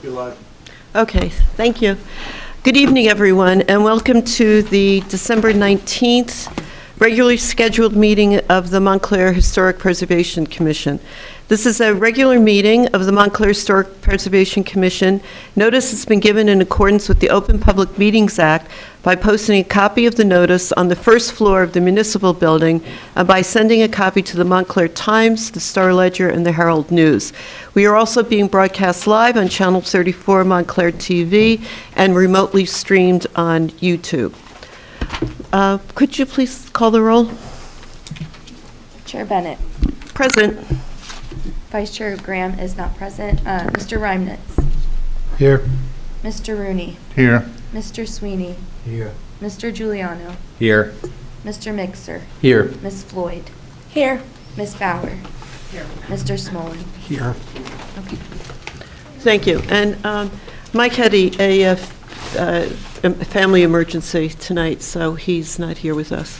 You're live. Okay, thank you. Good evening, everyone, and welcome to the December 19th regularly scheduled meeting of the Montclair Historic Preservation Commission. This is a regular meeting of the Montclair Historic Preservation Commission. Notice has been given in accordance with the Open Public Meetings Act by posting a copy of the notice on the first floor of the municipal building and by sending a copy to the Montclair Times, the Star Ledger, and the Herald News. We are also being broadcast live on Channel 34 Montclair TV and remotely streamed on YouTube. Could you please call the roll? Chair Bennett. Present. Vice Chair Graham is not present. Mr. Reimnitz. Here. Mr. Rooney. Here. Mr. Sweeney. Here. Mr. Giuliano. Here. Mr. Mixer. Here. Ms. Floyd. Here. Ms. Bauer. Here. Mr. Smolin. Here. Okay. Thank you. And Mike had a family emergency tonight, so he's not here with us.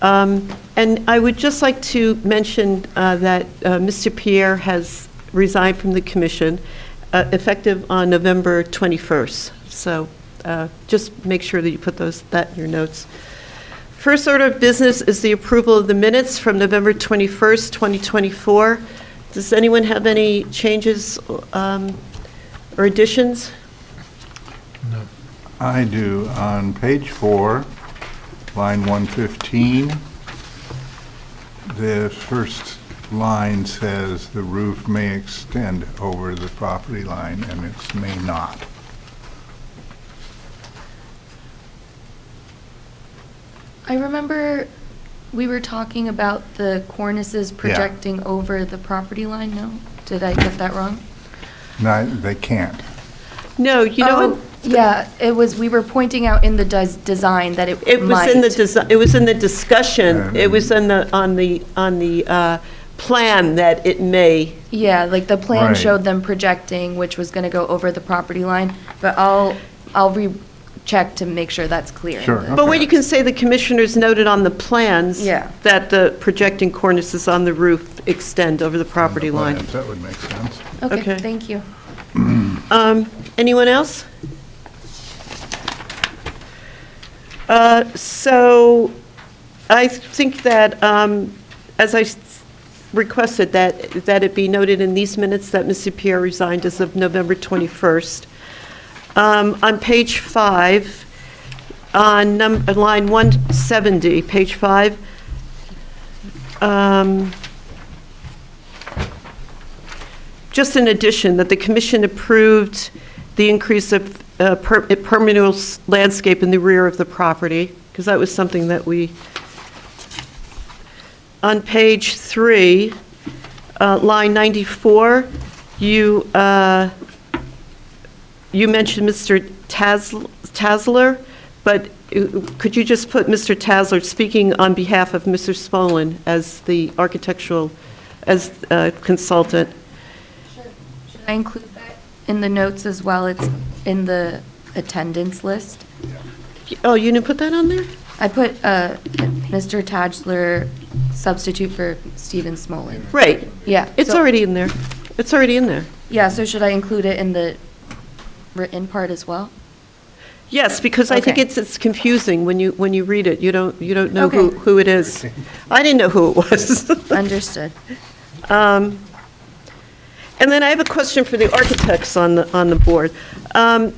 And I would just like to mention that Mr. Pierre has resigned from the commission effective on November 21st. So just make sure that you put that in your notes. First order of business is the approval of the minutes from November 21st, 2024. Does anyone have any changes or additions? No. I do. On page 4, line 115, the first line says the roof may extend over the property line, and it may not. I remember we were talking about the cornices projecting over the property line, no? Did I get that wrong? No, they can't. No, you know what? Yeah, it was, we were pointing out in the design that it It was might. in the it was in the discussion. It was in the on the plan that it may. Yeah, like the plan Right. showed them projecting, which was going to go over the property line, but I'll recheck to make sure that's clear. Sure. But what you can say, the commissioners noted on the plans Yeah. that the projecting cornices on the roof extend over the property line. That would make sense. Okay. Okay, thank you. Anyone else? So I think that, as I requested, that it be noted in these minutes that Mr. Pierre resigned as of November 21st. On page 5, on line 170, page 5, just in addition, that the commission approved the increase of permanent landscape in the rear of the property, because that was something that we, on page 3, line 94, you mentioned Mr. Tasler, but could you just put Mr. Tasler speaking on behalf of Mr. Smolin as the architectural, as consultant? Should I include that in the notes as well? It's in the attendance list. Oh, you didn't put that on there? I put Mr. Tadgler substitute for Stephen Smolin. Right. Yeah. It's so- already in there. It's already in there. Yeah, so should I include it in the written part as well? Yes, because I think Okay. it's confusing when you read it. You don't know Okay. who it is. I didn't know who it was. Understood. And then I have a question for the architects on the board. On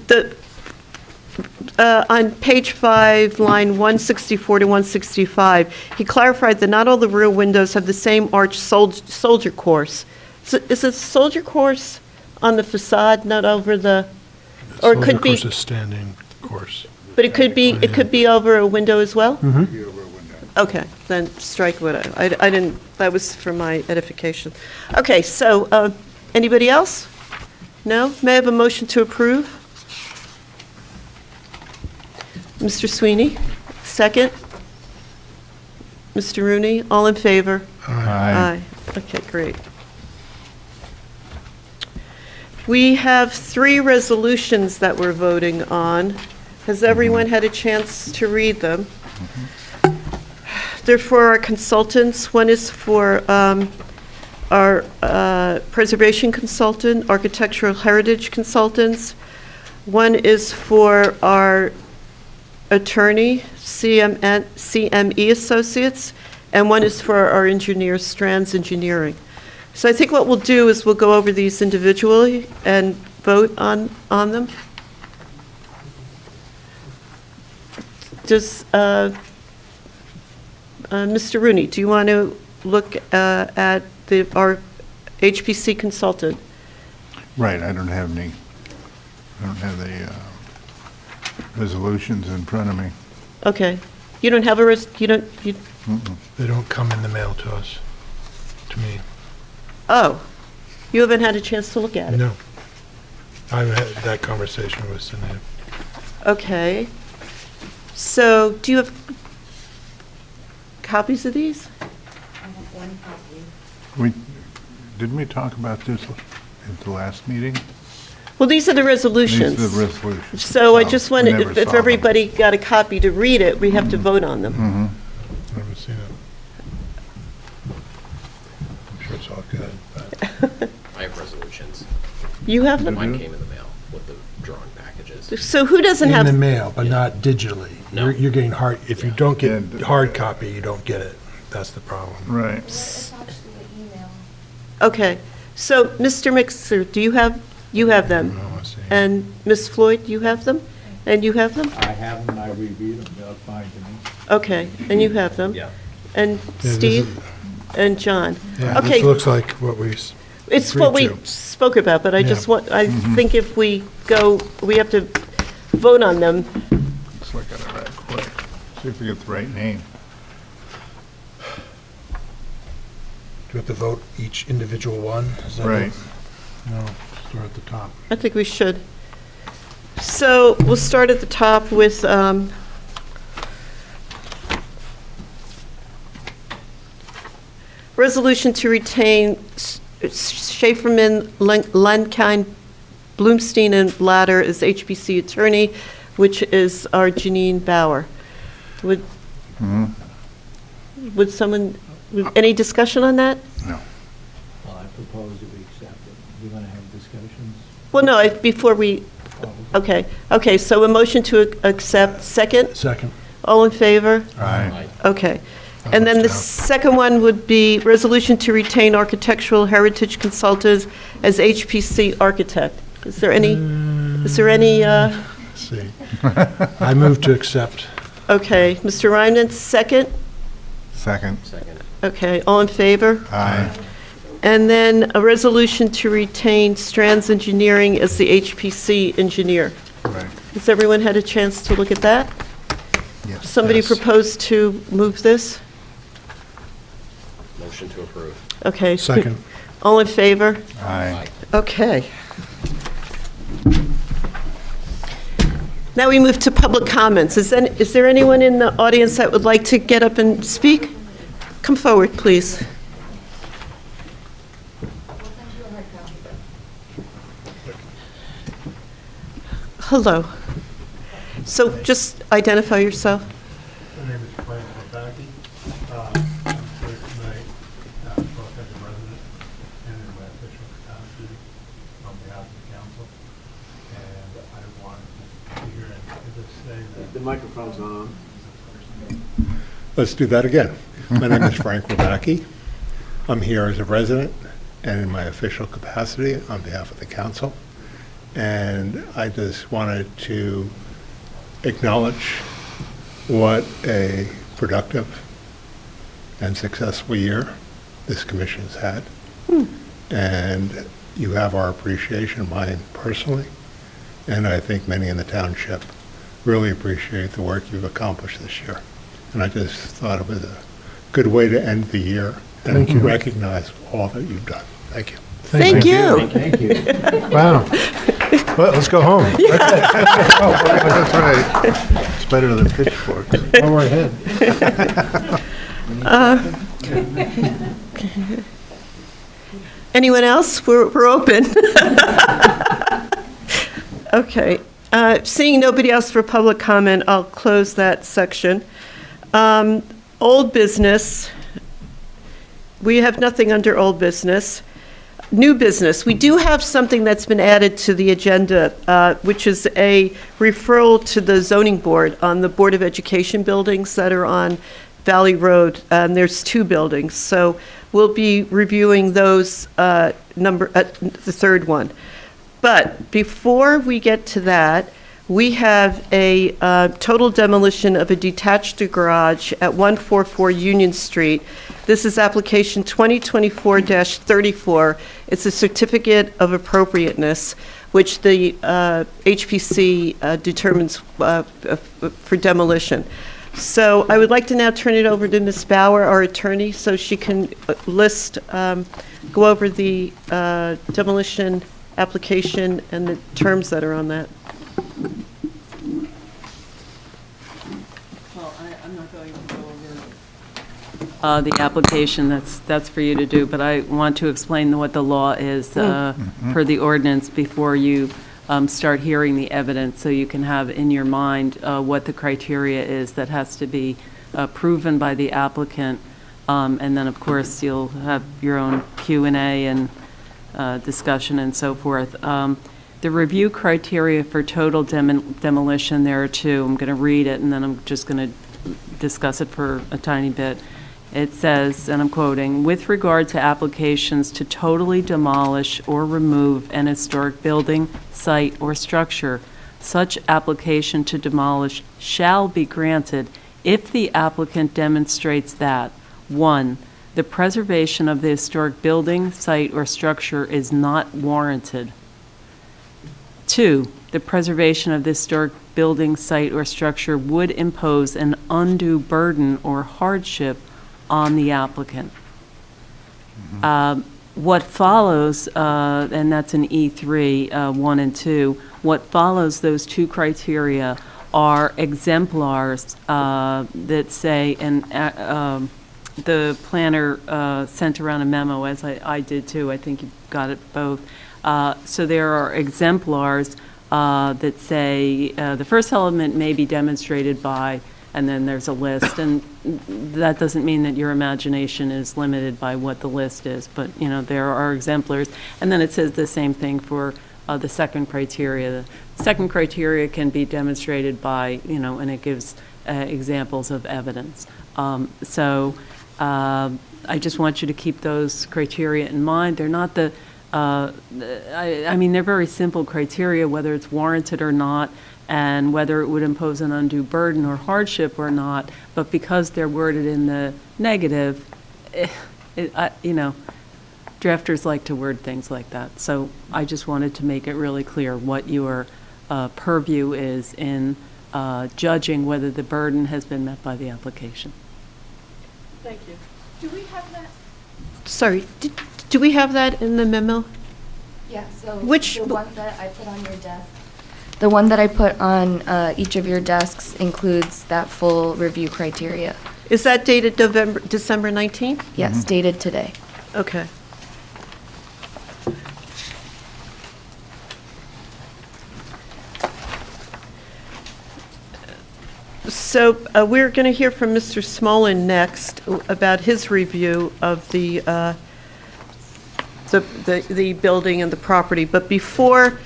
page 5, line 164 to 165, he clarified that not all the rear windows have the same arched soldier course. So is it soldier course on the facade, not over the, or it Soldier could be, course is standing course. but it could be over a window as well? Be over a window. Okay, then strike what I didn't, that was for my edification. Okay, so, anybody else? No? May I have a motion to approve? Mr. Sweeney, second. Mr. Rooney, all in favor? Aye. Okay, great. We have 3 resolutions that we're voting on. Has everyone had a chance to read them? They're for our consultants. One is for our preservation consultant, architectural heritage consultants. One is for our attorney, CME Associates, and one is for our engineer, Strands Engineering. So I think what we'll do is we'll go over these individually and vote on them. Does, Mr. Rooney, do you want to look at our HPC consultant? Right, I don't have the resolutions in front of me. Okay. You don't have a, you, They don't come in the mail to us, to me. oh, you haven't had a chance to look at it? No. I haven't had that conversation with Sinead. Okay. So, do you have copies of these? Didn't we talk about this at the last meeting? Well, these are the resolutions. These are the resolutions. So I Oh, just we wanted, never if saw them. everybody got a copy to read it, we have to vote on them. Mhm. I haven't seen it. I'm sure it's all good, but I have resolutions. You have them? Mine came in the mail with the drawing packages. So who doesn't in have? the mail, but not digitally. No. You're getting hard, if you don't get Yeah. hard copy, you don't get it. That's the problem. Right. Okay. So, Mr. Mixer, do you have them? Oh, I see. And Ms. Floyd, you have them? And you have them? I have them, I reviewed them, they're fine to me. Okay, and you have them? Yeah. And Yeah, this Steve? And John? Yeah, Okay. this looks like what we, It's what we agreed to. spoke about, but I just Yeah. want, I think if we go, we have to vote on them. Let's look at it right quick. See if we get the right name. do we have to vote each individual one? Is that it? Right. No, start at the top. I think we should. So we'll start at the top with resolution to retain Schaeferman, Lenkind, Bloomstein, and Ladder as HPC attorney, which is our Janine Bauer. Would someone, any discussion on that? No. Well, I propose that we accept it. We're going to have discussions. Well, no, before we, okay, so a motion to accept, second? Second. All in favor? Aye. Okay. And then the second one would be resolution to retain architectural heritage consultants as HPC architect. Is there any, Let's see. I move to accept. okay, Mr. Ryman, second? Second. Second. Okay, all in favor? Aye. And then a resolution to retain Strands Engineering as the HPC engineer. Right. Has everyone had a chance to look at that? Yes. Somebody Yes. proposed to move this? Motion to approve. Okay. Second. All in favor? Aye. Okay. Now we move to public comments. Is there anyone in the audience that would like to get up and speak? Come forward, please. Hello. So just identify yourself. My name is Frank Lepaki. I'm here tonight, both as a resident and in my official capacity on behalf of the council. And I wanted to be here and just say that. The microphone's on. Let's do that again. My name is Frank Lepaki. I'm here as a resident and in my official capacity on behalf of the council. And I just wanted to acknowledge what a productive and successful year this commission has had. And you have our appreciation, mine personally, and I think many in the township really appreciate the work you've accomplished this year. And I just thought it was a good way to end the year Thank you. and recognize all that you've done. Thank you. Thank you. Thank you. Wow. Well, let's go home. That's right. It's better than pitchforks. Oh, we're ahead. Anyone else? We're open. Okay. Seeing nobody else for public comment, I'll close that section. Old business. We have nothing under old business. New business, we do have something that's been added to the agenda, which is a referral to the zoning board on the Board of Education buildings that are on Valley Road. There's 2 buildings, so we'll be reviewing those, the third one. But before we get to that, we have a total demolition of a detached garage at 144 Union Street. This is application 2024-34. It's a certificate of appropriateness, which the HPC determines for demolition. So I would like to now turn it over to Ms. Bauer, our attorney, so she can go over the demolition application and the terms that are on that. Well, I'm not going to go over the application, that's for you to do, but I want to explain what the law is per the ordinance before you start hearing the evidence, so you can have in your mind what the criteria is that has to be proven by the applicant. And then, of course, you'll have your own Q&A and discussion and so forth. The review criteria for total demolition, there are 2. I'm going to read it, and then I'm just going to discuss it for a tiny bit. It says, and I'm quoting, "With regard to applications to totally demolish or remove an historic building, site, or structure, such application to demolish shall be granted if the applicant demonstrates that, 1, the preservation of the historic building, site, or structure is not warranted. 2, the preservation of the historic building, site, or structure would impose an undue burden or hardship on the applicant." What follows, and that's in E3, 1 and 2, what follows those 2 criteria are exemplars that say, and the planner sent around a memo, as I did too, I think you got it both. So there are exemplars that say the first element may be demonstrated by, and then there's a list, and that doesn't mean that your imagination is limited by what the list is, but there are exemplars. And then it says the same thing for the second criteria. The second criteria can be demonstrated by, and it gives examples of evidence. So I just want you to keep those criteria in mind. They're not they're very simple criteria, whether it's warranted or not, and whether it would impose an undue burden or hardship or not. But because they're worded in the negative, drafters like to word things like that. So I just wanted to make it really clear what your purview is in judging whether the burden has been met by the application. Thank you. Do we have that? Sorry, do we have that in the memo? Yeah, so Which- the one that I put on your desk. The one that I put on each of your desks includes that full review criteria. Is that dated December 19th? Yes, dated today. Okay. So we're going to hear from Mr. Smolin next about his review of the building and the property. But before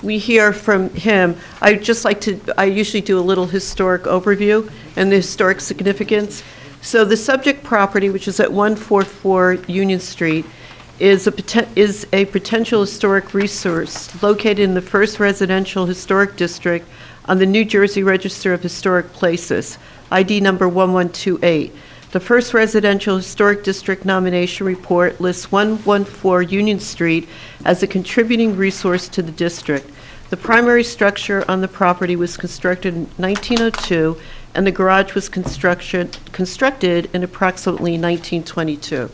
we hear from him, I usually do a little historic overview and the historic significance. So the subject property, which is at 144 Union Street, is a potential historic resource located in the First Residential Historic District on the New Jersey Register of Historic Places, ID number 1128. The First Residential Historic District Nomination Report lists 114 Union Street as a contributing resource to the district. The primary structure on the property was constructed in 1902, and the garage was constructed in approximately 1922.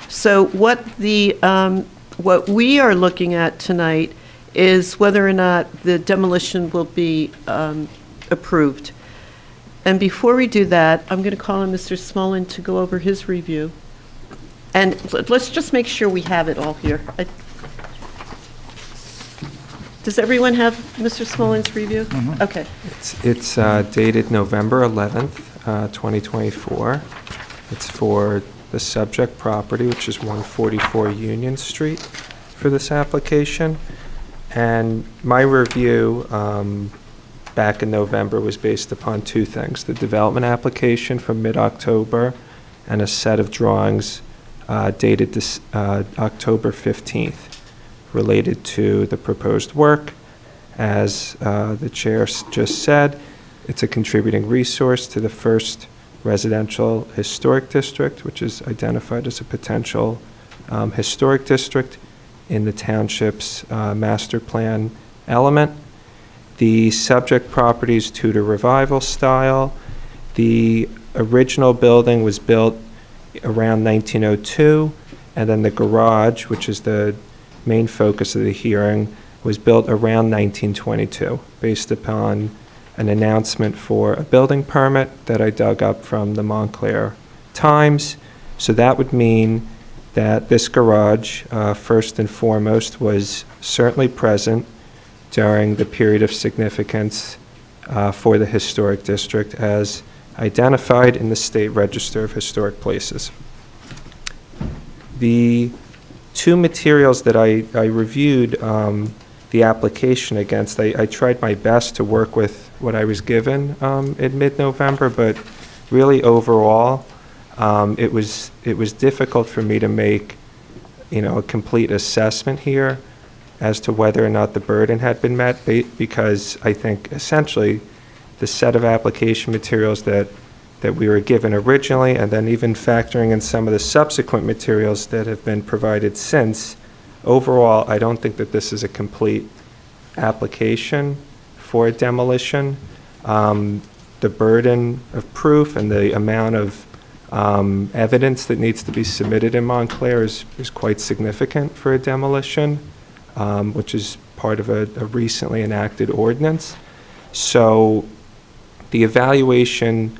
So what we are looking at tonight is whether or not the demolition will be approved. And before we do that, I'm going to call on Mr. Smolin to go over his review. And let's just make sure we have it all here. Does everyone have Mr. Smolin's review? Mhm. Okay. It's dated November 11th, 2024. It's for the subject property, which is 144 Union Street, for this application. And my review back in November was based upon two things: the development application from mid-October and a set of drawings dated this, October 15th related to the proposed work. As the chair just said, it's a contributing resource to the first residential historic district, which is identified as a potential historic district in the township's master plan element. The subject property is Tudor Revival style. The original building was built around 1902, and then the garage, which is the main focus of the hearing, was built around 1922, based upon an announcement for a building permit that I dug up from the Montclair Times. So that would mean that this garage, first and foremost, was certainly present during the period of significance for the historic district as identified in the State Register of Historic Places. The two materials that I reviewed the application against, I tried my best to work with what I was given in mid-November, but really overall, it was difficult for me to make, a complete assessment here as to whether or not the burden had been met, because I think essentially the set of application materials that we were given originally, and then even factoring in some of the subsequent materials that have been provided since, overall, I don't think that this is a complete application for a demolition. The burden of proof and the amount of evidence that needs to be submitted in Montclair is quite significant for a demolition, which is part of a recently enacted ordinance. So the evaluation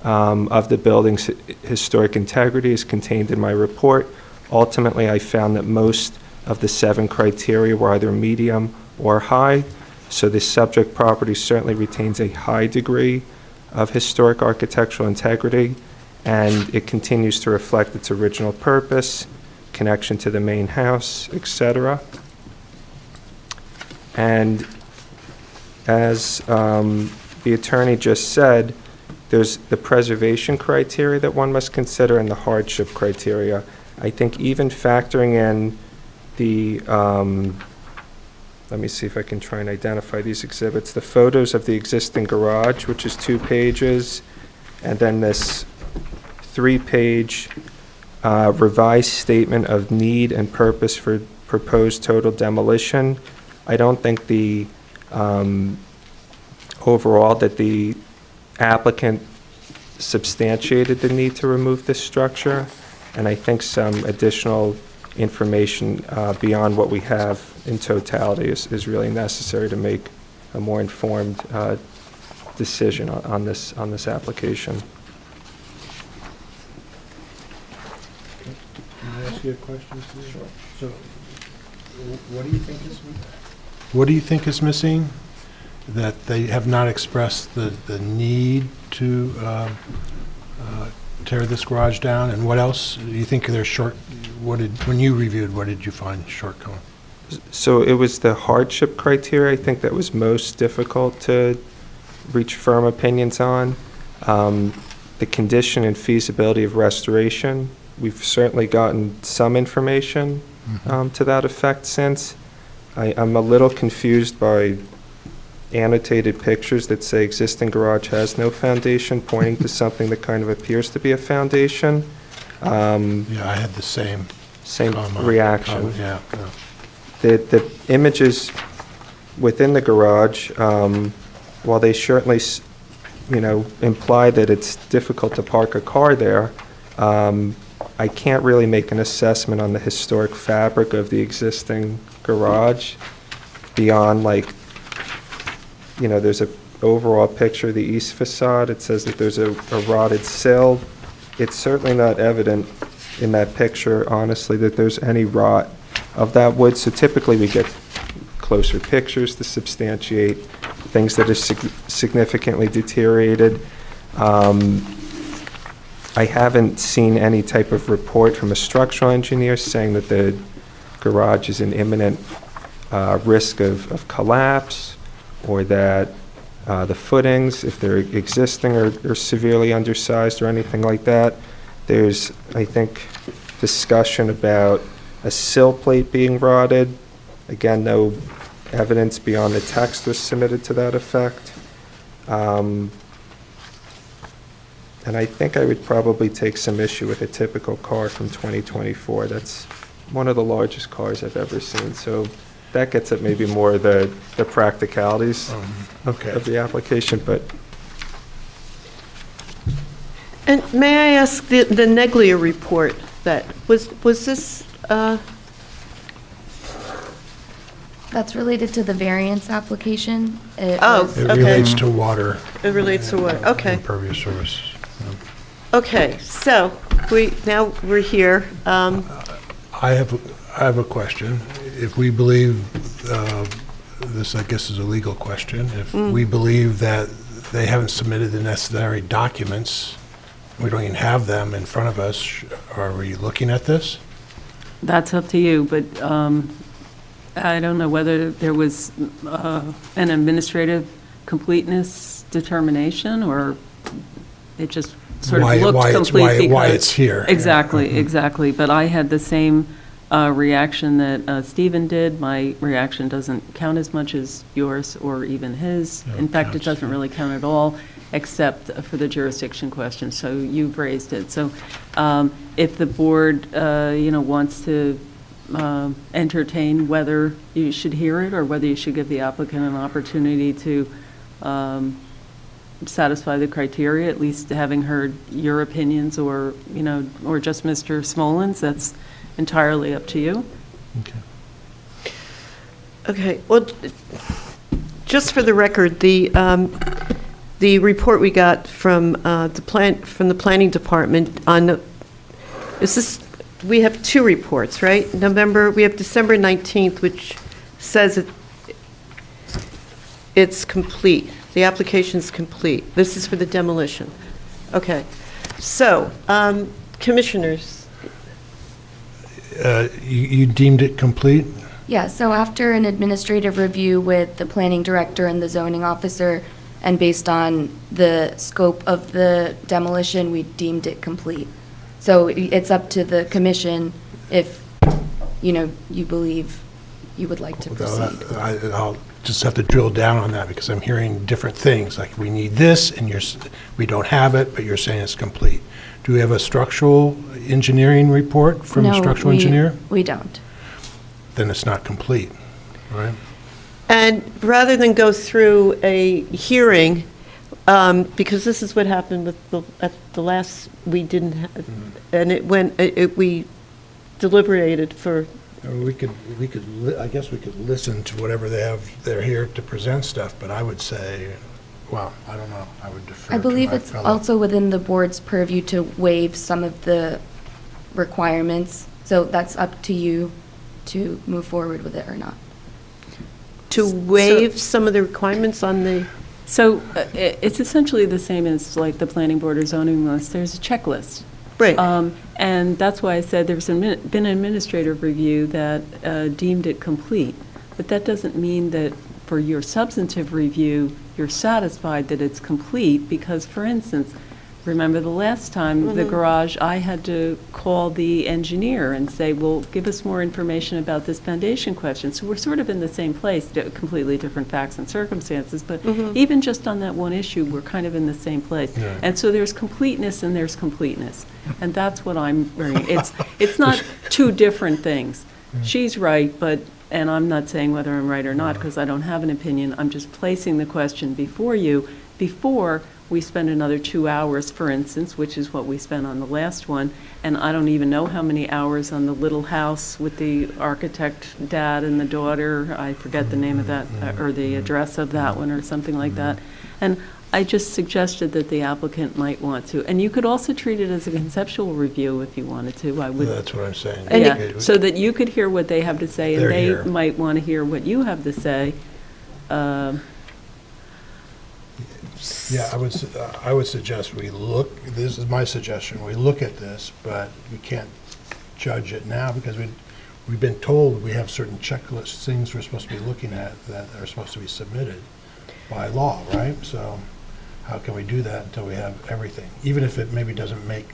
of the building's historic integrity is contained in my report. Ultimately, I found that most of the 7 criteria were either medium or high, so the subject property certainly retains a high degree of historic architectural integrity, and it continues to reflect its original purpose, connection to the main house, etc. And as the attorney just said, there's the preservation criteria that one must consider and the hardship criteria. I think even factoring in the, let me see if I can try and identify these exhibits, the photos of the existing garage, which is 2 pages, and then this 3-page revised statement of need and purpose for proposed total demolition. I don't think the overall that the applicant substantiated the need to remove this structure, and I think some additional information beyond what we have in totality is really necessary to make a more informed decision on this application. Can I ask you a question? Sure. So, what do you think is missing? What do you think is missing? That they have not expressed the need to tear this garage down, and what else do you think they're short? When you reviewed, what did you find shortcoming? So it was the hardship criteria, I think, that was most difficult to reach firm opinions on. The condition and feasibility of restoration, we've certainly gotten some information to that effect since. I'm a little confused by annotated pictures that say existing garage has no foundation, pointing to something that kind of appears to be a foundation. Yeah, I had the same reaction. Yeah. The images within the garage, while they certainly, imply that it's difficult to park a car there, I can't really make an assessment on the historic fabric of the existing garage beyond, there's an overall picture of the east facade. It says that there's a rotted sill. It's certainly not evident in that picture, honestly, that there's any rot of that wood. So typically we get closer pictures to substantiate things that are significantly deteriorated. I haven't seen any type of report from a structural engineer saying that the garage is in imminent risk of collapse, or that the footings, if they're existing, are severely undersized or anything like that. There's, I think, discussion about a sill plate being rotted. Again, no evidence beyond the text was submitted to that effect. And I think I would probably take some issue with a typical car from 2024. That's one of the largest cars I've ever seen. So that gets at maybe more the practicalities Okay. of the application, but And may I ask, the Neglia report, that, was this, That's related to the variance application. It Oh. was- It Okay. relates to water. it relates to what? Okay. Impervious surface. Okay, so, now we're here. I have a question. If we believe, this I guess is a legal question, if we believe that they haven't submitted the necessary documents, we don't even have them in front of us, are we looking at this? That's up to you, but I don't know whether there was an administrative completeness determination, or it just sort of looked complete because... Why it's here. Exactly, exactly. But I had the same reaction that Stephen did. My reaction doesn't count as much as yours or even his. No, In fact, it counts. doesn't really count at all, except for the jurisdiction question. So you've raised it. So if the board, wants to entertain whether you should hear it, or whether you should give the applicant an opportunity to satisfy the criteria, at least having heard your opinions, or just Mr. Smolin's, that's entirely up to you. Okay. Okay, well, just for the record, the report we got from the planning department on, we have two reports, right? We have December 19th, which says it's complete. The application's complete. This is for the demolition. Okay. So, commissioners, You deemed it complete? Yeah, so after an administrative review with the planning director and the zoning officer, and based on the scope of the demolition, we deemed it complete. So it's up to the commission if, you believe you would like to proceed. I'll just have to drill down on that, because I'm hearing different things, like we need this, and we don't have it, but you're saying it's complete. Do we have a structural engineering report from a structural engineer? We don't. Then it's not complete, right? and rather than go through a hearing, because this is what happened with at the last, we didn't have, and we deliberated for, I guess we could listen to whatever they're here to present stuff, but I would say, well, I don't know, I would defer I to believe my it's fellow. also within the board's purview to waive some of the requirements, so that's up to you to move forward with it or not. to waive some of the requirements on the, So it's essentially the same as like the planning board or zoning list. There's a checklist. right, And that's why I said there's been an administrative review that deemed it complete. But that doesn't mean that for your substantive review, you're satisfied that it's complete, because, for instance, remember the last time, the garage, I had to call the engineer and say, well, give us more information about this foundation question. So we're sort of in the same place, completely different facts and circumstances, but even just on that one issue, we're kind of in the same place. Yeah. And so there's completeness and there's completeness. And that's what I'm bringing. It's not two different things. She's right, and I'm not saying whether I'm right or not, because I don't have an opinion. I'm just placing the question before you, before we spend another 2 hours, for instance, which is what we spent on the last one, and I don't even know how many hours on the little house with the architect dad and the daughter. I forget the name of that, or the address of that one, or something like that. And I just suggested that the applicant might want to, and you could also treat it as a conceptual review if you wanted to. I would. That's what I'm saying. Yeah, so that you could hear what they have to say, and They're they here. might want to hear what you have to say. Yeah, I would suggest we look, this is my suggestion, we look at this, but we can't judge it now because we've been told we have certain checklist things we're supposed to be looking at that are supposed to be submitted by law, right? So how can we do that until we have everything? Even if it maybe doesn't make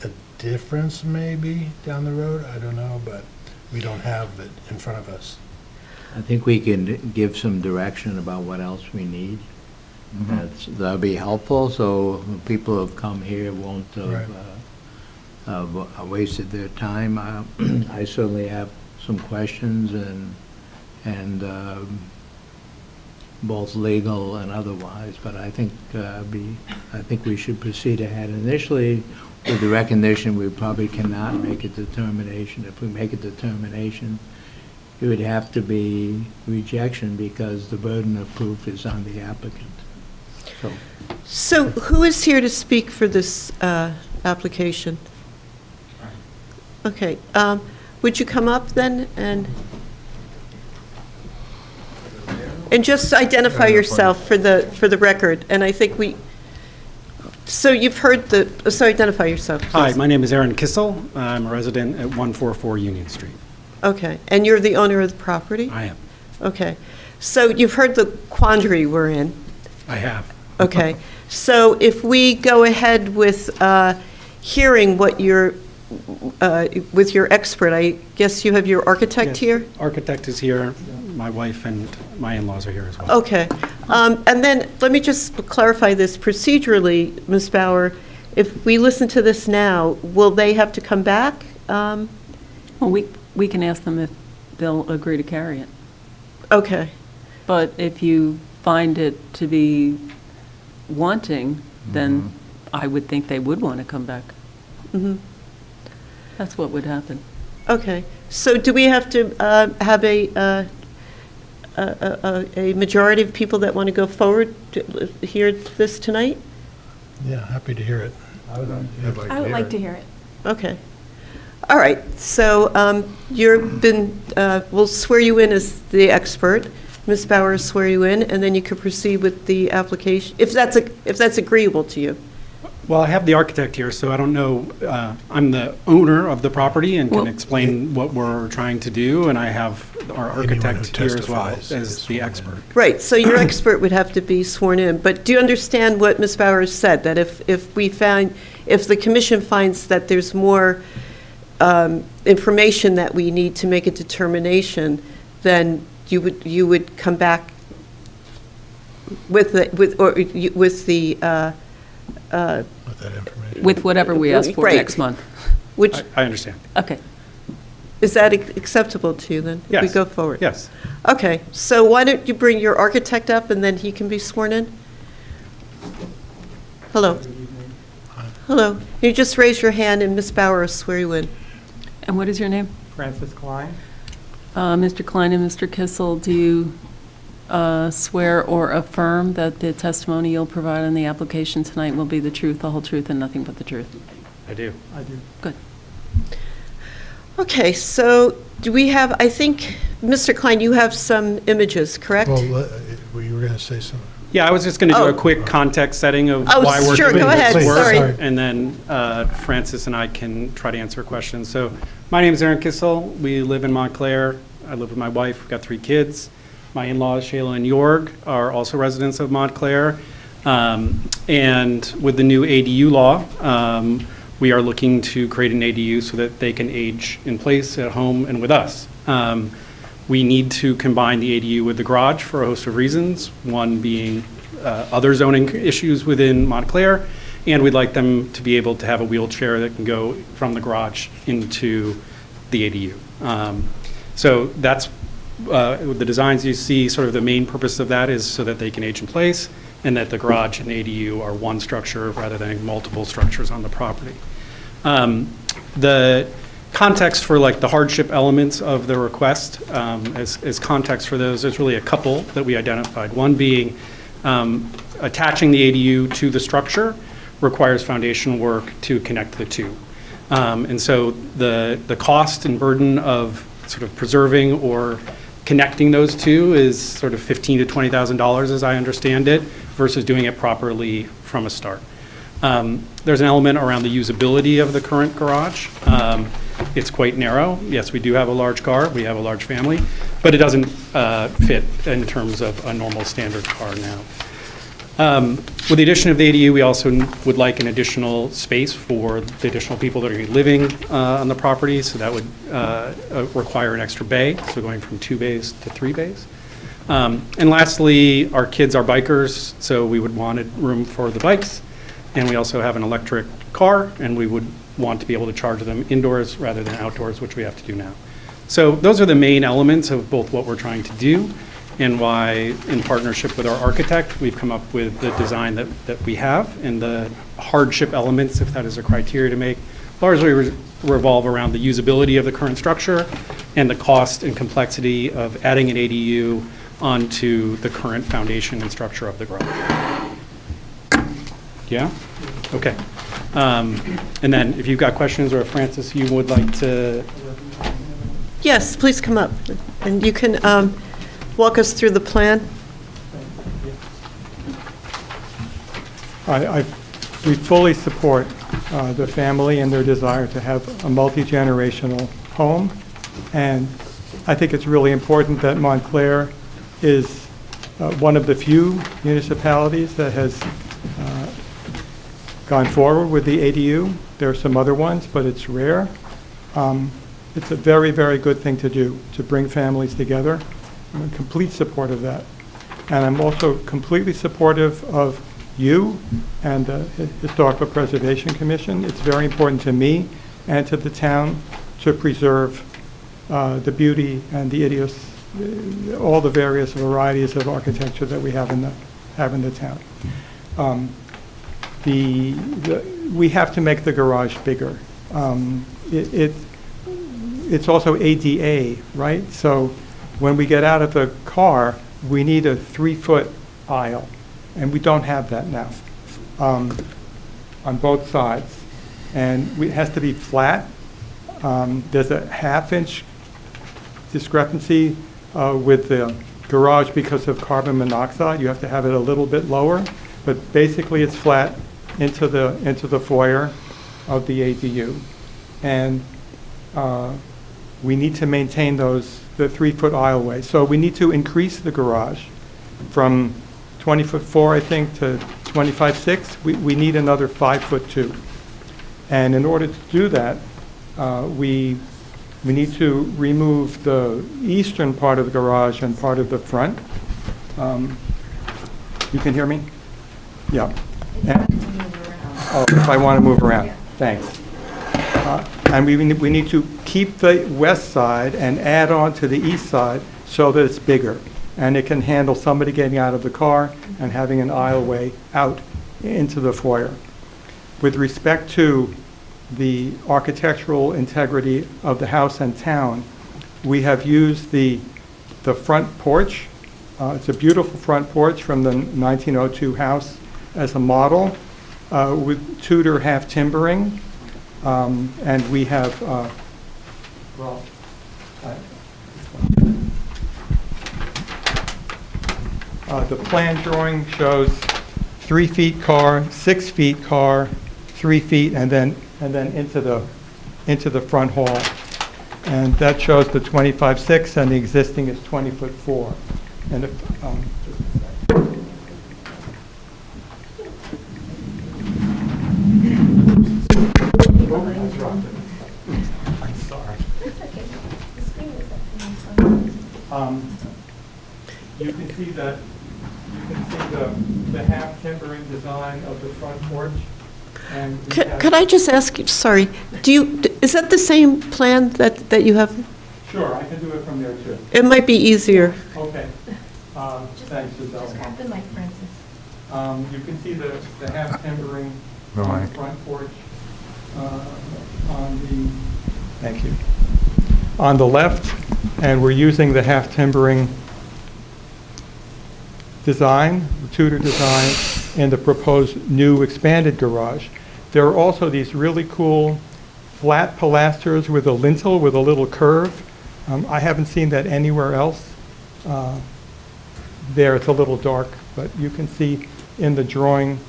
a difference maybe down the road, I don't know, but we don't have it in front of us. I think we can give some direction about what else we need. That'll be helpful, so people who have come here won't have wasted their time. I certainly have some questions and both legal and otherwise, but I think we should proceed ahead initially with the recognition we probably cannot make a determination. If we make a determination, it would have to be rejection because the burden of proof is on the applicant. So who is here to speak for this application? Okay, would you come up then and just identify yourself for the record? And I think so you've heard so identify yourself, please. Hi, my name is Aaron Kissel. I'm a resident at 144 Union Street. Okay, and you're the owner of the property? I am. Okay, so you've heard the quandary we're in. I have. Okay, so if we go ahead with hearing what with your expert, I guess you have your architect Yes, here? Architect is here. My wife and my in-laws are here as well. Okay, and then let me just clarify this procedurally, Ms. Bauer. If we listen to this now, will they have to come back? Well, we can ask them if they'll agree to carry it. Okay, But if you find it to be wanting, then I would think they would want to come back. mhm. That's what would happen. Okay, so do we have to have a majority of people that want to go forward to hear this tonight? Yeah, happy to hear it. I'd I would like to hear it. Okay. All right, so we'll swear you in as the expert. Ms. Bauer will swear you in, and then you could proceed with the application, if that's agreeable to you. Well, I have the architect here, so I don't know. I'm the owner of the property and can Well- explain what we're trying to do, and I have our architect who here as well testifies as is the sworn in. expert. Right, so your expert would have to be sworn in, but do you understand what Ms. Bauer said? That if the commission finds that there's more information that we need to make a determination, then you would come back with that information. With whatever we ask for Right. next month. Which, I understand. Okay. is that acceptable to you then? If we Yes. go forward? Yes. Okay, so why don't you bring your architect up and then he can be sworn in? Hello. Hello. You just raise your hand and Ms. Bauer will swear you in. And what is your name? Francis Klein? Mr. Klein and Mr. Kissel, do you swear or affirm that the testimony you'll provide on the application tonight will be the truth, the whole truth, and nothing but the truth? I do. Good. Okay, so do we have, I think, Mr. Klein, you have some images, correct? Well, you were going to say something. Yeah, I was just going to do Oh. a quick context setting of Oh, why we're sure, doing go ahead, this work. sorry. And then Francis and I can try to answer questions. So my name is Aaron Kissel. We live in Montclair. I live with my wife. We've got 3 kids. My in-laws, Shayla and Jorg, are also residents of Montclair. And with the new ADU law, we are looking to create an ADU so that they can age in place at home and with us. We need to combine the ADU with the garage for a host of reasons, one being other zoning issues within Montclair, and we'd like them to be able to have a wheelchair that can go from the garage into the ADU. So that's with the designs you see, sort of the main purpose of that is so that they can age in place, and that the garage and ADU are one structure rather than multiple structures on the property. The context for like the hardship elements of the request, as context for those, there's really a couple that we identified. One being attaching the ADU to the structure requires foundational work to connect the two. And so the cost and burden of sort of preserving or connecting those two is sort of $15,000 to $20,000 as I understand it versus doing it properly from a start. There's an element around the usability of the current garage. It's quite narrow. Yes, we do have a large car, we have a large family, but it doesn't fit in terms of a normal standard car now. With the addition of the ADU, we also would like an additional space for the additional people that are living on the property, so that would require an extra bay, so going from 2 bays to 3 bays. And lastly, our kids are bikers, so we would want room for the bikes, and we also have an electric car, and we would want to be able to charge them indoors rather than outdoors, which we have to do now. So those are the main elements of both what we're trying to do and why, in partnership with our architect, we've come up with the design that we have, and the hardship elements, if that is a criteria to make, largely revolve around the usability of the current structure and the cost and complexity of adding an ADU onto the current foundation and structure of the garage. Yeah? Okay. And then if you've got questions, or if Francis, you would like to... Yes, please come up, and you can walk us through the plan. We fully support the family and their desire to have a multi-generational home, and I think it's really important that Montclair is one of the few municipalities that has gone forward with the ADU. There are some other ones, but it's rare. It's a very, very good thing to do, to bring families together. I'm in complete support of that. And I'm also completely supportive of you and the Historical Preservation Commission. It's very important to me and to the town to preserve the beauty and the all the various varieties of architecture that we have in the town. We have to make the garage bigger. It's also ADA, right? So when we get out of the car, we need a 3-foot aisle, and we don't have that now on both sides. And it has to be flat. There's a 1/2-inch discrepancy with the garage because of carbon monoxide. You have to have it a little bit lower, but basically it's flat into the foyer of the ADU. And we need to maintain the 3-foot aisleway. So we need to increase the garage from 20'4", I think, to 25'6". We need another 5'2". And in order to do that, we need to remove the eastern part of the garage and part of the front. You can hear me? Yeah. If I want to move around. Thanks. And we need to keep the west side and add on to the east side so that it's bigger. And it can handle somebody getting out of the car and having an aisleway out into the foyer. With respect to the architectural integrity of the house and town, we have used the front porch. It's a beautiful front porch from the 1902 house as a model with Tudor half timbering. And we have, the plan drawing shows 3 feet car, 6 feet car, 3 feet, and then into the front hall. And that shows the 25'6", and the existing is 20'4". And if, I'm sorry. You can see the half timbering design of the front porch. And Could I just ask you, sorry, is that the same plan that you have? Sure, I can do it from there too. It might be easier. Okay. Thanks, Giselle. Just grab the mic, Francis. You can see the half timbering The on the mic. front porch. Thank you. On the left, and we're using the half timbering design, the Tudor design, in the proposed new expanded garage. There are also these really cool flat pilasters with a lintel with a little curve. I haven't seen that anywhere else. There it's a little dark, but you can see in the drawing.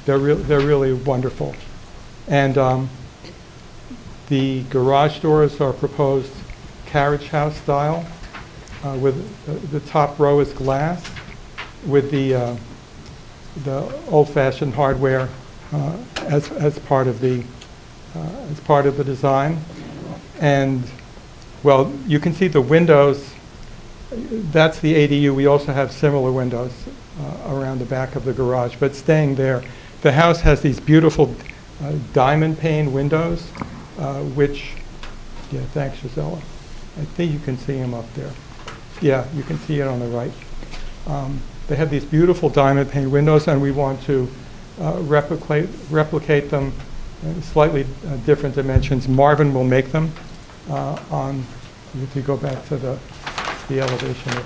They're really wonderful. And the garage doors are proposed carriage house style, with the top row is glass, with the old-fashioned hardware as part of the design. And well, you can see the windows. That's the ADU. We also have similar windows around the back of the garage, but staying there. The house has these beautiful diamond pane windows, which, yeah, thanks, Gisela. I think you can see them up there. Yeah, you can see it on the right. They have these beautiful diamond pane windows, and we want to replicate them in slightly different dimensions. Marvin will make them if you go back to the elevation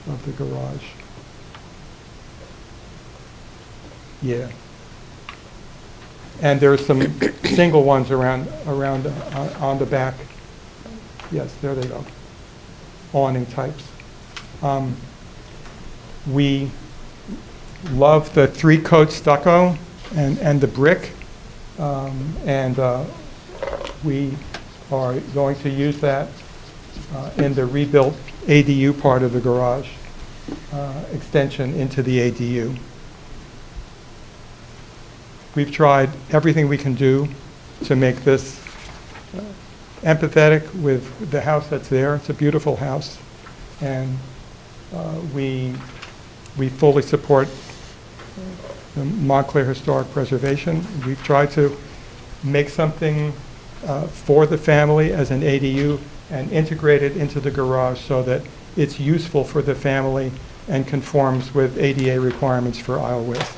of the garage. Yeah. And there's some single ones around on the back. Yes, there they go. Awning types. We love the 3-coat stucco and the brick, and we are going to use that in the rebuilt ADU part of the garage, extension into the ADU. We've tried everything we can do to make this empathetic with the house that's there. It's a beautiful house, and we fully support the Montclair Historic Preservation. We've tried to make something for the family as an ADU and integrate it into the garage so that it's useful for the family and conforms with ADA requirements for aisle width.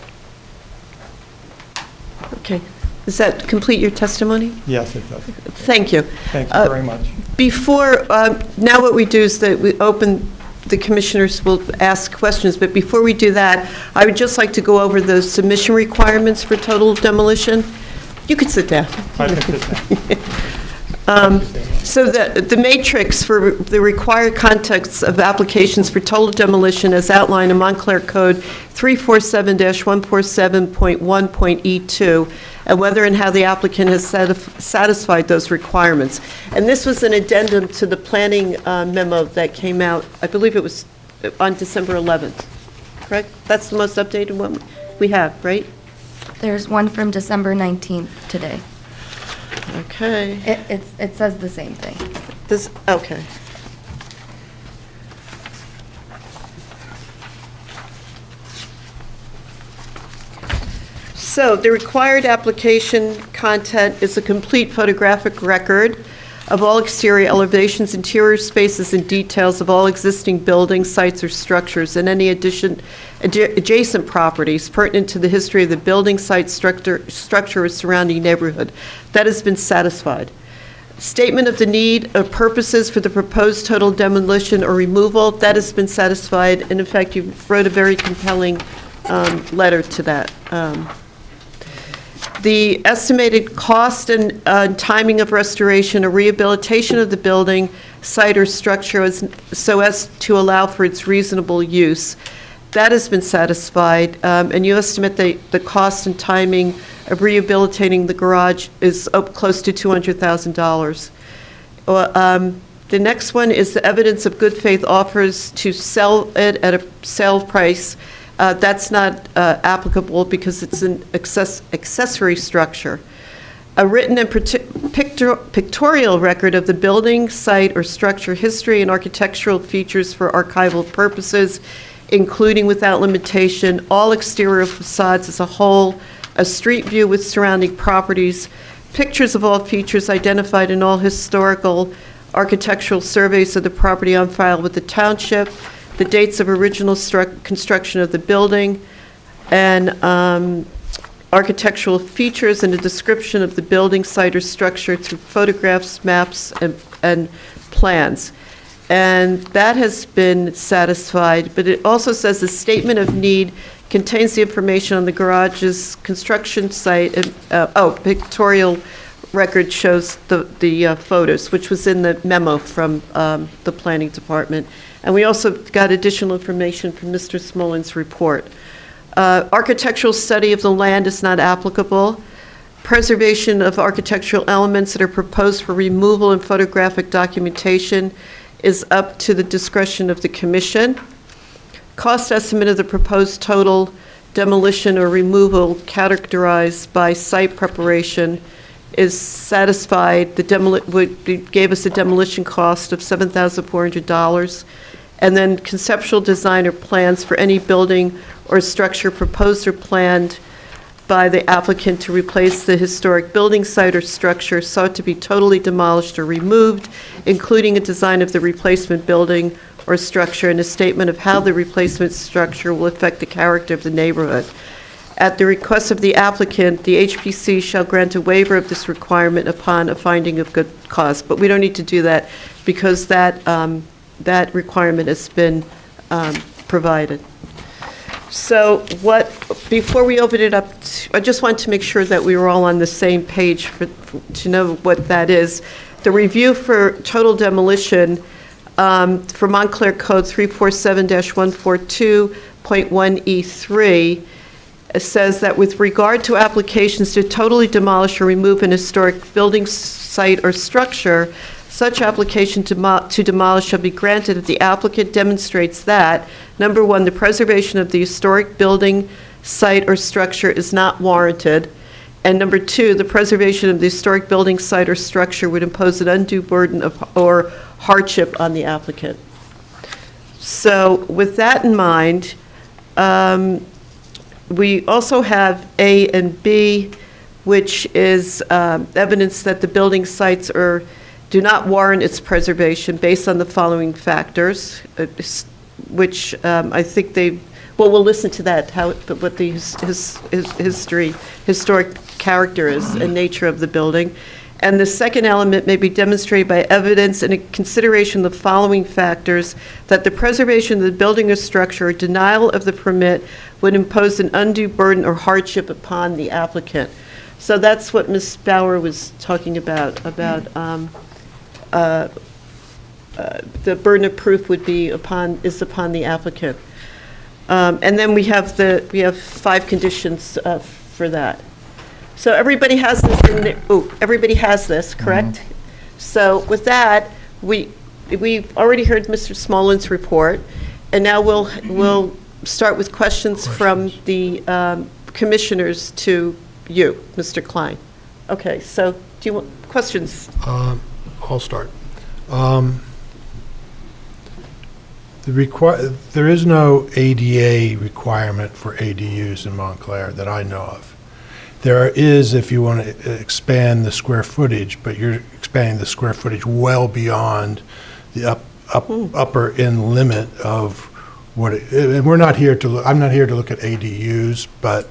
Okay. Does that complete your testimony? Yes, it does. Thank you. Thank you very much. Before, now what we do is that we open, the commissioners will ask questions, but before we do that, I would just like to go over the submission requirements for total demolition. You could sit down. I can sit down. So the matrix for the required context of applications for total demolition as outlined in Montclair Code 347-147.1.E2, and whether and how the applicant has satisfied those requirements. And this was an addendum to the planning memo that came out, I believe it was on December 11th, correct? That's the most updated one we have, right? There's one from December 19th today. Okay. It says the same thing. Okay. So the required application content is a complete photographic record of all exterior elevations, interior spaces, and details of all existing buildings, sites, or structures, and any adjacent properties pertinent to the history of the building, site, structure, or surrounding neighborhood. That has been satisfied. Statement of the need of purposes for the proposed total demolition or removal, that has been satisfied, and in fact, you wrote a very compelling letter to that. The estimated cost and timing of restoration or rehabilitation of the building, site, or structure so as to allow for its reasonable use. That has been satisfied, and you estimate the cost and timing of rehabilitating the garage is up close to $200,000. The next one is the evidence of good faith offers to sell it at a sale price. That's not applicable because it's an accessory structure. A written and pictorial record of the building, site, or structure history and architectural features for archival purposes, including without limitation all exterior facades as a whole, a street view with surrounding properties, pictures of all features identified in all historical architectural surveys of the property on file with the township, the dates of original construction of the building, and architectural features and a description of the building, site, or structure through photographs, maps, and plans. And that has been satisfied, but it also says the statement of need contains the information on the garage's construction site, and, pictorial record shows the photos, which was in the memo from the planning department. And we also got additional information from Mr. Smollen's report. Architectural study of the land is not applicable. Preservation of architectural elements that are proposed for removal and photographic documentation is up to the discretion of the commission. Cost estimate of the proposed total demolition or removal characterized by site preparation is satisfied. Gave us a demolition cost of $7,400. And then conceptual design or plans for any building or structure proposed or planned by the applicant to replace the historic building site or structure sought to be totally demolished or removed, including a design of the replacement building or structure and a statement of how the replacement structure will affect the character of the neighborhood. At the request of the applicant, the HPC shall grant a waiver of this requirement upon a finding of good cause. But we don't need to do that because that requirement has been provided. So before we open it up, I just want to make sure that we were all on the same page to know what that is. The review for total demolition for Montclair Code 347-142.1E3 says that with regard to applications to totally demolish or remove an historic building, site, or structure, such application to demolish shall be granted if the applicant demonstrates that, number one, the preservation of the historic building, site, or structure is not warranted, and number two, the preservation of the historic building, site, or structure would impose an undue burden or hardship on the applicant. So with that in mind, we also have A and B, which is evidence that the building sites do not warrant its preservation based on the following factors, which I think we'll listen to that, what the historic character is and nature of the building. And the second element may be demonstrated by evidence and a consideration of the following factors: that the preservation of the building or structure or denial of the permit would impose an undue burden or hardship upon the applicant. So that's what Ms. Bauer was talking about the burden of proof is upon the applicant. And then we have 5 conditions for that. So everybody has this everybody has this, correct? So with that, we've already heard Mr. Smollin's report, and now we'll start with questions from the commissioners to you, Mr. Klein. Okay, so do you want questions? I'll start. There is no ADA requirement for ADUs in Montclair that I know of. There is if you want to expand the square footage, but you're expanding the square footage well beyond the upper end limit of what and we're not here to I'm not here to look at ADUs, but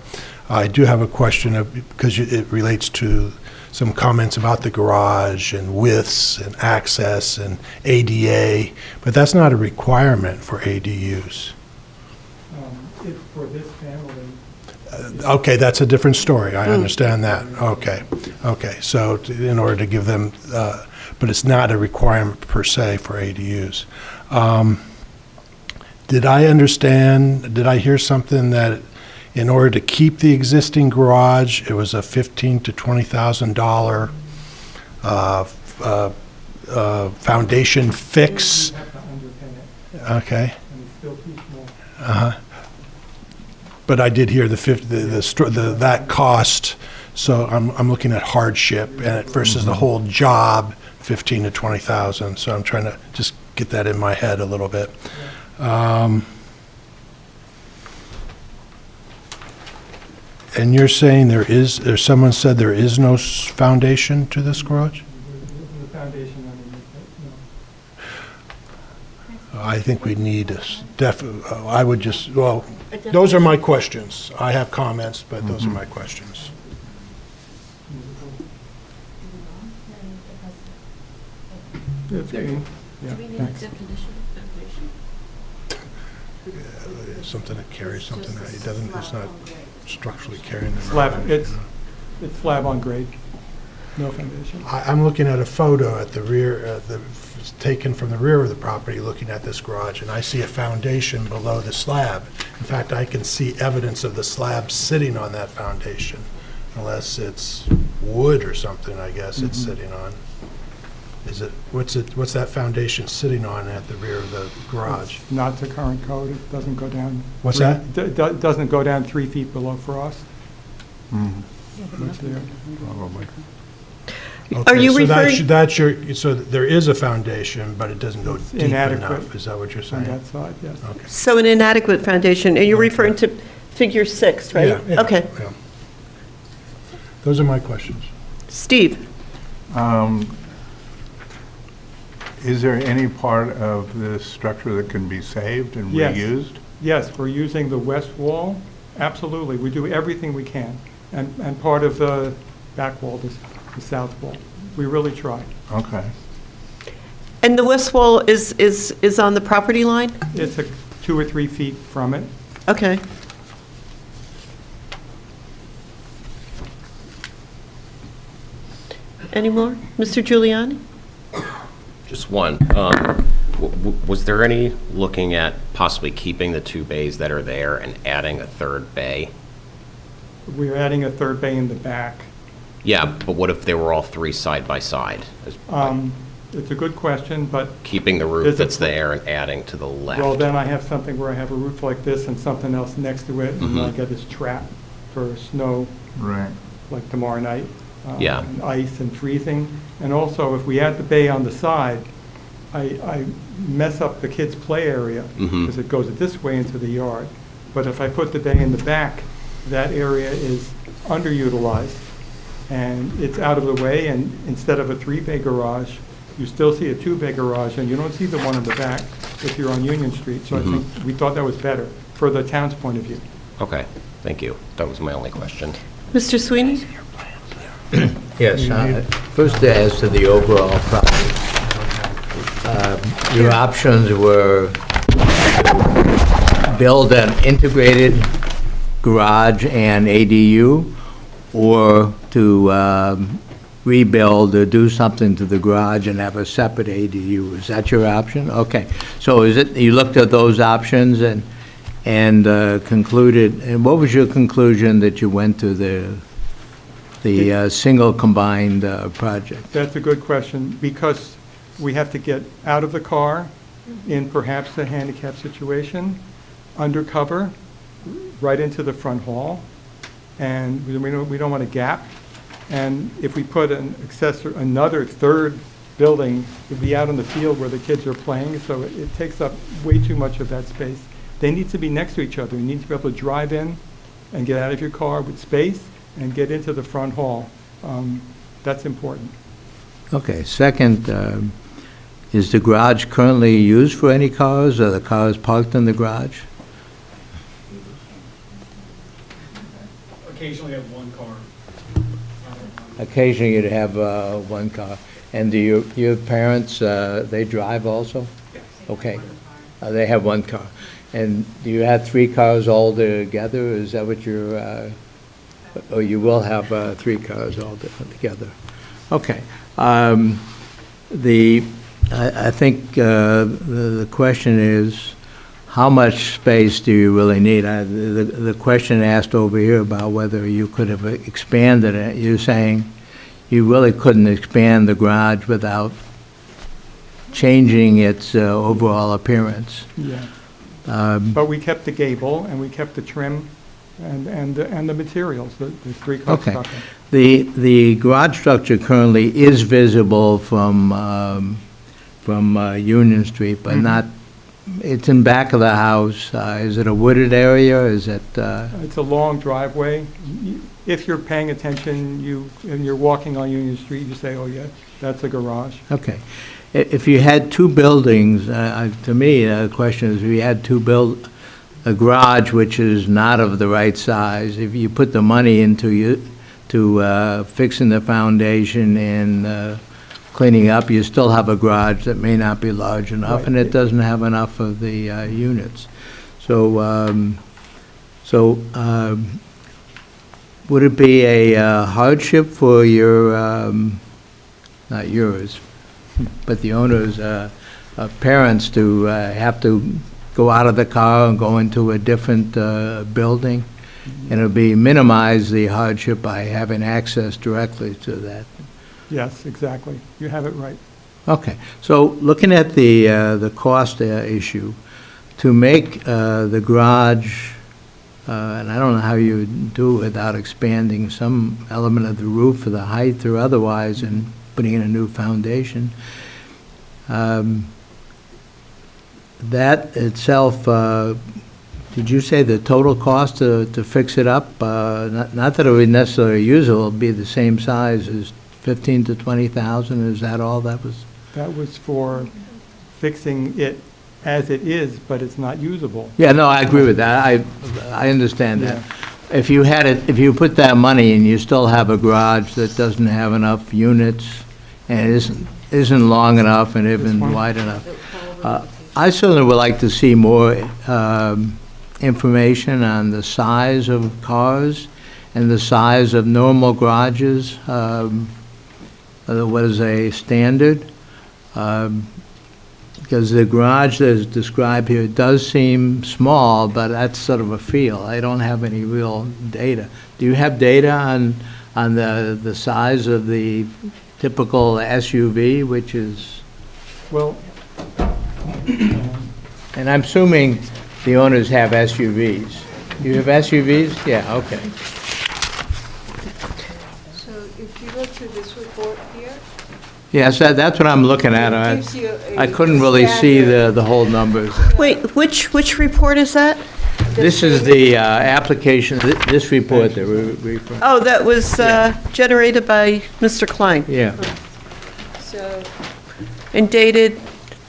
I do have a question because it relates to some comments about the garage and widths and access and ADA, but that's not a requirement for ADUs. If for this family. Okay, that's a different story. I understand that. Okay. So in order to give them, but it's not a requirement per se for ADUs. Did I hear something that in order to keep the existing garage, it was a $15,000 to $20,000 foundation fix? You have to underpin it, Okay. and it's still too small. But I did hear that cost, so I'm looking at hardship and versus the whole job, $15,000 to $20,000. So I'm trying to just get that in my head a little bit. And you're saying someone said there is no foundation to this garage? The foundation underneath it, no. I think we need I would those are my questions. I have comments, but those are my questions. It's green. Yeah, thanks. Something that carries something that it's not structurally carrying them. Slab, it's slab on grade. No foundation. I'm looking at a photo at the rear, taken from the rear of the property, looking at this garage, and I see a foundation below the slab. In fact, I can see evidence of the slab sitting on that foundation, unless it's wood or something, I guess it's sitting on. What's that foundation sitting on at the rear of the garage? It's not to current code, it doesn't go down. What's that? Doesn't go down 3 feet below frost. What's there? Probably. Are you referring? So there is a foundation, but it doesn't go deep inadequate enough, is that what you're On saying? that side, yes. Okay. So an inadequate foundation, and you're referring to figure 6, right? Yeah, Okay. yeah. Those are my questions. Steve? Is there any part of this structure that can be saved and Yes. reused? Yes, we're using the west wall, absolutely. We do everything we can. And part of the back wall, the south wall. We really try. Okay. And the west wall is on the property line? It's 2 or 3 feet from it. Okay. Any more? Mr. Giuliani? Just one. Was there any looking at possibly keeping the 2 bays that are there and adding a 3rd bay? We're adding a 3rd bay in the back. Yeah, but what if they were all 3 side by side? It's a good question, but, Keeping the Is roof it- that's there and adding to the left? well, then I have something where I have a roof like this and something else next to it, and I get this trap for snow, Right. like tomorrow night. Yeah. And ice and freezing. And also, if we add the bay on the side, I mess up the kids' play area, because it goes this way into the yard. But if I put the bay in the back, that area is underutilized, and it's out of the way, and instead of a 3-bay garage, you still see a 2-bay garage, and you don't see the one in the back if you're on Union Street. So I think we thought that was better for the town's point of view. Okay, thank you. That was my only question. Mr. Sweeney? Yes, first as to the overall project. Your options were to build an integrated garage and ADU, or to rebuild or do something to the garage and have a separate ADU. Is that your option? Okay. So is it, you looked at those options and concluded, and what was your conclusion that you went to the single combined project? That's a good question, because we have to get out of the car in perhaps a handicap situation, undercover, right into the front hall, and we don't want a gap. And if we put another 3rd building, it'd be out in the field where the kids are playing, so it takes up way too much of that space. They need to be next to each other. You need to be able to drive in and get out of your car with space and get into the front hall. That's important. Okay. Second, is the garage currently used for any cars? Are the cars parked in the garage? Occasionally have one car. Occasionally you'd have one car. And do your parents, they drive also? Yes. Okay. They have one car. And do you have 3 cars all together? Is that what you're, or you will have 3 cars all together? Okay. I think the question is, how much space do you really need? The question asked over here about whether you could have expanded it, you're saying you really couldn't expand the garage without changing its overall appearance. Yeah. But we kept the gable, and we kept the trim, and the materials, the 3-car Okay. stucco. The garage structure currently is visible from Union Street, but not, it's in back of the house. Is it a wooded area? Is it? It's a long driveway. If you're paying attention, and you're walking on Union Street, you say, oh, yeah, that's a garage. Okay. If you had 2 buildings, to me, the question is, if you had a garage which is not of the right size, if you put the money into fixing the foundation and cleaning up, you still have a garage that may not be large enough, Right. and it doesn't have enough of the would it be a hardship for your, not yours, but the owner's parents to have to go out of the car and go into a different building? And it'll be minimize the hardship by having access directly to that. Yes, exactly. You have it right. Okay, so looking at the cost issue, to make the garage, and I don't know how you do it without expanding some element of the roof for the height or otherwise and putting in a new foundation, that itself, did you say the total cost to fix it up? Not that it would necessarily usable, it'd be the same size as 15 to 20,000, is that all that was? That was for fixing it as it is, but it's not usable. Yeah, no, I agree with that, I understand that. If you had it, if you put that money and you still have a garage that doesn't have enough units and isn't long enough and isn't wide enough, I certainly would like to see more information on the size of cars and the size of normal garages. What is a standard? Because the garage that is described here does seem small, but that's sort of a feel. I don't have any real data. Do you have data on the size of the typical SUV, which is? Well, and I'm assuming the owners have SUVs. You have SUVs? Yeah, okay. So if you go to this report here. Yes, that's what I'm looking at. It gives you I a couldn't really see standard. the whole numbers. Wait, which report is that? This is the application, this report that we're referring. Oh, that was generated by Mr. Klein Yeah. So, and dated,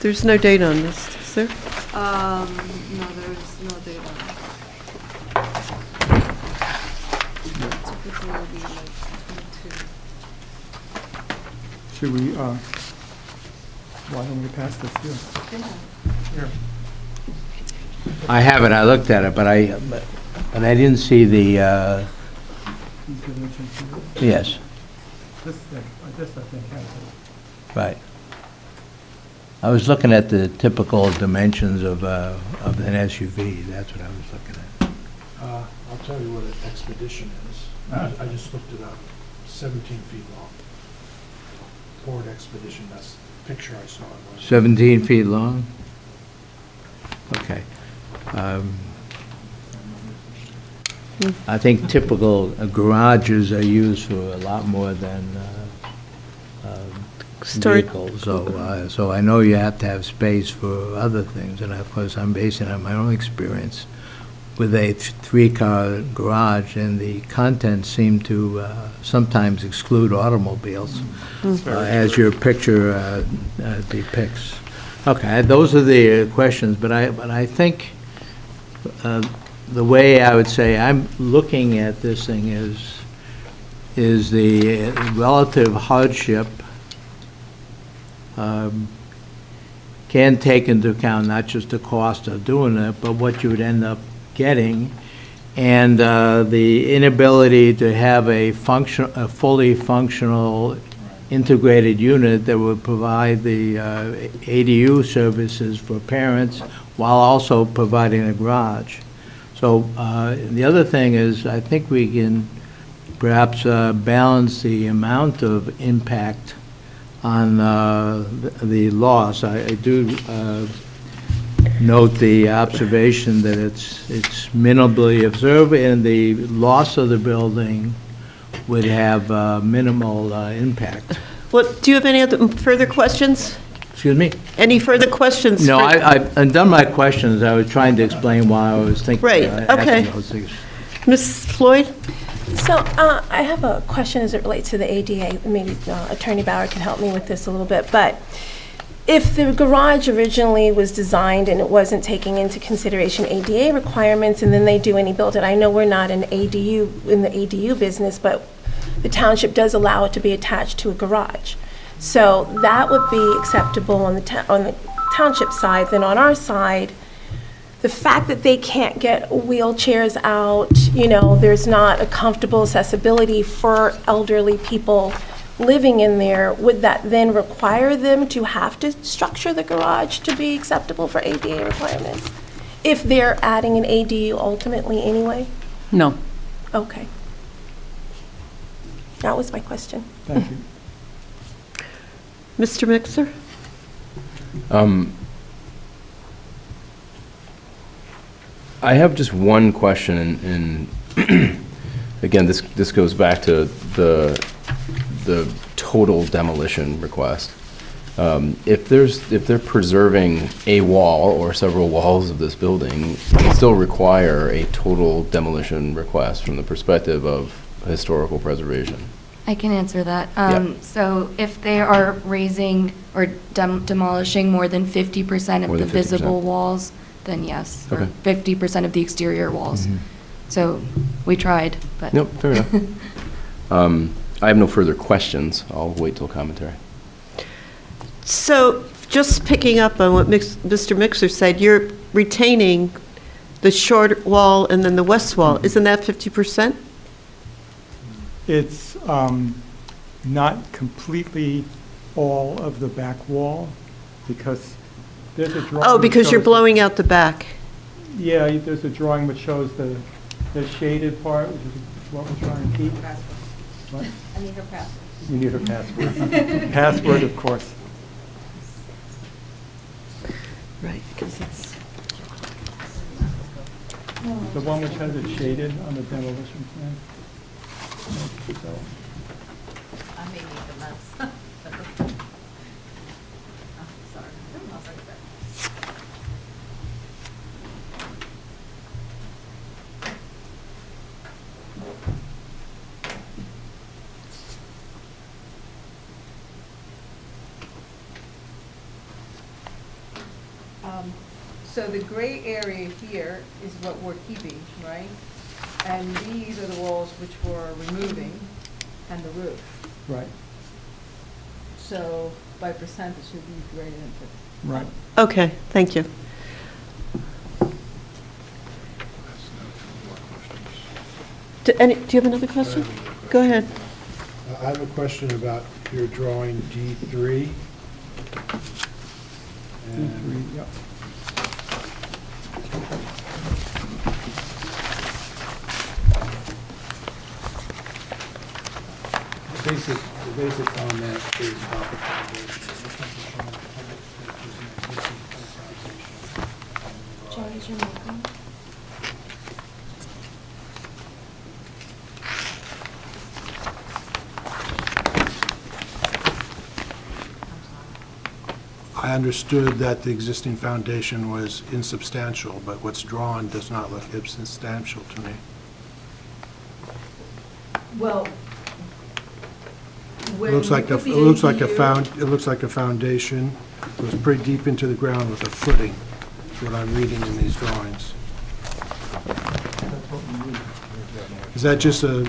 there's no date on this, is there? no, there is no data. Typically it would be like 22. should we, why don't we pass this here? Here. I haven't, I looked at it, but I didn't see the, These dimensions here. yes, This I think has it. right. I was looking at the typical dimensions of an SUV, that's what I was looking at. I'll tell you what an Expedition is. I just looked it up, 17 feet long. Ford Expedition, that's the picture I saw. 17 feet long? Okay. I think typical garages are used for a lot more than Storage. vehicles. So I know you have to have space for other things, and of course, I'm basing it on my own experience with a three-car garage, and the contents seem to sometimes exclude automobiles, as your picture depicts. Okay, those are the questions, but I think the way I would say I'm looking at this thing is the relative hardship can take into account not just the cost of doing it, but what you would end up getting, and the inability to have a fully functional integrated unit that would provide the ADU services for parents while also providing a garage. So the other thing is, I think we can perhaps balance the amount of impact on the loss. I do note the observation that it's minimally observed, and the loss of the building would have minimal impact. Well, do you have any other further questions? Excuse me? Any further questions? No, for- I've done my questions. I was trying to explain why I was thinking. Right, okay. asking those things. Ms. Floyd? So I have a question as it relates to the ADA. Maybe Attorney Bauer can help me with this a little bit. But if the garage originally was designed and it wasn't taking into consideration ADA requirements, and then they do any build it, I know we're not in the ADU business, but the township does allow it to be attached to a garage. So that would be acceptable on the township side. Then on our side, the fact that they can't get wheelchairs out, there's not a comfortable accessibility for elderly people living in there, would that then require them to have to structure the garage to be acceptable for ADA requirements? If they're adding an ADU ultimately anyway? No. Okay. That was my question. Thank you. Mr. Mixer? I have just one question, and again, this goes back to the total demolition request. If they're preserving a wall or several walls of this building, they still require a total demolition request from the perspective of historical preservation. I can answer that. Yep. So if they are raising or demolishing more than 50% More of the than 50%. visible walls, then yes, or Okay. 50% of the exterior walls. So we tried, but. Nope, fair enough. I have no further questions. I'll wait till commentary. So just picking up on what Mr. Mixer said, you're retaining the short wall and then the west wall. Isn't that 50%? It's not completely all of the back wall, because there's a drawing. Oh, that because you're shows- blowing out the back. Yeah, there's a drawing which shows the shaded part, which is what we're trying to keep. What? I need her password. You need her password. Password, of course. Right, because it's... The one which has it shaded on the demolition plan. So, I may need the mouse. Sorry. So the gray area here is what we're keeping, right? And these are the walls which we're removing, and the roof. right, So by percent, it should be greater than 50. right. Okay, thank you. Do you have another question? Go ahead. I have a question about your drawing D3. D3, yep. The basic comment is about the foundation. Joe, is your mic on? I understood that the existing foundation was insubstantial, but what's drawn does not look insubstantial to me. Well, It looks like a foundation goes pretty deep into the ground with a footing, is what I'm reading in these drawings. Is that just a,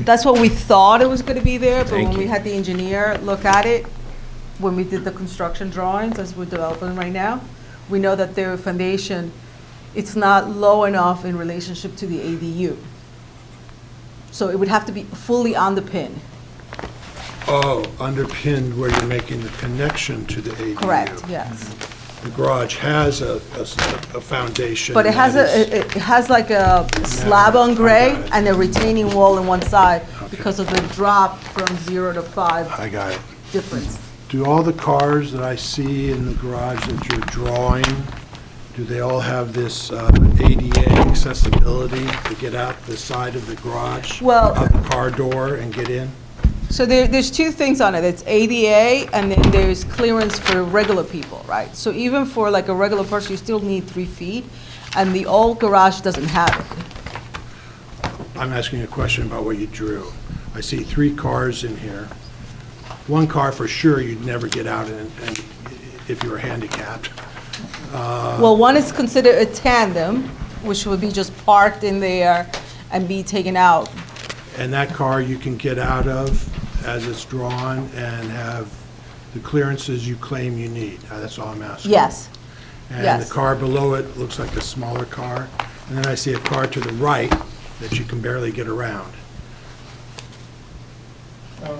that's what we thought it was going to be there, but when we had the engineer look at it, when we did the construction drawings, as we're developing right now, we know that their foundation, it's not low enough in relationship to the ADU. So it would have to be fully on the pin. oh, underpinned where you're making the connection to the ADU? Correct, yes. The garage has a foundation. But it has that is- it has like a slab on gray I got it. and a retaining wall on one side because of the drop from 0 to 5 I got it. difference. Do all the cars that I see in the garage that you're drawing, do they all have this ADA accessibility to get out the side of the garage? Well- Out the car door and get in? So there's two things on it. It's ADA, and then there's clearance for regular people, right? So even for like a regular person, you still need 3 feet, and the old garage doesn't have it. I'm asking a question about what you drew. I see 3 cars in here. One car for sure you'd never get out in and if you were handicapped. Well, one is considered a tandem, which would be just parked in there and be taken out. And that car you can get out of as it's drawn and have the clearances you claim you need. That's all I'm asking. Yes. And Yes. the car below it looks like a smaller car. And then I see a car to the right that you can barely get around.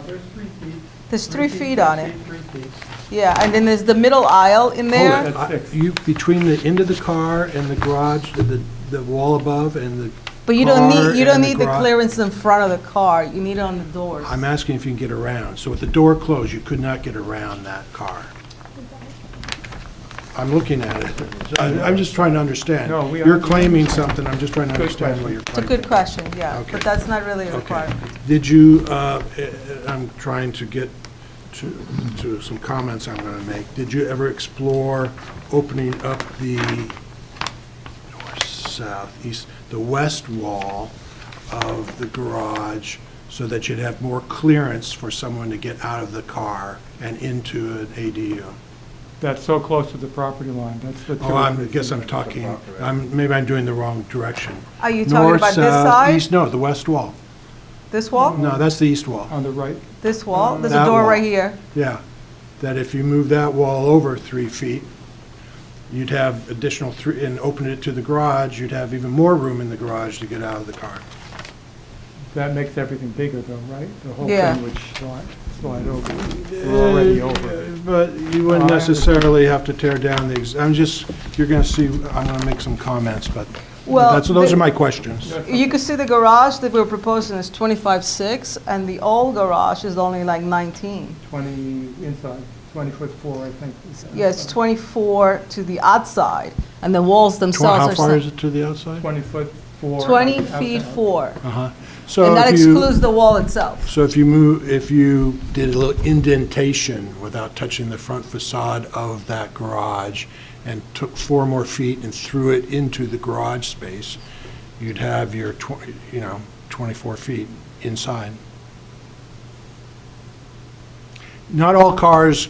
There's 3 feet. There's 3 feet on it. 3 feet. Yeah, and then there's the middle aisle in there. That's 6. You, between the end of the car and the garage, the wall above and the But you don't car need, and the garage- clearance in front of the car. You need it on the doors. I'm asking if you can get around. So with the door closed, you could not get around that car. I'm looking at it. I'm just trying to understand. No, we You're are- claiming something, I'm just trying to Good understand what you're It's a claiming. good question, yeah, Okay. but that's not really a Okay. requirement. Did you, I'm trying to get to some comments I'm going to make. Did you ever explore opening up the north, south, east, the west wall of the garage so that you'd have more clearance for someone to get out of the car and into an ADU? That's so close to the property line. That's the 2. Oh, I guess I'm talking, maybe I'm doing the wrong direction. Are you talking about this side? East, no, the west wall. This wall? No, that's the east wall. On the right. This wall? There's a That door wall. right here. Yeah, that if you move that wall over 3 feet, you'd have additional 3, and open it to the garage, you'd have even more room in the garage to get out of the car. That makes everything bigger though, right? The whole Yeah. thing would slide over. We're already over. But you wouldn't necessarily have to tear down you're going to see, I'm going to make some comments, but Well, those are my questions. You can see the garage that we're proposing is 25.6, and the old garage is only like 19. 20 inside, 20'4", I think. Yeah, it's 24 to the outside, and the walls themselves How are... far is it to the outside? 20'4". 20 feet 4. Uh-huh. And So that if you, excludes the wall itself. so if you did a little indentation without touching the front facade of that garage and took 4 more feet and threw it into the garage space, you'd have your 24 feet inside. Not all cars,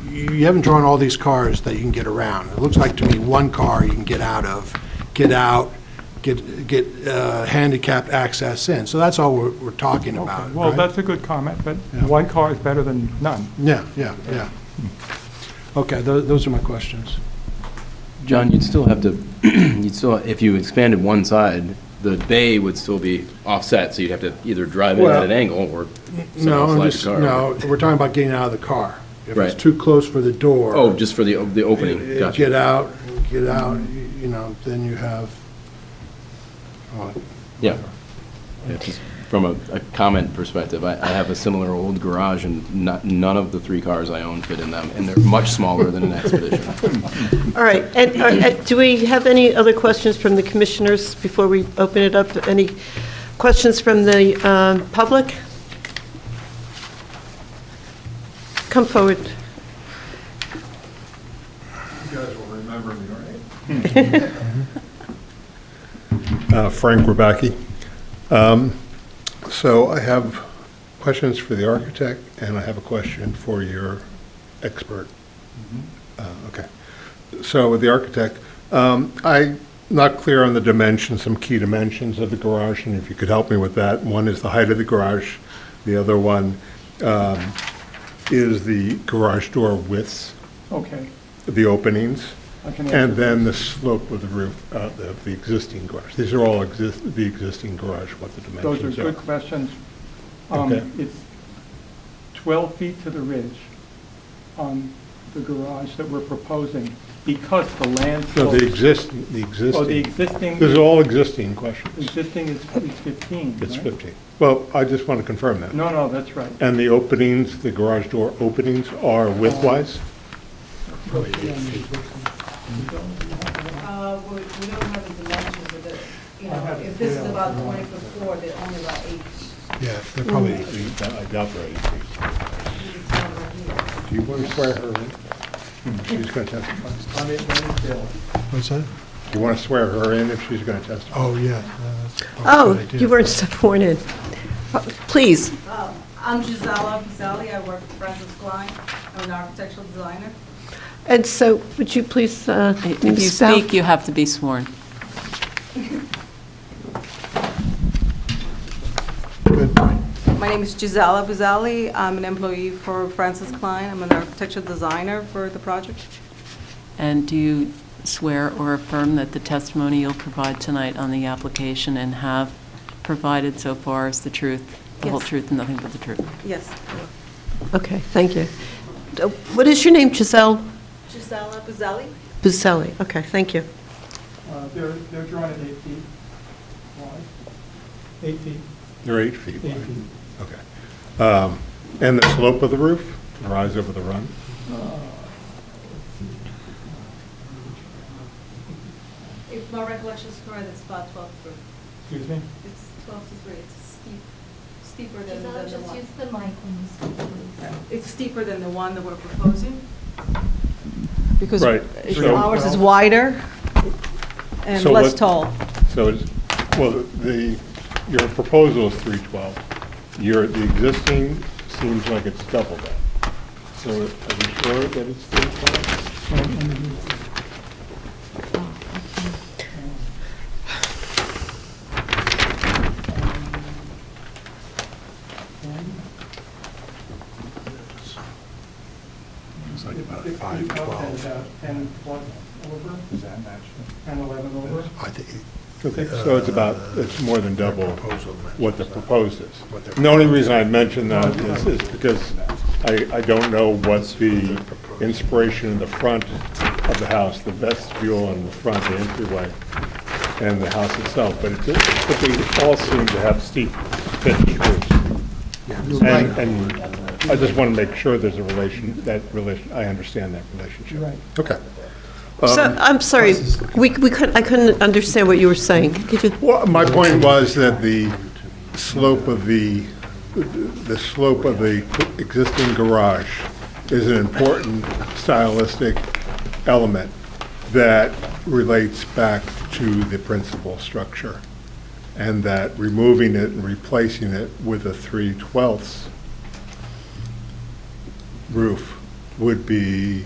you haven't drawn all these cars that you can get around. It looks like to me one car you can get out, get handicapped access in. So that's all we're talking about, Okay, well, right? that's a good comment, but Yeah. one car is better than none. Yeah. Okay, those are my questions. John, you'd still have to, if you expanded one side, the bay would still be offset, so you'd have to either drive in at an angle or somehow slide the car over. No, we're talking about getting out of the car. If it's Right. too close for the door. Oh, just for the opening, gotcha. Get out, then you have, Yeah. Yeah, just from a comment perspective, I have a similar old garage, and none of the 3 cars I own fit in them, and they're much smaller than an Expedition. All right, and do we have any other questions from the commissioners before we open it up? Any questions from the public? Come forward. You guys will remember me, right? Frank Rabacki. So I have questions for the architect, and I have a question for your expert. Okay. So with the architect, I'm not clear on the dimensions, some key dimensions of the garage, and if you could help me with that. One is the height of the garage. The other one is the garage door widths, Okay. the openings. I can answer And then the slope of the roof of the existing garage. These are all the existing garage, what the Those dimensions are are. good questions. Okay. It's 12 feet to the ridge on the garage that we're proposing, because the land No, slopes. the existing. Oh, the existing. These are all existing questions. Existing is 15, It's right? 15. Well, I just want to confirm that. No, that's right. And the openings, the garage door openings are widthwise? We don't have the dimensions of it. If this is about 20'4", they're only about 8. Yeah, they're probably 8 feet. I doubt they're 8 feet. Do you want to swear her in? She's going to testify. What's that? Do you want to swear her in if she's going to testify? Oh, yeah. Oh, you weren't sworn in. Please. I'm Gisela Piselli. I work for Francis Klein. I'm an architectural designer. And so, would you please, If you speak, you have to be sworn. Good point. My name is Gisela Buzzelli. I'm an employee for Francis Klein. I'm an architectural designer for the project. And do you swear or affirm that the testimony you'll provide tonight on the application and have provided so far is the truth, the whole Yes. truth, and nothing but the truth? Yes. Okay, thank you. What is your name, Giselle? Gisela Buzzelli. Buselli. Okay, thank you. They're drawn at 8 feet wide. 8 feet. They're 8 feet 8 wide. feet. Okay. And the slope of the roof, rise over the run? If my recollection is correct, it's about 12 to 3. Excuse me? It's 12 to 3. It's steeper than the Just one. use the mic when you speak, please. It's steeper than the one that we're proposing. Because Right. So- ours is wider and So less what- tall. So it's, well, your proposal is 312. The existing seems like it's double that. So are we sure that it's 312? It's like about 6 feet up and 512. about 10 plus over. Does that match? 10, 11 over. I think, Okay, so it's more than double proposal matches what the that. proposed is. What they're The only reason I mention that is because I don't know what the inspiration in the front of the house, the vestibule in the front, the entryway, and the house itself, but they all seem to have steep pitched roofs. And I just want to make sure there's a I understand that relationship. Right. Okay. So, I'm sorry, I couldn't understand what you were saying. Could you? Well, my point was that the slope of the existing garage is an important stylistic element that relates back to the principal structure, and that removing it and replacing it with a 3/12 roof would be,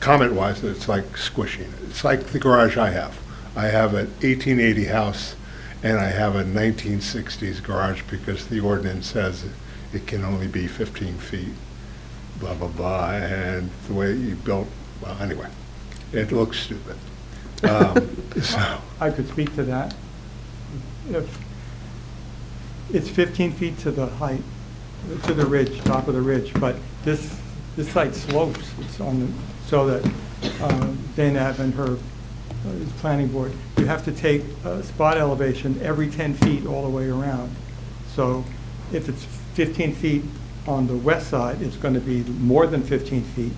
comment-wise, it's like squishing it. It's like the garage I have. I have an 1880 house, and I have a 1960s garage because the ordinance says it can only be 15 feet, blah, blah, blah, and the way you built, well, anyway, it looks stupid. So, I could speak to that. If it's 15 feet to the height, to the ridge, top of the ridge, but this site slopes. It's on the, so that Zainab and her planning board, you have to take a spot elevation every 10 feet all the way around. So if it's 15 feet on the west side, it's going to be more than 15 feet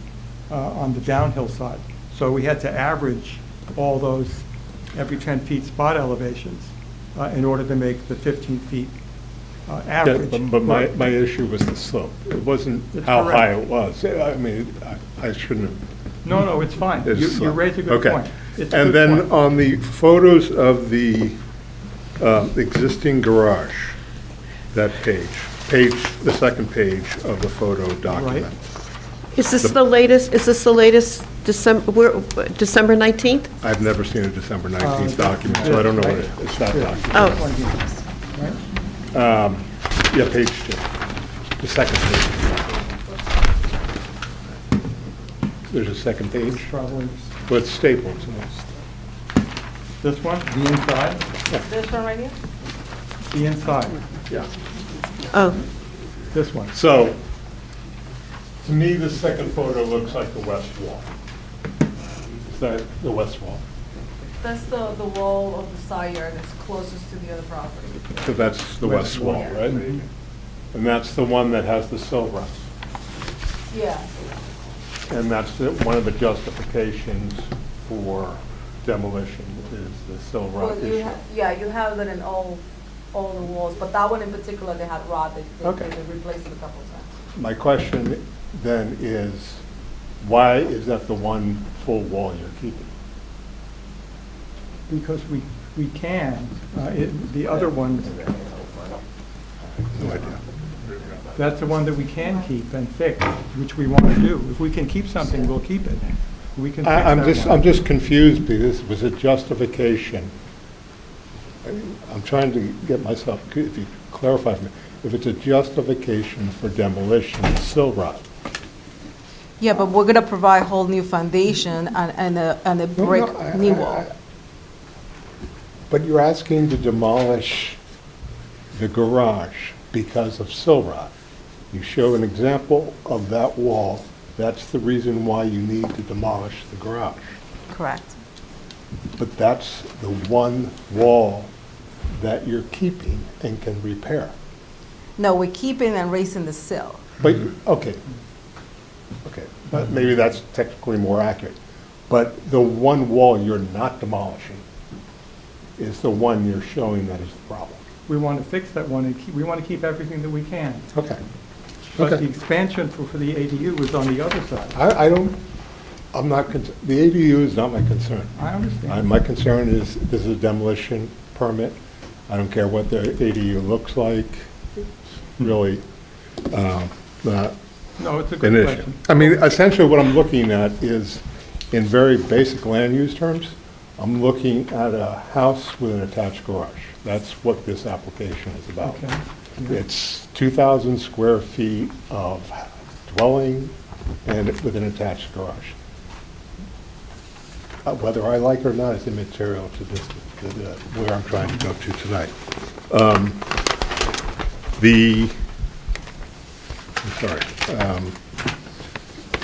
on the downhill side. So we had to average all those every 10 feet spot elevations in order to make the 15 feet average. yeah, but my issue was the slope. It wasn't That's how correct. high it was. I mean, I shouldn't have. No, it's fine. It's You slope. raise a good Okay. point. It's a And good then point. on the photos of the existing garage, that the second page of the photo document. Is this the latest December 19th? I've never seen a December 19th document, so I don't know what it's that document. Oh, Yeah, page 2, the second page. There's a second page, Probably but it's stapled. this one, the inside, This one right here? the inside, Yeah. oh, this one. So, to me, the second photo looks like the west wall. Is that the west wall? That's the wall of the side yard that's closest to the other property. So that's the west wall, Yeah. right? And that's the one that has the sill ruts. Yeah. And that's one of the justifications for demolition is the sill rut Well, issue. you have that in all the walls, but that one in particular, they had rot, they Okay. replaced it a couple of times. My question then is, why is that the one full wall you're keeping? Because we can, the other one, No idea. that's the one that we can keep and fix, which we want to do. If we can keep something, we'll keep it. We can fix I'm that just, one. I'm just confused because it was a justification. I'm trying to get myself, if you clarify for me, if it's a justification for demolition, it's sill rot. Yeah, but we're gonna provide whole new foundation and a brick knee wall. But you're asking to demolish the garage because of sill rot. You show an example of that wall, that's the reason why you need to demolish the garage. Correct. But that's the one wall that you're keeping and can repair. No, we're keeping and raising the sill. But, okay, but maybe that's technically more accurate. But the one wall you're not demolishing is the one you're showing that is the problem. We want to fix that one, and we want to keep everything that we can. Okay. But the Okay. expansion for the ADU was on the other side. I'm not, the ADU is not my concern. I understand. My concern is, this is a demolition permit. I don't care what the ADU looks like. It's really not No, it's a an good issue. question. I mean, essentially what I'm looking at is, in very basic land use terms, I'm looking at a house with an attached garage. That's what this application is about. Okay. It's 2,000 square feet of dwelling and with an attached garage. Whether I like it or not is immaterial to this, where I'm trying to go to tonight.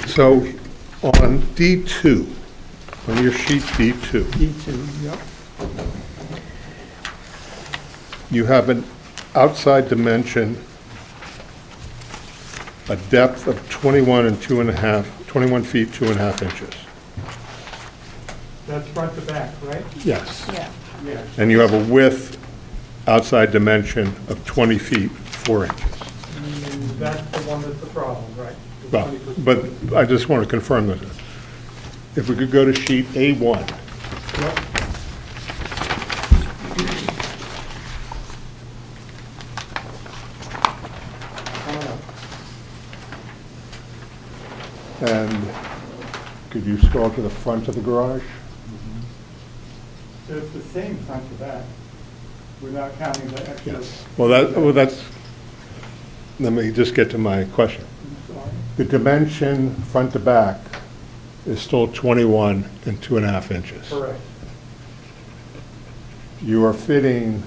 So on D2, on your sheet D2, E2, yep. you have an outside dimension, a depth of 21 feet, 2.5 inches. That's front to back, right? Yes. Yeah. Yeah. And you have a width outside dimension of 20 feet, 4 inches. That's the one that's the problem, right? The Well, 20%. but I just want to confirm that. If we could go to sheet A1. Yep. And could you scroll to the front of the garage? So it's the same front to back. We're not counting the extra. Yes. Well, that's, let me just get to my question. The dimension front to back is still 21 and 2.5 inches. Correct. You are fitting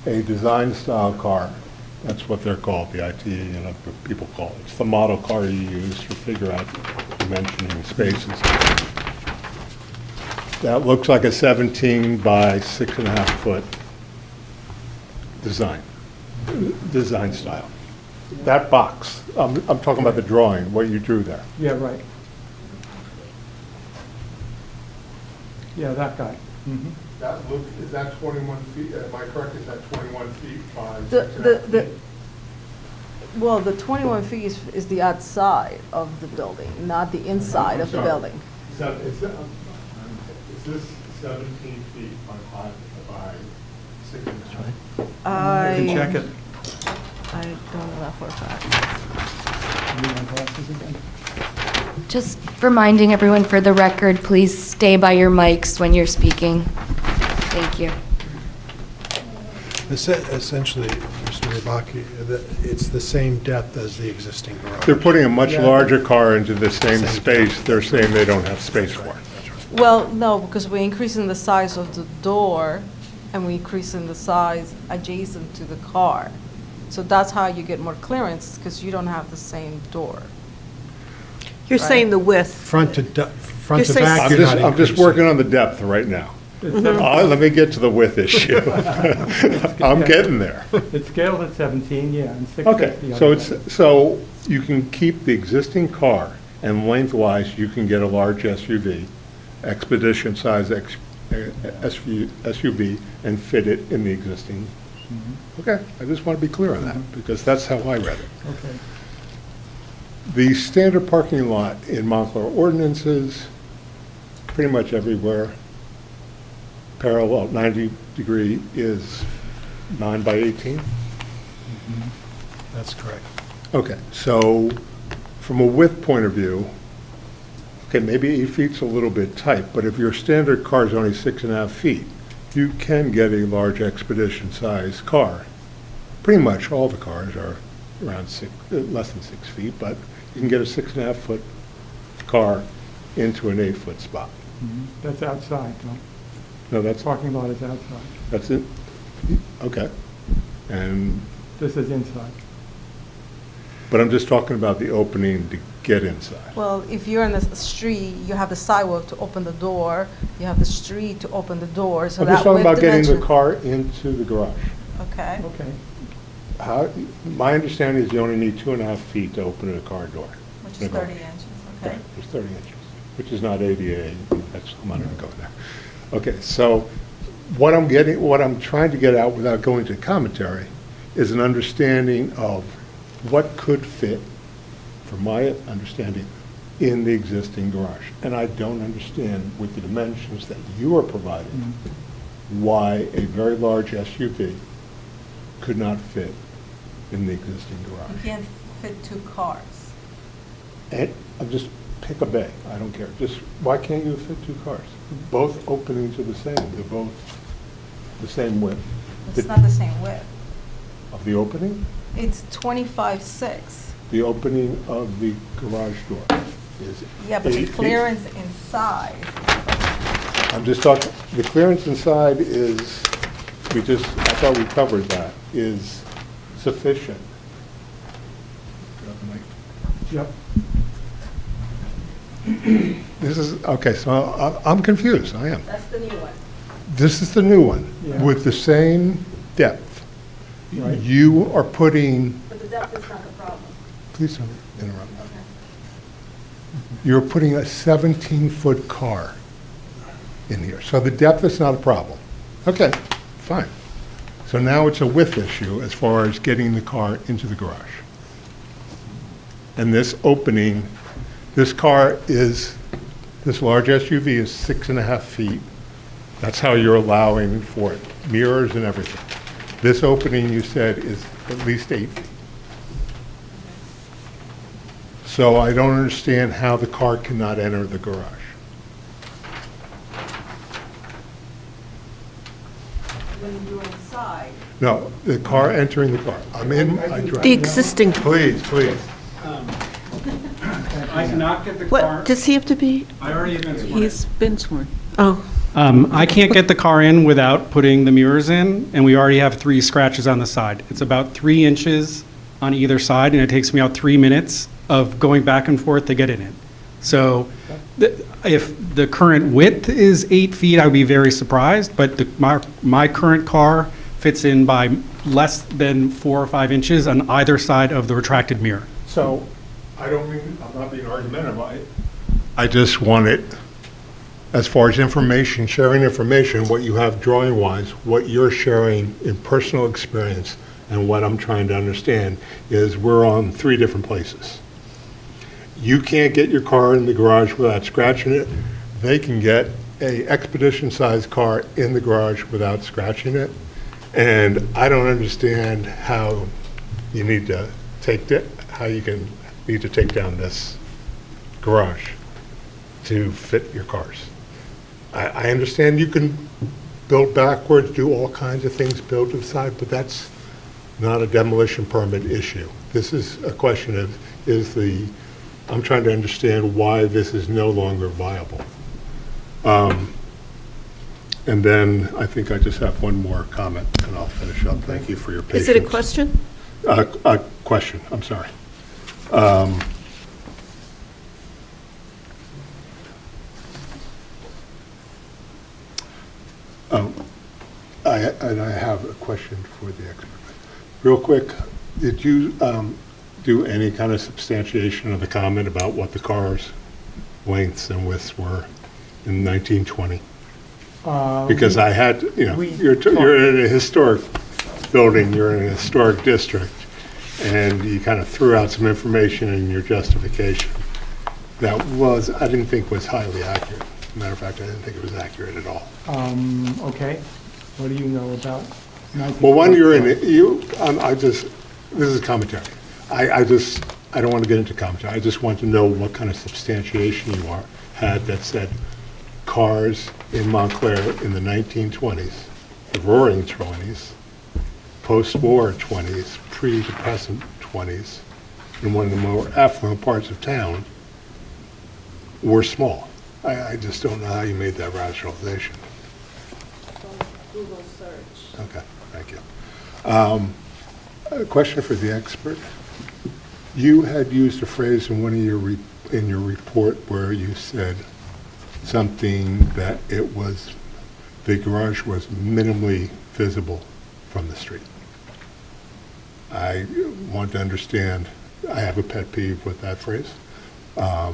a design-style car. That's what they're called, the ITE, people call it. It's the model car you use to figure out dimensioning spaces. That looks like a 17 by 6.5 foot design style. That box, I'm talking about the drawing, what you drew there. Yeah, right. Yeah, that guy. Mhm. Is that 21 feet, am I correct, is that 21 feet by Well, the 21 feet is the outside of the building, not the inside of the building. Is this 17 feet by 6 inches? You can check it. I don't know that for a fact. You want glasses again? Just reminding everyone for the record, please stay by your mics when you're speaking. Thank you. Essentially, Mr. Rabaki, it's the same depth as the existing garage. They're putting a much larger car into the same space they're saying they don't have space for. Well, no, because we're increasing the size of the door and we're increasing the size adjacent to the car. So that's how you get more clearance, because you don't have the same door. You're saying the width. Front to saying- back, you're not I'm just increasing. working on the depth right now. Mm-hmm. Let me get to the width issue. I'm getting there. It's scaled at 17, yeah, and 6 Okay, so you can keep the existing car, and lengthwise, you can get a large SUV, expedition size SUV, and fit it in the existing. Okay, I just want to be clear on that, because that's how I read it. Okay. The standard parking lot in Montclair ordinances, pretty much everywhere, parallel 90 degree is 9 by 18. That's correct. Okay, so from a width point of view, okay, maybe 8 feet's a little bit tight, but if your standard car is only 6.5 feet, you can get a large expedition size car pretty much all the cars are around less than 6 feet, but you can get a 6.5-foot car into an 8-foot spot. That's outside, though. No, that's, Parking lot is outside. that's it? Okay. And, This is inside. but I'm just talking about the opening to get inside. Well, if you're in the street, you have the sidewalk to open the door, you have the street to open the door, so I'm that just talking width about getting the dimension. car into the garage. Okay. Okay. My understanding is you only need 2.5 feet to open a car door. Which in a is garage. 30 inches, okay. Right, there's 30 inches, which is not ADA, I'm not even going there. Okay, so what I'm trying to get out without going to commentary is an understanding of what could fit, from my understanding, in the existing garage. And I don't understand with the dimensions that you are providing, why a very large SUV could not fit in the existing You garage. can't fit 2 cars. And I'm just pick a bay, I don't care. Just, why can't you fit 2 cars? Both openings are the same, they're both the same width. It's not the same width. Of the opening? It's 25.6. The opening of the garage door is Yeah, but the 8 feet. clearance inside, I'm just talking, the clearance inside is, I thought we covered that, is sufficient. Yep. This is, okay, so I'm confused, I am. that's the new one. This is the new one, Yeah. with the same depth. Right. You are putting, But the depth is not the problem. please don't interrupt. You're putting a 17-foot car in here, so the depth is not a problem. Okay, fine. So now it's a width issue as far as getting the car into the garage. And this opening, this car is, this large SUV is 6.5 feet. That's how you're allowing for it, mirrors and everything. This opening, you said, is at least 8 feet. So I don't understand how the car cannot enter the garage. When you're inside. No, the car entering the car. I'm in, I drive. The existing, Please, please. I cannot get the car. what, does he have to be? I already have been sworn. He's been sworn. Oh, I can't get the car in without putting the mirrors in, and we already have 3 scratches on the side. It's about 3 inches on either side, and it takes me out 3 minutes of going back and forth to get in it. So if the current width is 8 feet, I would be very surprised, but my current car fits in by less than 4 or 5 inches on either side of the retracted mirror. So, I'm not being argumentative. I just want it, as far as information, sharing information, what you have drawing-wise, what you're sharing in personal experience, and what I'm trying to understand is we're on 3 different places. You can't get your car in the garage without scratching it. They can get a expedition-sized car in the garage without scratching it. And I don't understand how you need to need to take down this garage to fit your cars. I understand you can build backwards, do all kinds of things, build to the side, but that's not a demolition permit issue. This is a question of, I'm trying to understand why this is no longer viable. And then I think I just have one more comment, and I'll finish up. Thank you for your patience. is it a question? A question, I'm sorry. I have a question for the expert. Real quick, did you do any kind of substantiation of the comment about what the car's lengths and widths were in 1920? Because I had, you're in a historic building, you're in a historic district, and you kind of threw out some information in your justification that I didn't think was highly accurate. Matter of fact, I didn't think it was accurate at all. Okay. What do you know about? Well, when you're in it, this is commentary. I don't want to get into commentary. I just want to know what kind of substantiation you had that said cars in Montclair in the 1920s, the roaring 20s, post-war 20s, pre-depressant 20s, in one of the more affluent parts of town, were small. I just don't know how you made that rationalization. Google search. Okay, thank you. A question for the expert. You had used a phrase in one of your in your report where you said something that the garage was minimally visible from the street. I want to understand, I have a pet peeve with that phrase, but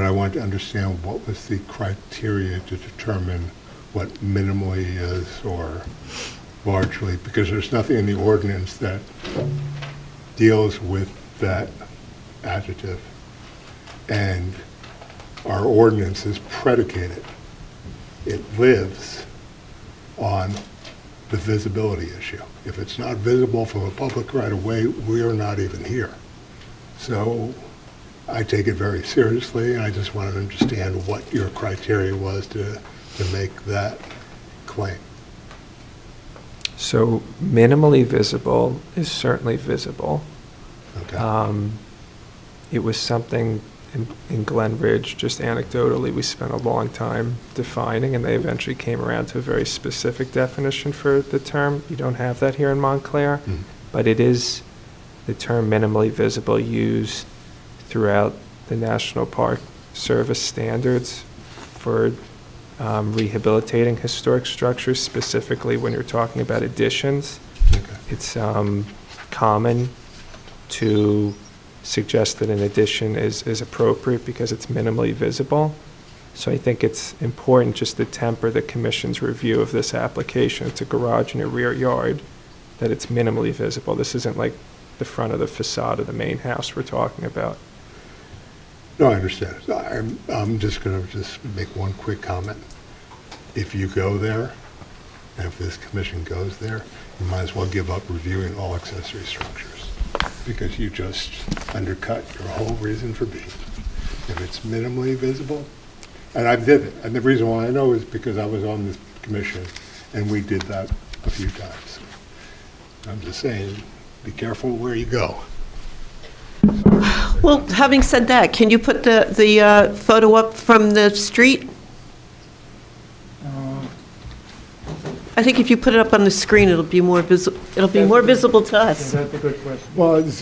I want to understand what was the criteria to determine what minimally is or largely, because there's nothing in the ordinance that deals with that adjective. And our ordinance is predicated. It lives on the visibility issue. If it's not visible from a public right of way, we are not even here. So I take it very seriously, and I just want to understand what your criteria was to make that claim. So minimally visible is certainly visible. Okay. It was something in Glen Ridge, just anecdotally, we spent a long time defining, and they eventually came around to a very specific definition for the term. You don't have that here in Montclair, but it is the term minimally visible used throughout the National Park Service standards for rehabilitating historic structures, specifically when you're talking about additions. Okay. It's common to suggest that an addition is appropriate because it's minimally visible. So I think it's important just to temper the commission's review of this application. It's a garage in a rear yard, that it's minimally visible. This isn't like the front of the facade of the main house we're talking about. No, I understand. I'm just going to make one quick comment. If you go there, and if this commission goes there, you might as well give up reviewing all accessory structures, because you just undercut your whole reason for being. If it's minimally visible, and I did it, and the reason why I know is because I was on this commission, and we did that a few times. I'm just saying, be careful where you go. Well, having said that, can you put the photo up from the street? I think if you put it up on the screen, it'll be more visible. It'll be more visible to us. That's a good question. Well, it's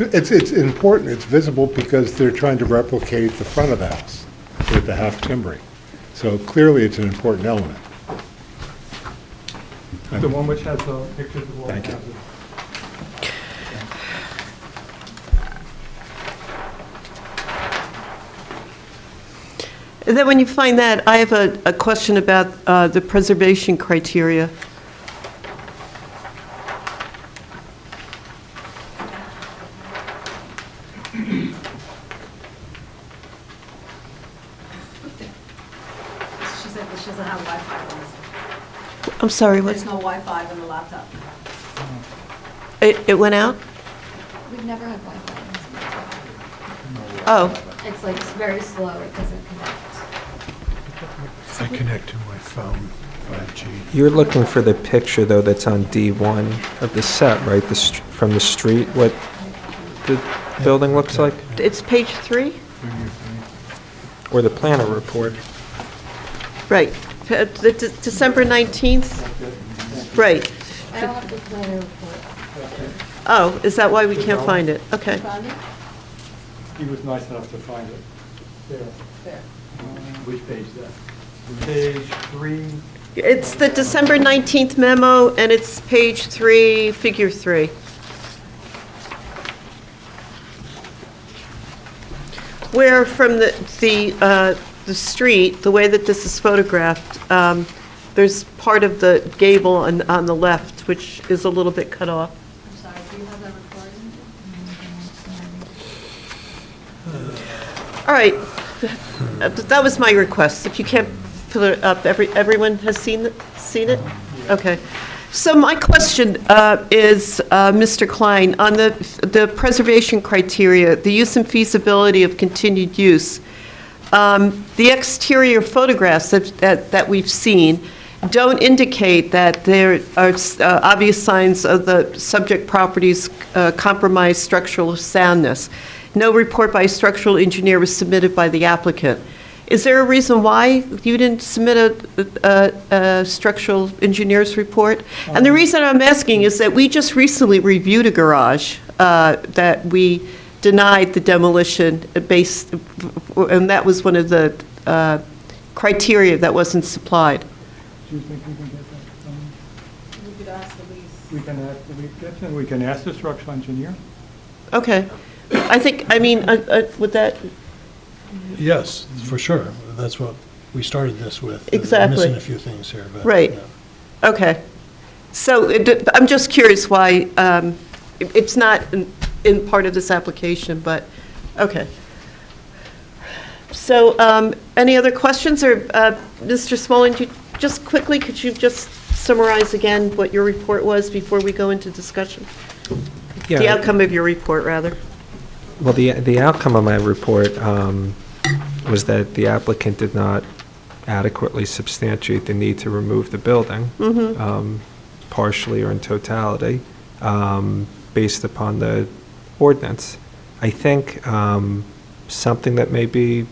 important. It's visible because they're trying to replicate the front of the house with the half timbering. So clearly, it's an important element. The one which has the pictures of all the Thank you. houses. And then when you find that, I have a question about the preservation criteria. She said that she doesn't have Wi-Fi on this. I'm sorry, There's what? no Wi-Fi on the laptop. It went out? We've never had Wi-Fi. Oh, It's like very slow, it doesn't connect. I connect to my phone, 5G. You're looking for the picture, though, that's on D1 of the set, right? From the street, what the building looks like? it's page 3? Or the planner report? Right. December 19th? Right. I don't have the planner report. Oh, is that why we can't find it? Okay. Found it? He was nice enough to find it. There. There. Which page is that? Page 3. It's the December 19th memo, and it's page 3, figure 3. Where from the street, the way that this is photographed, there's part of the gable on the left, which is a little bit cut off. I'm sorry, do you have that recording? All right. That was my request. If you can't put it up, everyone has seen it? Okay. So my question is, Mr. Klein, on the preservation criteria, the use and feasibility of continued use, the exterior photographs that we've seen don't indicate that there are obvious signs of the subject property's compromised structural soundness. No report by a structural engineer was submitted by the applicant. Is there a reason why you didn't submit a structural engineer's report? And the reason I'm asking is that we just recently reviewed a garage that we denied the demolition based, and that was one of the criteria that wasn't supplied. Do you think we can get that from? We could ask the lease. We can ask the structural engineer. Okay. Would that, Yes, for sure. That's what we started this with. Exactly. Missing a few things here, but. right. yeah. Okay. So I'm just curious why it's not in part of this application, but, okay. So any other questions? Or Mr. Smolin, just quickly, could you just summarize again what your report was before we go into discussion? Yeah. The outcome of your report, rather. Well, the outcome of my report was that the applicant did not adequately substantiate the need to remove the building, partially or in totality, based upon the ordinance. I think something that may be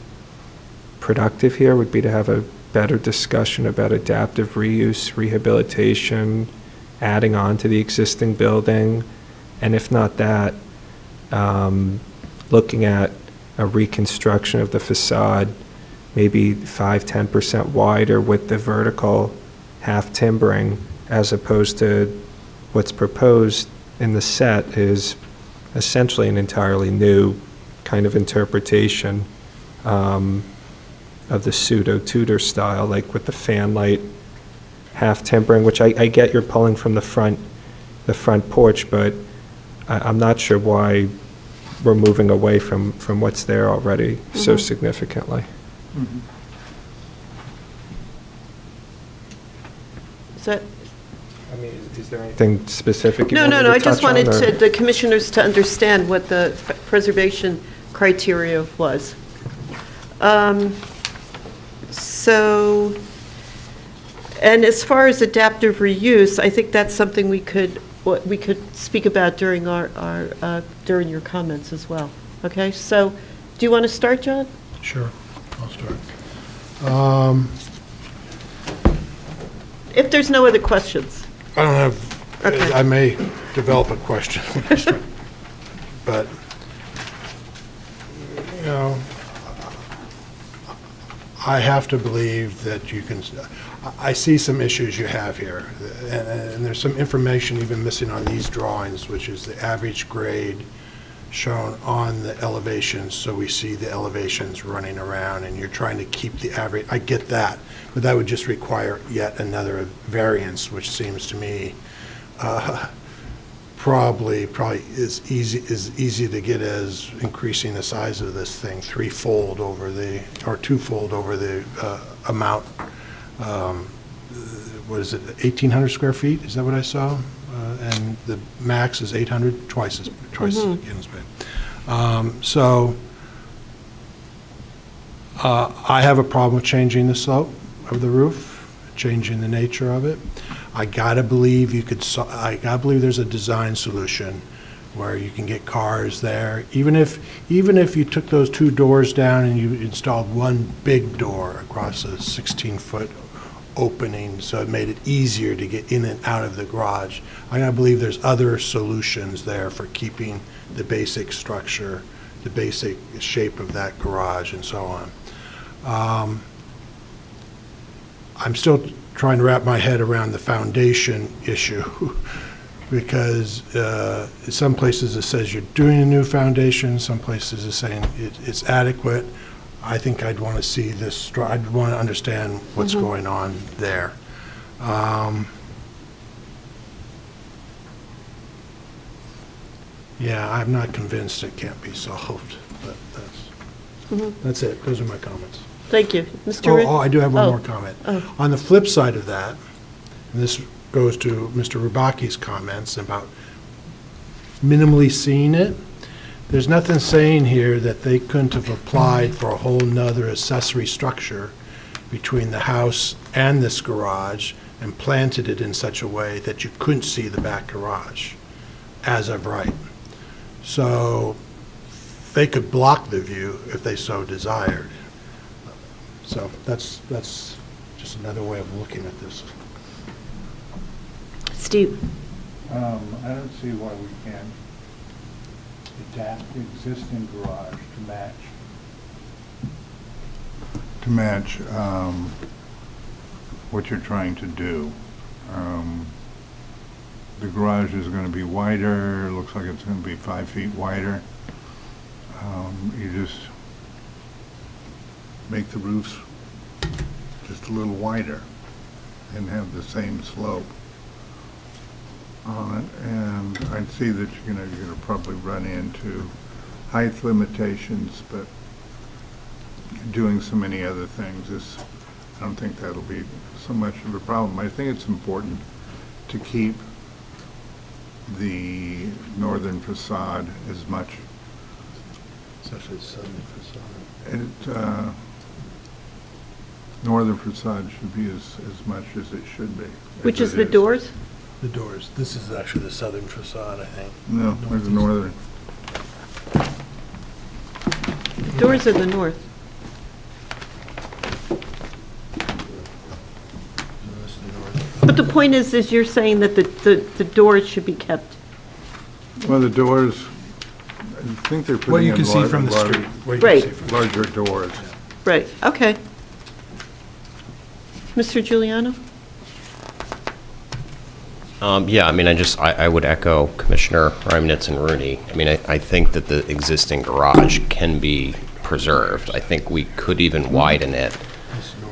productive here would be to have a better discussion about adaptive reuse, rehabilitation, adding on to the existing building, and if not that, looking at a reconstruction of the facade, maybe 5–10% wider with the vertical half timbering, as opposed to what's proposed in the set is essentially an entirely new kind of interpretation of the pseudo-Tudor style, like with the fan light half timbering, which I get you're pulling from the front porch, but I'm not sure why we're moving away from what's there already so significantly. Is that? I mean, is there anything specific you No, wanted to I just touch on, wanted or- the commissioners to understand what the preservation criteria was. So, and as far as adaptive reuse, I think that's something we could speak about during during your comments as well. Okay, so do you want to start, John? Sure, I'll start. If there's no other questions. I don't have, Okay. I may develop a question when I start, but, you know, I have to believe that you can, I see some issues you have here, and there's some information even missing on these drawings, which is the average grade shown on the elevations, so we see the elevations running around, and you're trying to keep the average, I get that, but that would just require yet another variance, which seems to me probably is easy to get as increasing the size of this thing threefold over the, or twofold over the amount. What is it, 1,800 square feet? Is that what I saw? And the max is 800, twice again as big. So I have a problem with changing the slope of the roof, changing the nature of it. I gotta believe there's a design solution where you can get cars there. Even if you took those two doors down and you installed one big door across a 16-foot opening, so it made it easier to get in and out of the garage. I gotta believe there's other solutions there for keeping the basic structure, the basic shape of that garage and so on. I'm still trying to wrap my head around the foundation issue because some places it says you're doing a new foundation, some places it's saying it's adequate. I think I'd want to see this, I'd want to understand what's going on there. Yeah, I'm not convinced it can't be solved, but that's it. Those are my comments. Thank you. Mr. Rid- Oh, I do have one Oh. more comment. Oh. On the flip side of that, and this goes to Mr. Rubaki's comments about minimally seeing it, there's nothing saying here that they couldn't have applied for a whole nother accessory structure between the house and this garage and planted it in such a way that you couldn't see the back garage as of right. So they could block the view if they so desired. So that's just another way of looking at this. Steve? I don't see why we can't adapt the existing garage to match what you're trying to do. The garage is going to be wider, it looks like it's going to be 5 feet wider. You just make the roofs just a little wider and have the same slope on it, and I see that you're gonna probably run into height limitations, but doing so many other things I don't think that'll be so much of a problem. I think it's important to keep the northern facade as much. Especially the southern facade. Northern facade should be as much as it should be. Which is the doors? The doors. This is actually the southern facade, I think. No, there's the northern. The doors are the north. But the point is you're saying that the doors should be kept. Well, the doors, I think they're What putting you in can see from the street. What you can Right. see from the larger doors. Right, okay. Mr. Giuliano? Yeah, I mean, I would echo Commissioner Reimnitz and Rooney. I mean, I think that the existing garage can be preserved. I think we could even widen it.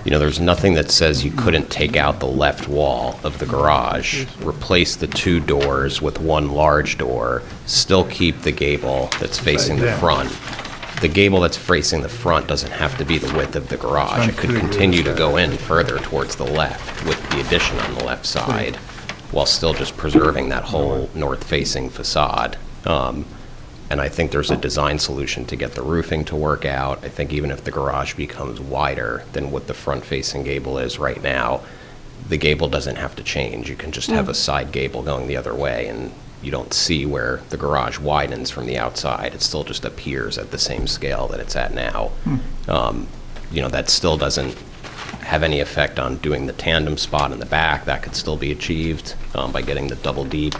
You know, there's nothing that says you couldn't take out the left wall of the garage, replace the 2 doors with 1 large door, still keep the gable that's facing the front. The gable that's facing the front doesn't have to be the width of the garage. It could continue to go in further towards the left with the addition on the left side, while still just preserving that whole north-facing facade. And I think there's a design solution to get the roofing to work out. I think even if the garage becomes wider than what the front-facing gable is right now, the gable doesn't have to change. You can just have a side gable going the other way, and you don't see where the garage widens from the outside. It still just appears at the same scale that it's at now. You know, that still doesn't have any effect on doing the tandem spot in the back. That could still be achieved by getting the double deep.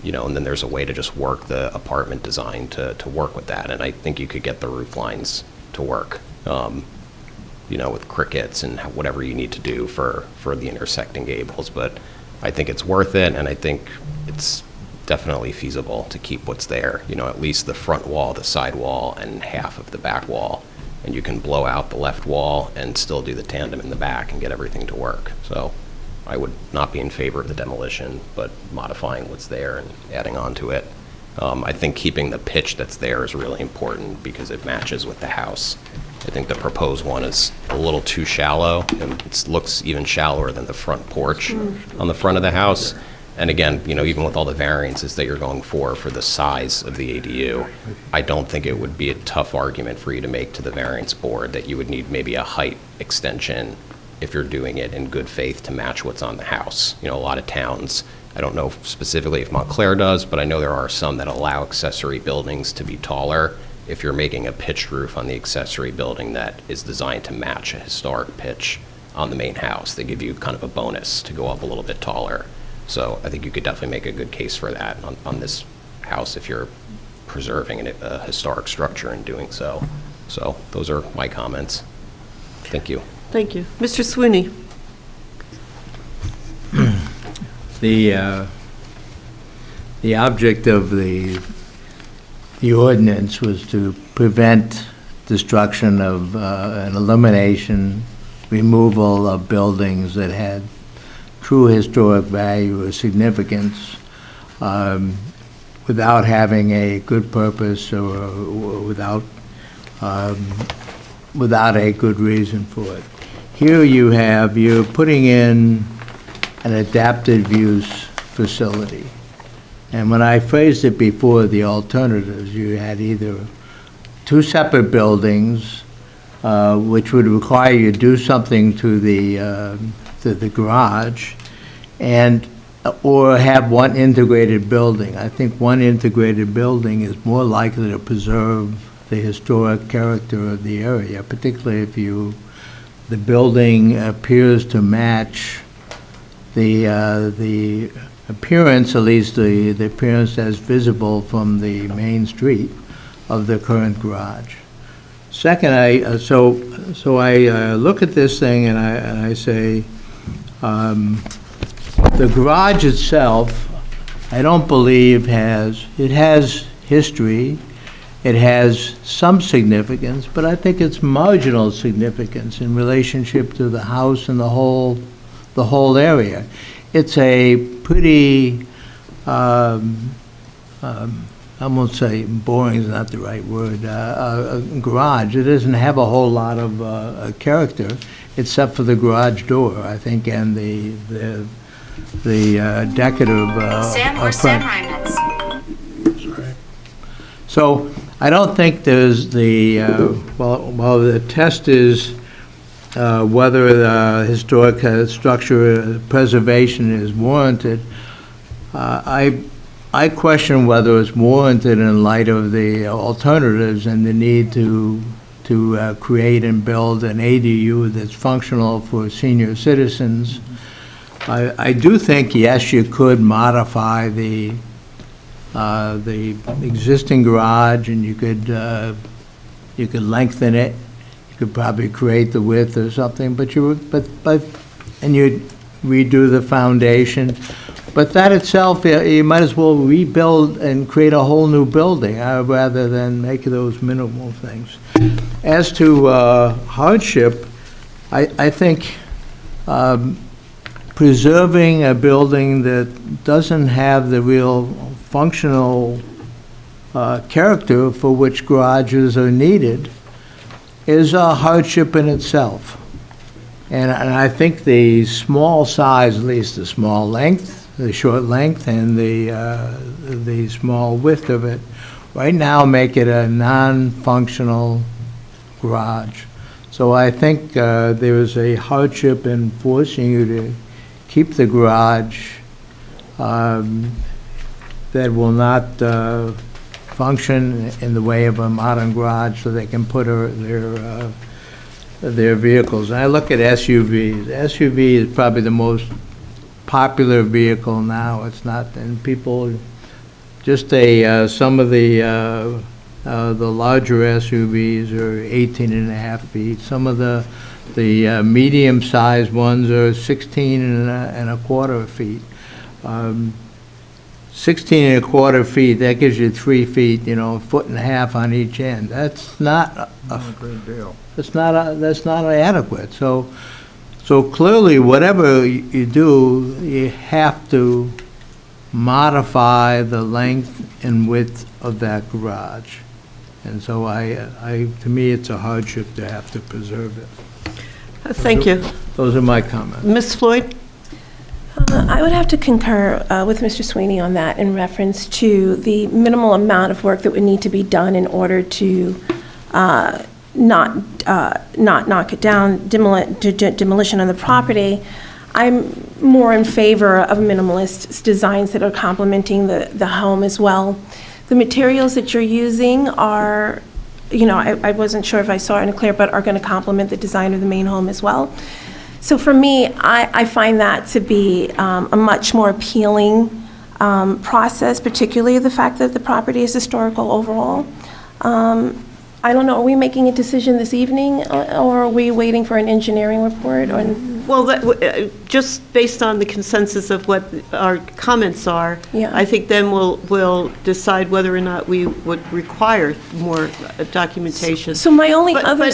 You know, and then there's a way to just work the apartment design to work with that. And I think you could get the roof lines to work, you know, with crickets and whatever you need to do for the intersecting gables. But I think it's worth it, and I think it's definitely feasible to keep what's there. You know, at least the front wall, the side wall, and half of the back wall. And you can blow out the left wall and still do the tandem in the back and get everything to work. So I would not be in favor of the demolition, but modifying what's there and adding on to it. I think keeping the pitch that's there is really important because it matches with the house. I think the proposed one is a little too shallow, and it looks even shallower than the front porch on the front of the house. And again, you know, even with all the variances that you're going for the size of the ADU, I don't think it would be a tough argument for you to make to the variance board that you would need maybe a height extension if you're doing it in good faith to match what's on the house. You know, a lot of towns, I don't know specifically if Montclair does, but I know there are some that allow accessory buildings to be taller if you're making a pitched roof on the accessory building that is designed to match a historic pitch on the main house. They give you kind of a bonus to go up a little bit taller. So I think you could definitely make a good case for that on this house if you're preserving a historic structure in doing so. So those are my comments. Thank you. Thank you. Mr. Sweeney? The object of the ordinance was to prevent destruction of and elimination, removal of buildings that had true historic value or significance without having a good purpose or without a good reason for it. Here you're putting in an adaptive use facility. And when I phrased it before, the alternatives, you had either 2 separate buildings which would require you to do something to the garage, or have one integrated building. I think one integrated building is more likely to preserve the historic character of the area, particularly if the building appears to match the appearance, at least the appearance as visible from the main street of the current garage. Second, I look at this thing and I say, the garage itself, I don't believe has history. It has some significance, but I think it's marginal significance in relationship to the house and the whole area. It's a pretty, I won't say boring is not the right word, a garage. It doesn't have a whole lot of character, except for the garage door, I think, and the decorative front. Sorry. So I don't think there's well, the test is whether the historic structure preservation is warranted. I question whether it's warranted in light of the alternatives and the need to create and build an ADU that's functional for senior citizens. I do think, yes, you could modify the existing garage, and you could lengthen it. You could probably create the width or something, and you'd redo the foundation. But that itself, you might as well rebuild and create a whole new building rather than make those minimal things. As to hardship, I think preserving a building that doesn't have the real functional character for which garages are needed is a hardship in itself. And I think the small size, at least the small length, the short length, and the small width of it, right now make it a non-functional garage. So I think there is a hardship in forcing you to keep the garage that will not function in the way of a modern garage so they can put their vehicles. And I look at SUVs. SUV is probably the most popular vehicle now. It's not, and people, just some of the larger SUVs are 18.5 feet. Some of the medium-sized ones are 16.25 feet. 16.25 feet, that gives you 3 feet, a foot and a half on each end. That's not a great deal. That's not adequate. So clearly, whatever you do, you have to modify the length and width of that garage. And so to me, it's a hardship to have to preserve it. Thank you. Those are my comments. Ms. Floyd? I would have to concur with Mr. Sweeney on that in reference to the minimal amount of work that would need to be done in order to not knock it down, demolition on the property. I'm more in favor of minimalist designs that are complementing the home as well. The materials that you're using are, I wasn't sure if I saw it in clear, but are going to complement the design of the main home as well. So for me, I find that to be a much more appealing process, particularly the fact that the property is historical overall. I don't know, are we making a decision this evening, or are we waiting for an engineering report? Well, just based on the consensus of what our comments are, Yeah. I think then we'll decide whether or not we would require more documentation. So my only But- other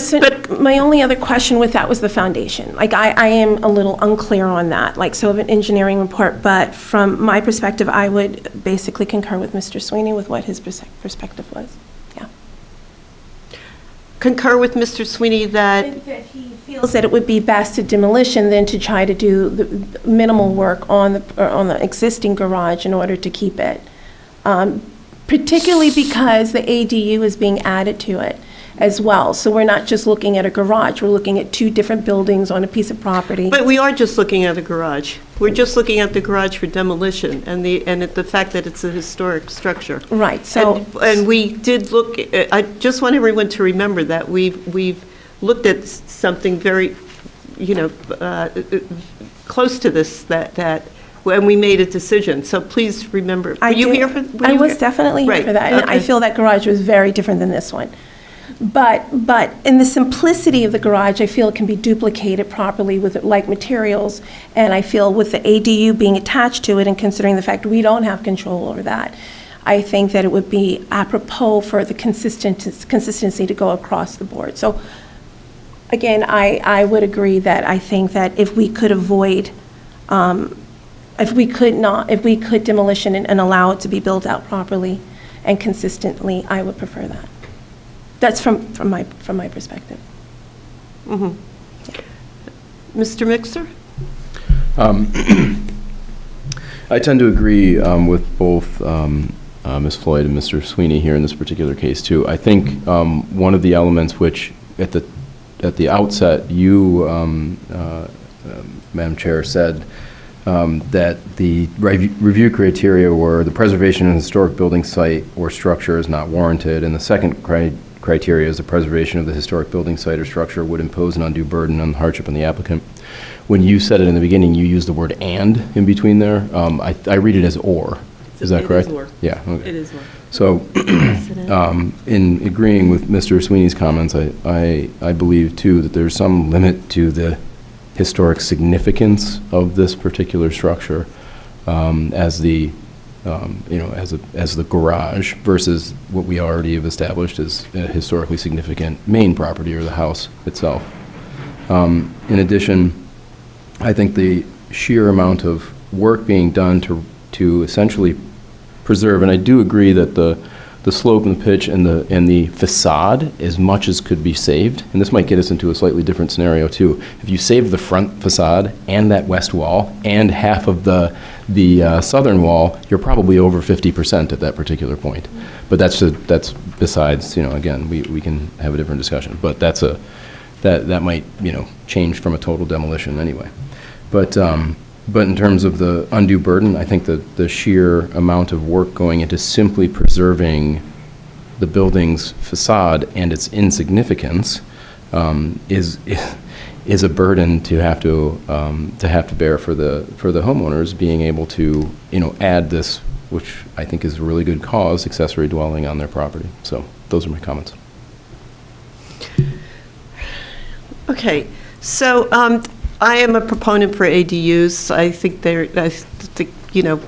my only other question with that was the foundation. Like I am a little unclear on that. Like so of an engineering report, but from my perspective, I would basically concur with Mr. Sweeney with what his perspective was. Yeah. Concur with Mr. Sweeney that he feels that it would be best to demolition than to try to do the minimal work on the existing garage in order to keep it. Particularly because the ADU is being added to it. as well. So we're not just looking at a garage, we're looking at two different buildings on a piece of property. But we are just looking at a garage. We're just looking at the garage for demolition and the fact that it's a historic structure. Right, so. And we did look, I just want everyone to remember that we've looked at something very, close to this, that when we made a decision. So please remember. Were you here for? I was definitely here for that. And I feel that garage was very different than this one. But in the simplicity of the garage, I feel it can be duplicated properly with like materials. And I feel with the ADU being attached to it and considering the fact we don't have control over that, I think that it would be apropos for the consistency to go across the board. So again, I would agree that I think that if we could avoid, if we could demolition and allow it to be built out properly and consistently, I would prefer that. That's from my perspective. Mm-hmm. Mr. Mixer? I tend to agree with both Ms. Floyd and Mr. Sweeney here in this particular case too. I think one of the elements which at the outset you, Madam Chair, said that the review criteria were the preservation of an historic building site or structure is not warranted, and the second criteria is the preservation of the historic building site or structure would impose an undue burden on the hardship on the applicant. When you said it in the beginning, you used the word "and" in between there. I read it as "or." Is that correct? It is "or." Yeah. Okay. It is "or." So, in agreeing with Mr. Sweeney's comments, I believe too that there's some limit to the historic significance of this particular structure as the as the garage versus what we already have established as a historically significant main property or the house itself. In addition, I think the sheer amount of work being done to essentially preserve, and I do agree that the slope and the pitch and the facade, as much as could be saved, and this might get us into a slightly different scenario too. If you save the front facade and that west wall and half of the southern wall, you're probably over 50% at that particular point. But that's besides, again, we can have a different discussion. But that might change from a total demolition anyway. But in terms of the undue burden, I think that the sheer amount of work going into simply preserving the building's facade and its insignificance is a burden to have to bear for the homeowners being able to add this, which I think is a really good cause, accessory dwelling on their property. So those are my comments. Okay, so I am a proponent for ADUs. I think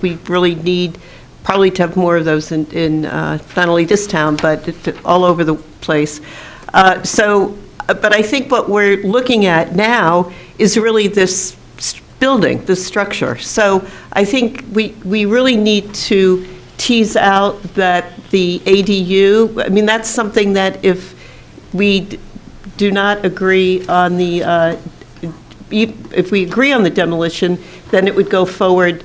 we really need probably to have more of those in not only this town, but all over the place. But I think what we're looking at now is really this building, this structure. So I think we really need to tease out that the ADU, I mean, that's something that if we do not agree on if we agree on the demolition, then it would go forward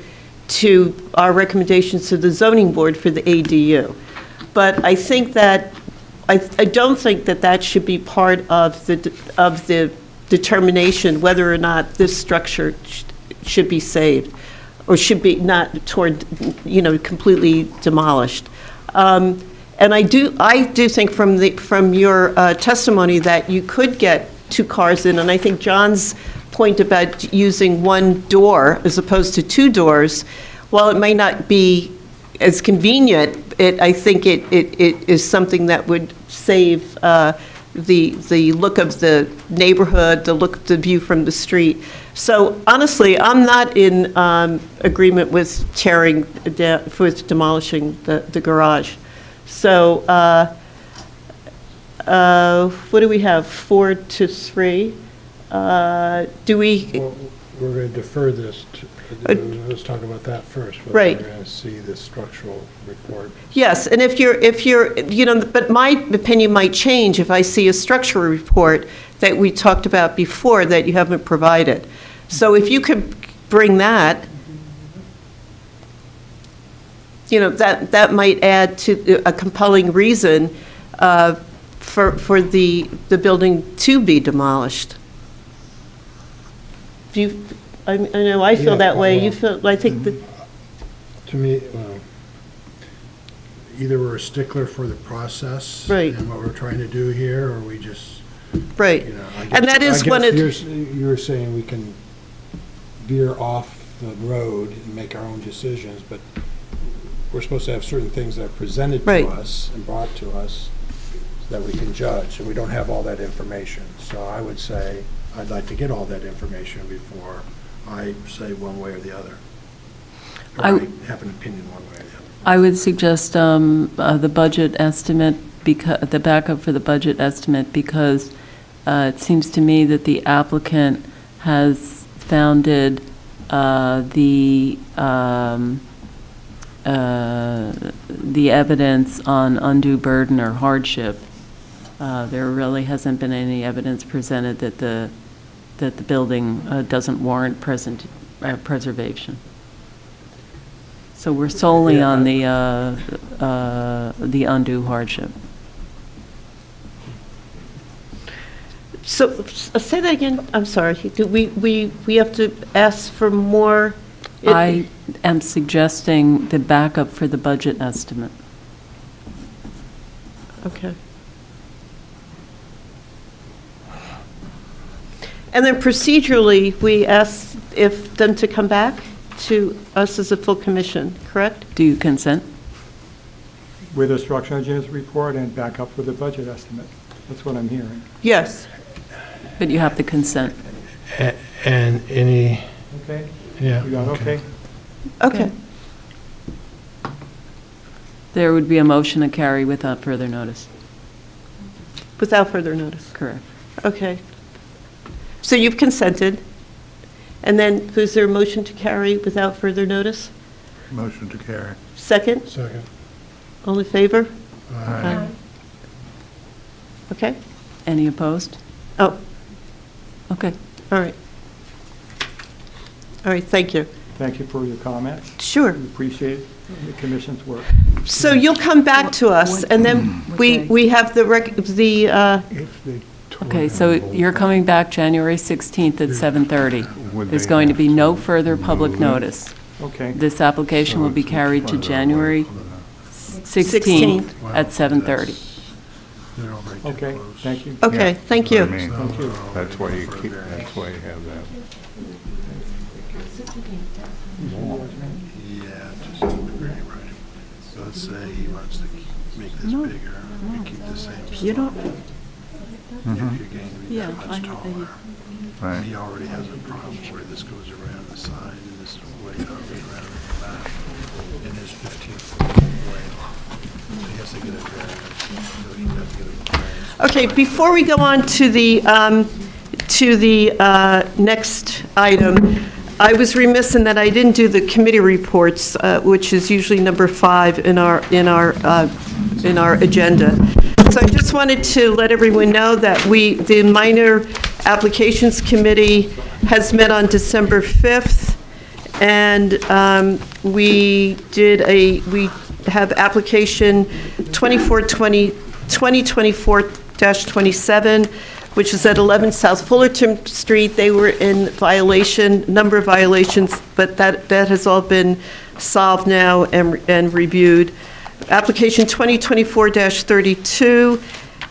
to our recommendations to the zoning board for the ADU. But I think that, I don't think that should be part of the determination whether or not this structure should be saved or should be not completely demolished. And I do think from your testimony that you could get two cars in, and I think John's point about using one door as opposed to two doors, while it may not be as convenient, I think it is something that would save the look of the neighborhood, the view from the street. So honestly, I'm not in agreement with demolishing the garage. So what do we have? 4-3. Do we? Well, we're going to defer this. Let's talk about that first. Right. We're going to see the structural report. Yes, and if you're, but my opinion might change if I see a structural report that we talked about before that you haven't provided. So if you could bring that, that might add to a compelling reason for the building to be demolished. Do you, I know I feel Yeah, that way, you well, feel, I think that, To me, well, either we're a stickler for the process Right. and what we're trying to do here, or we just, right. you know. And that is one of- You were saying we can veer off the road and make our own decisions, but we're supposed to have certain things that are presented Right. to us and brought to us that we can judge, and we don't have all that information. So I would say, I'd like to get all that information before I say one way or the other. Or I I w- have an opinion one way or the other. I would suggest the budget estimate, the backup for the budget estimate, because it seems to me that the applicant has founded the evidence on undue burden or hardship. There really hasn't been any evidence presented that the building doesn't warrant preservation. So we're solely on the undue hardship. So, say that again, I'm sorry, do we have to ask for more? I am suggesting the backup for the budget estimate. Okay. And then procedurally, we ask if them to come back to us as a full commission, correct? Do you consent? With a structural engineer's report and backup for the budget estimate. That's what I'm hearing. Yes. But you have to consent. And any, Okay? yeah. You got okay? Okay. There would be a motion to carry without further notice. Without further notice? Correct. Okay. So you've consented, and then is there a motion to carry without further notice? Motion to carry. Second? Second. All in favor? Aye. Okay? Any opposed? Oh, Okay. all right. All right, thank you. Thank you for your comments. Sure. We appreciate the commission's work. So you'll come back to us, and then Okay. we have the, Okay, so you're coming back January 16th at 7:30. Would There's they going to have be no further public notice. Okay. This application will be carried to January 16th at 7:30. They're already too Okay, close. thank you. okay, Yeah, thank that's what you. I mean. Thank you. That's why you keep, that's why you have that. Yeah, just right. So let's say he wants to make this bigger and keep the same slope. You don't, You're going to be yeah, that much taller. Right. He already has a problem where this goes around the side and this way up and around the back. And there's 15 foot way off. So he has to get a variance. So he'd have to get a variance. Okay, before we go on to the next item, I was remiss in that I didn't do the committee reports, which is usually number 5 in our agenda. So I just wanted to let everyone know that the Minor Applications Committee has met on December 5th, and we have application 2024-27, which is at 11 South Fullerton Street. They were in violation, number of violations, but that has all been solved now and reviewed. Application 2024-32,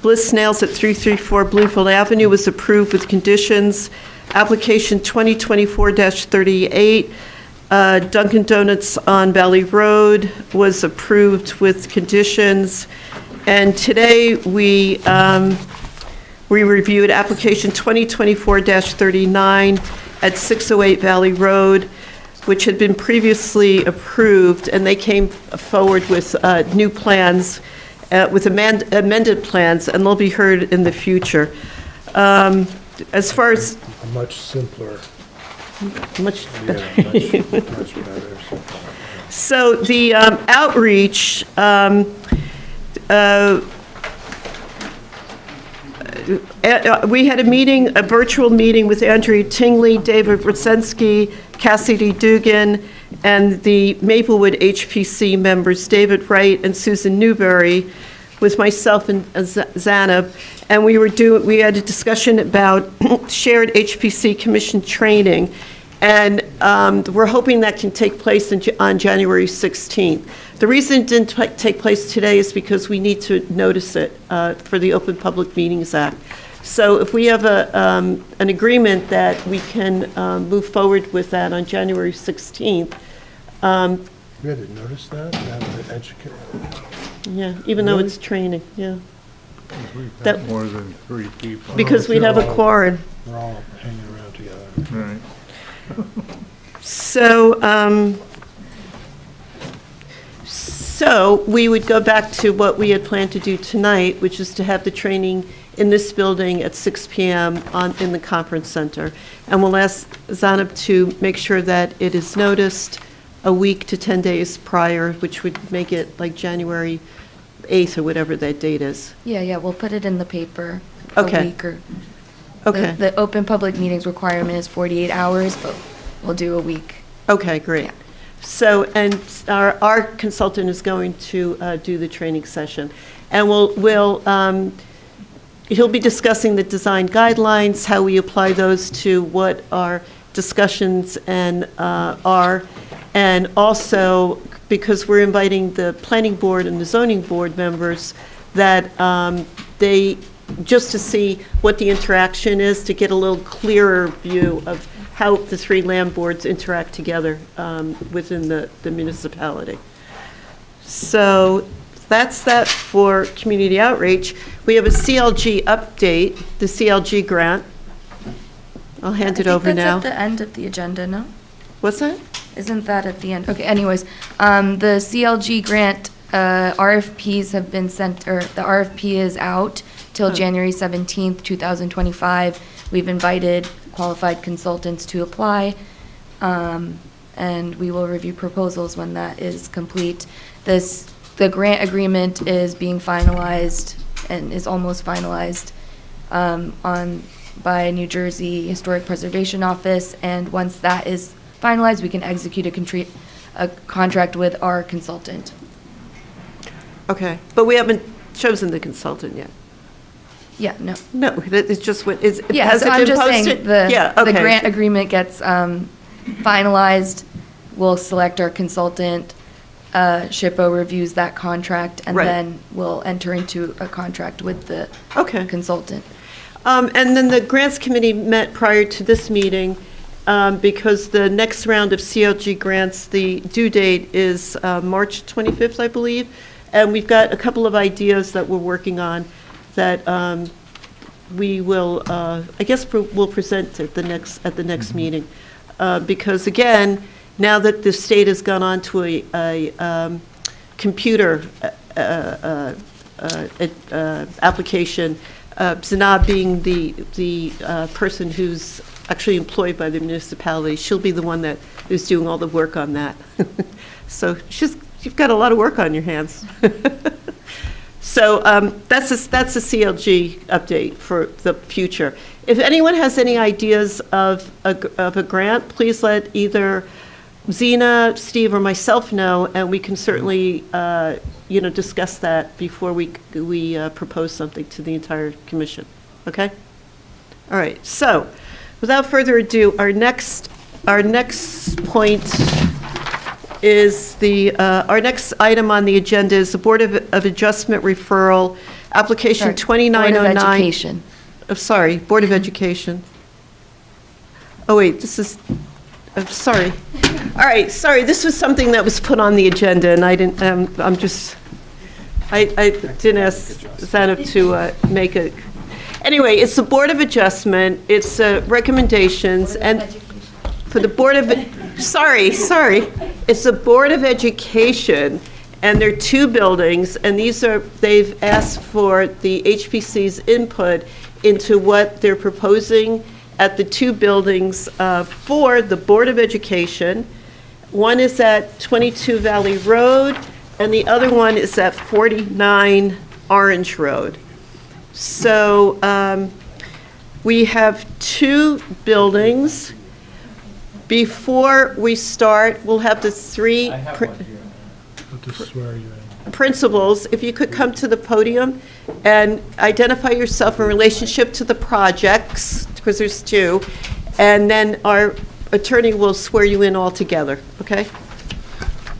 Bliss Nails at 334 Bloomfield Avenue was approved with conditions. Application 2024-38, Dunkin' Donuts on Valley Road was approved with conditions. And today, we reviewed application 2024-39 at 608 Valley Road, which had been previously approved, and they came forward with new plans, with amended plans, and they'll be heard in the future. As far as... A much simpler. Much Yeah, much better. So the outreach, we had a virtual meeting with Andrea Tingley, David Brzezinski, Cassidy Dugan, and the Maplewood HPC members, David Wright and Susan Newberry, with myself and Zanab, and we had a discussion about shared HPC commission training, and we're hoping that can take place on January 16th. The reason it didn't take place today is because we need to notice it for the Open Public Meetings Act. So if we have an agreement that we can move forward with that on January 16th. We had to notice that, have an educator. Yeah, even though it's training, yeah. We've That- got more than 3 people. Because we'd have a quorum. We're all hanging around together. Right. So we would go back to what we had planned to do tonight, which is to have the training in this building at 6 PM in the conference center. And we'll ask Zanab to make sure that it is noticed a week to 10 days prior, which would make it like January 8th or whatever that date is. Yeah, we'll put it in the paper Okay. a week or. Okay. The open public meetings requirement is 48 hours, but we'll do a week. Okay, great. So, and our consultant is going to do the training session. And he'll be discussing the design guidelines, how we apply those to what our discussions are. And also, because we're inviting the planning board and the zoning board members, that just to see what the interaction is, to get a little clearer view of how the 3 land boards interact together within the municipality. So that's that for community outreach. We have a CLG update, the CLG grant. I'll hand it over now. I think that's at the end of the agenda, no? What's that? Isn't that at the end? Okay, anyways, the CLG grant RFPs have been sent, or the RFP is out till January 17th, 2025. We've invited qualified consultants to apply, and we will review proposals when that is complete. The grant agreement is being finalized and is almost finalized by New Jersey Historic Preservation Office, and once that is finalized, we can execute a contract with our consultant. Okay, but we haven't chosen the consultant yet. Yeah, no. No, it's just what is. Yeah, has so it I'm been just saying, posted? the Yeah, okay. grant agreement gets finalized, we'll select our consultant, SHPO reviews that contract, and Right. then we'll enter into a contract with the consultant. And then the grants committee met prior to this meeting, because the next round of CLG grants, the due date is March 25th, I believe, and we've got a couple of ideas that we're working on that we will, I guess we'll present at the next meeting. Because again, now that the state has gone on to a computer application, Zanab being the person who's actually employed by the municipality, she'll be the one that is doing all the work on that. So you've got a lot of work on your hands. So that's a CLG update for the future. If anyone has any ideas of a grant, please let either Zena, Steve, or myself know, and we can certainly discuss that before we propose something to the entire commission. Okay? All right. So, without further ado, our next point is our next item on the agenda is the Board of Adjustment referral, application 2909. Board of Education. Sorry, Board of Education. Oh, wait, this is, I'm sorry. All right, sorry, this was something that was put on the agenda, and I didn't, I didn't ask Zanab to make a, anyway, it's the Board of Adjustment, it's recommendations, and for the Board of, sorry, it's the Board of Education, and there are 2 buildings, and they've asked for the HPC's input into what they're proposing at the 2 buildings for the Board of Education. One is at 22 Valley Road, and the other one is at 49 Orange Road. So we have 2 buildings. Before we start, we'll have the 3. I'll just swear you in. principals, if you could come to the podium and identify yourself in relationship to the projects, because there's two, and then our attorney will swear you in all together, okay?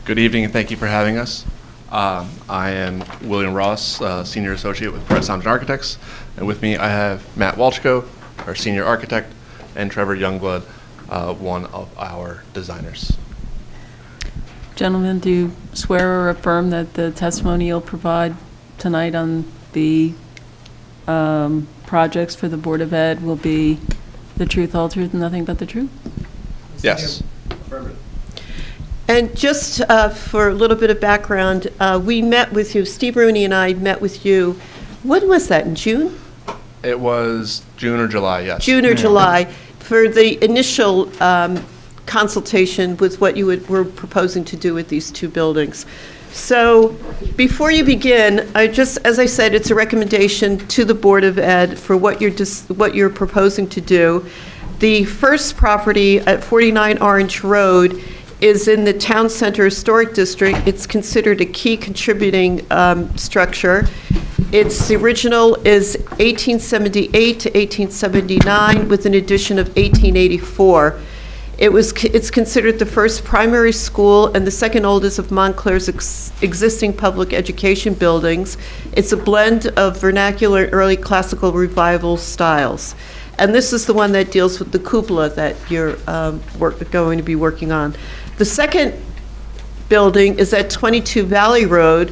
Good evening, and thank you for having us. I am William Ross, Senior Associate with Press Thompson Architects, and with me I have Matt Walchko, our Senior Architect, and Trevor Youngblood, one of our designers. Gentlemen, do you swear or affirm that the testimony you'll provide tonight on the projects for the Board of Ed will be the truth, all truth, and nothing but the truth? Yes. And just for a little bit of background, we met with you, Steve Rooney and I met with you, when was that, in June? It was June or July, yes. June or July, for the initial consultation with what you were proposing to do with these two buildings. So before you begin, as I said, it's a recommendation to the Board of Ed for what you're proposing to do. The first property at 49 Orange Road is in the Town Center Historic District. It's considered a key contributing structure. Its original is 1878 to 1879 with an addition of 1884. It's considered the first primary school and the second oldest of Montclair's existing public education buildings. It's a blend of vernacular and early classical revival styles. And this is the one that deals with the cupola that you're going to be working on. The second building is at 22 Valley Road,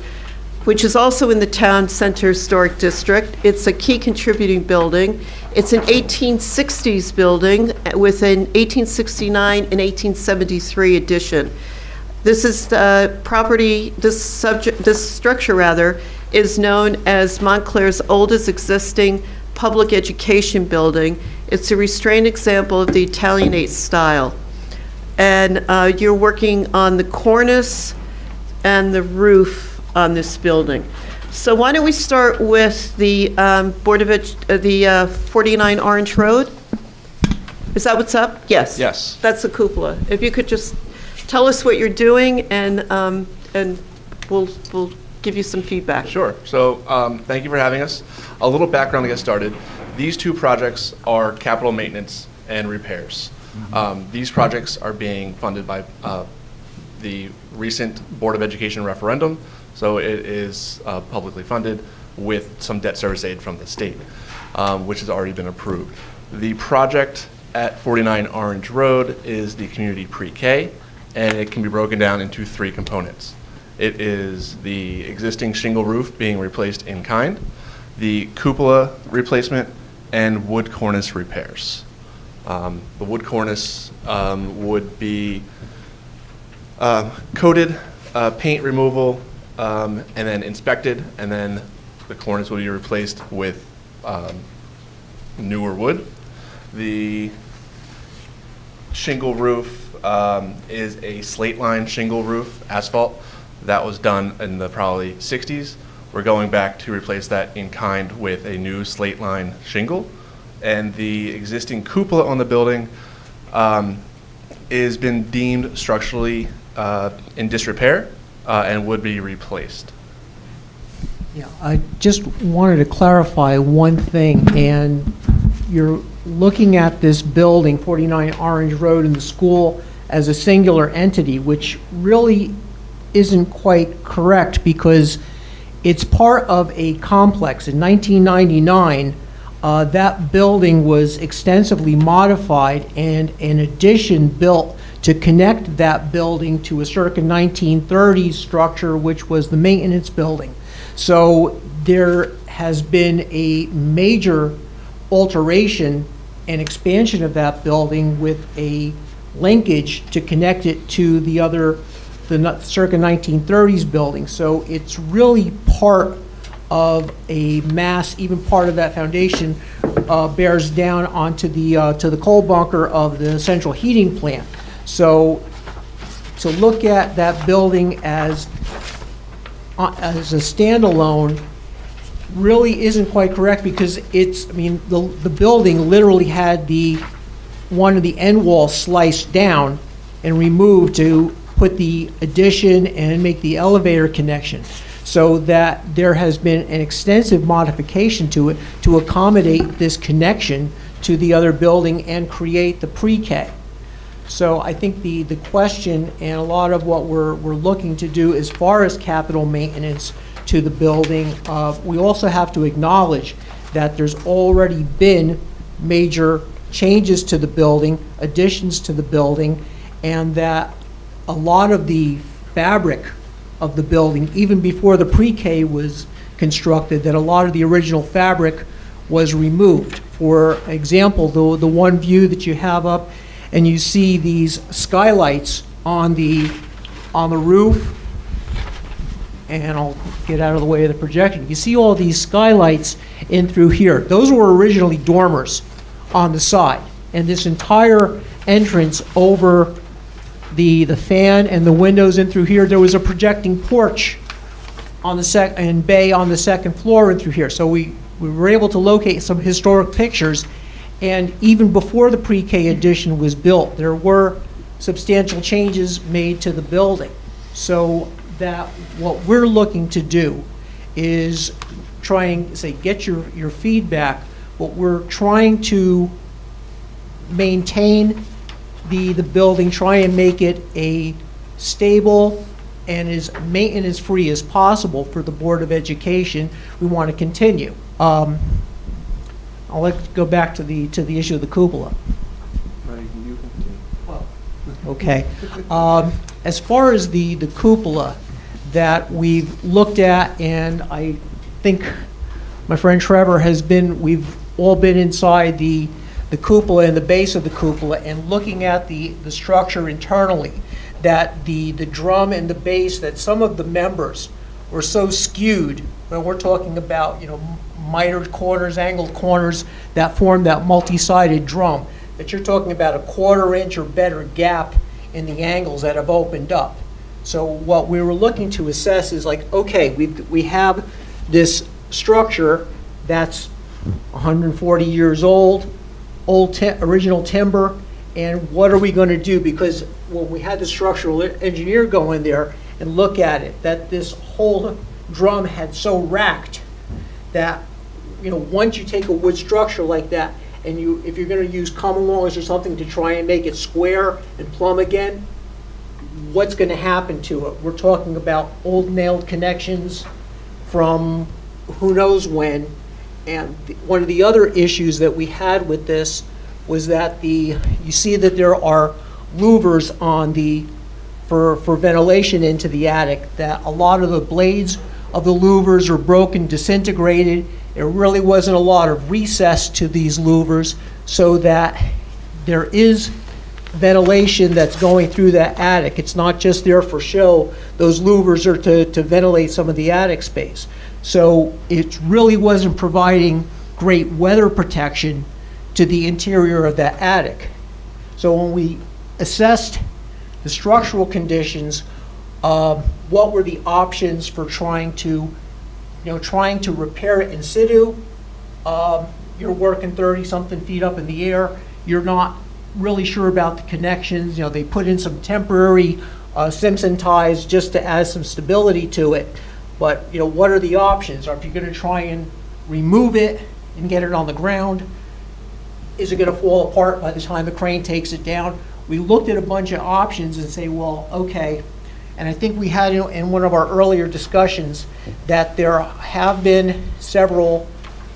which is also in the Town Center Historic District. It's a key contributing building. It's an 1860s building with an 1869 and 1873 addition. This is the property, this structure is known as Montclair's oldest existing public education building. It's a restrained example of the Italianate style. And you're working on the cornice and the roof on this building. So why don't we start with the Board of the 49 Orange Road? Is that what's up? Yes. Yes. That's the cupola. If you could just tell us what you're doing, and we'll give you some feedback. Sure. So thank you for having us. A little background to get started. These two projects are capital maintenance and repairs. These projects are being funded by the recent Board of Education referendum, so it is publicly funded with some debt service aid from the state, which has already been approved. The project at 49 Orange Road is the community pre-K, and it can be broken down into three components. It is the existing shingle roof being replaced in kind, the cupola replacement, and wood cornice repairs. The wood cornice would be coated, paint removal, and then inspected, and then the cornice will be replaced with newer wood. The shingle roof is a slate line shingle roof, asphalt. That was done in the probably 60s. We're going back to replace that in kind with a new slate line shingle. And the existing cupola on the building has been deemed structurally in disrepair and would be replaced. Yeah, I just wanted to clarify one thing, and you're looking at this building, 49 Orange Road, and the school as a singular entity, which really isn't quite correct because it's part of a complex. In 1999, that building was extensively modified and an addition built to connect that building to a circa 1930s structure, which was the maintenance building. So there has been a major alteration and expansion of that building with a linkage to connect it to the circa 1930s building. So it's really part of a mass, even part of that foundation bears down onto the coal bunker of the central heating plant. So to look at that building as a standalone really isn't quite correct because the building literally had one of the end walls sliced down and removed to put the addition and make the elevator connection. so that there has been an extensive modification to it to accommodate this connection to the other building and create the pre-K. So I think the question and a lot of what we're looking to do as far as capital maintenance to the building, we also have to acknowledge that there's already been major changes to the building, additions to the building, and that a lot of the fabric of the building, even before the pre-K was constructed, that a lot of the original fabric was removed. For example, the one view that you have up, and you see these skylights on the roof, and I'll get out of the way of the projection. You see all these skylights in through here. Those were originally dormers on the side, and this entire entrance over the fan and the windows in through here, there was a projecting porch on the and bay on the second floor in through here. So we were able to locate some historic pictures, and even before the pre-K addition was built, there were substantial changes made to the building. So that what we're looking to do is try and say, get your feedback, but we're trying to maintain the building, try and make it a stable and as maintenance-free as possible for the Board of Education. We want to continue. I'll go back to the issue of the cupola. Okay. As far as the cupola that we've looked at, and I think my friend Trevor we've all been inside the cupola and the base of the cupola and looking at the structure internally, that the drum and the base, that some of the members were so skewed, when we're talking about, mitered corners, angled corners that form that multi-sided drum, that you're talking about a 1/4 inch or better gap in the angles that have opened up. So what we were looking to assess is like, okay, we have this structure that's 140 years old, original timber, and what are we going to do? Because when we had the structural engineer go in there and look at it, that this whole drum had so racked that, once you take a wood structure like that, and if you're going to use common longs or something to try and make it square and plumb again, what's going to happen to it? We're talking about old nailed connections from who knows when. And one of the other issues that we had with this was that you see that there are louvers for ventilation into the attic, that a lot of the blades of the louvers are broken, disintegrated. There really wasn't a lot of recess to these louvers, so that there is ventilation that's going through that attic. It's not just there for show. Those louvers are to ventilate some of the attic space. So it really wasn't providing great weather protection to the interior of that attic. So when we assessed the structural conditions, what were the options for trying to repair it in situ? You're working 30-something feet up in the air. You're not really sure about the connections. They put in some temporary Simpson ties just to add some stability to it. But, what are the options? Are you going to try and remove it and get it on the ground? Is it going to fall apart by the time the crane takes it down? We looked at a bunch of options and say, well, okay. And I think we had in one of our earlier discussions that there have been several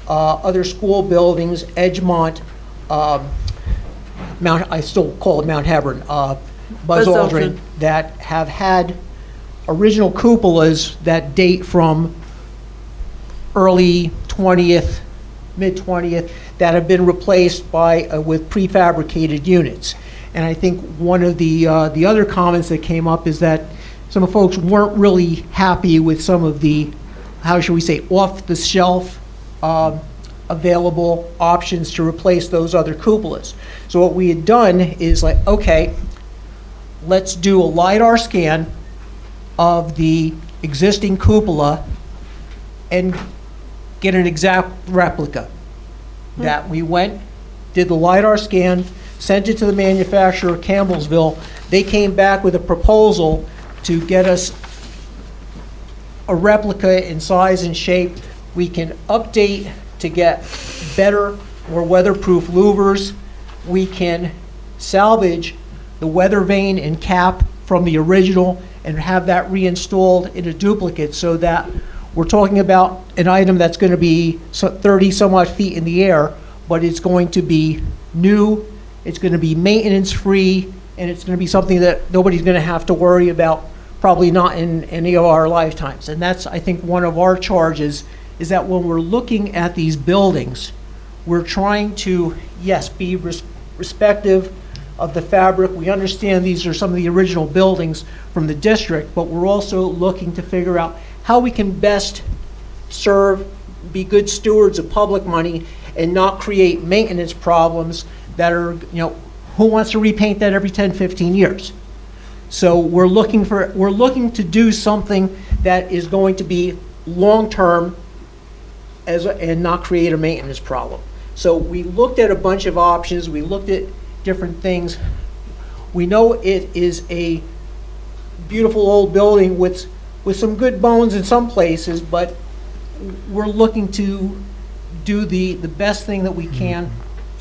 other school buildings, Edgemont, I still call it Mount Hebron, Buzz Aldrin, that have had original cupolas that date from early 20th, mid-20th, that have been replaced with prefabricated units. And I think one of the other comments that came up is that some folks weren't really happy with some of the, how should we say, off-the-shelf available options to replace those other cupolas. So what we had done is like, okay, let's do a LiDAR scan of the existing cupola and get an exact replica. That we went, did the LiDAR scan, sent it to the manufacturer, Campbellsville. They came back with a proposal to get us a replica in size and shape. We can update to get better, more weatherproof louvers. We can salvage the weather vane and cap from the original and have that reinstalled in a duplicate, so that we're talking about an item that's going to be 30 some odd feet in the air, but it's going to be new, it's going to be maintenance free, and it's going to be something that nobody's going to have to worry about, probably not in any of our lifetimes. And that's, I think, one of our charges, is that when we're looking at these buildings, we're trying to, yes, be respective of the fabric. We understand these are some of the original buildings from the district, but we're also looking to figure out how we can best serve, be good stewards of public money, and not create maintenance problems that are, who wants to repaint that every 10, 15 years? So we're looking to do something that is going to be long-term and not create a maintenance problem. So we looked at a bunch of options, we looked at different things. We know it is a beautiful old building with some good bones in some places, but we're looking to do the best thing that we can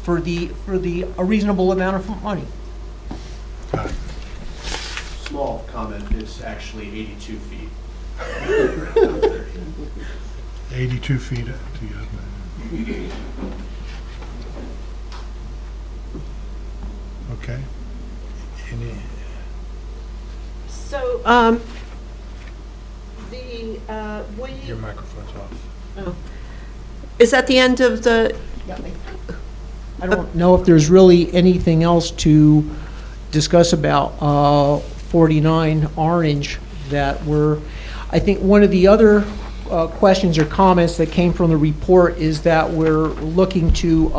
for a reasonable amount of money. Small comment, it's actually 82 feet. 82 feet to Okay. So, Your microphone's off. Oh. Is that the end of the? I don't know if there's really anything else to discuss about 49 Orange that I think one of the other questions or comments that came from the report is that we're looking to,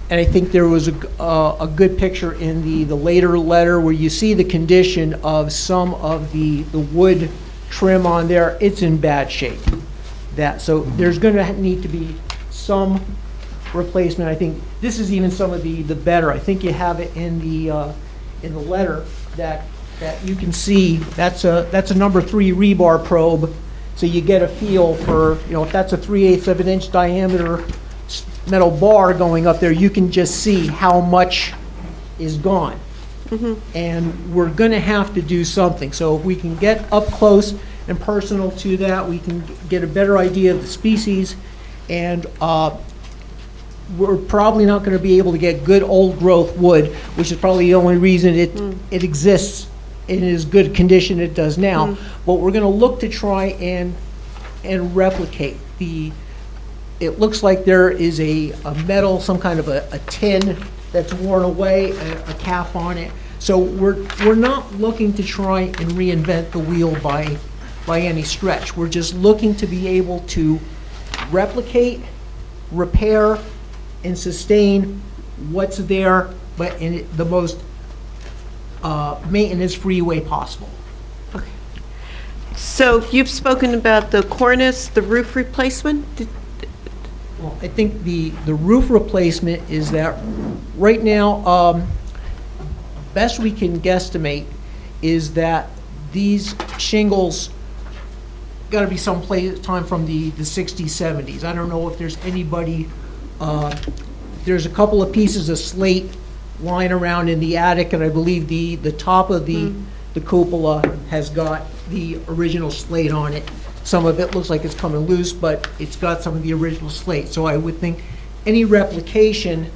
and I think there was a good picture in the later letter where you see the condition of some of the wood trim on there. It's in bad shape. So there's going to need to be some replacement. I think this is even some of the better. I think you have it in the letter that you can see. That's a number 3 rebar probe. So you get a feel for, if that's a 3/8 of an inch diameter metal bar going up there, you can just see how much is gone. And we're going to have to do something. So if we can get up close and personal to that, we can get a better idea of the species. And we're probably not going to be able to get good old growth wood, which is probably the only reason it exists in as good condition it does now. But we're going to look to try and replicate it looks like there is a metal, some kind of a tin that's worn away, a cap on it. So we're not looking to try and reinvent the wheel by any stretch. We're just looking to be able to replicate, repair, and sustain what's there, but in the most maintenance-free way possible. So you've spoken about the cornice, the roof replacement? Well, I think the roof replacement is that right now, best we can guesstimate is that these shingles got to be some time from the 60s, 70s. I don't know if there's anybody, there's a couple of pieces of slate lying around in the attic, and I believe the top of the cupola has got the original slate on it. Some of it looks like it's coming loose, but it's got some of the original slate. So I would think any replication,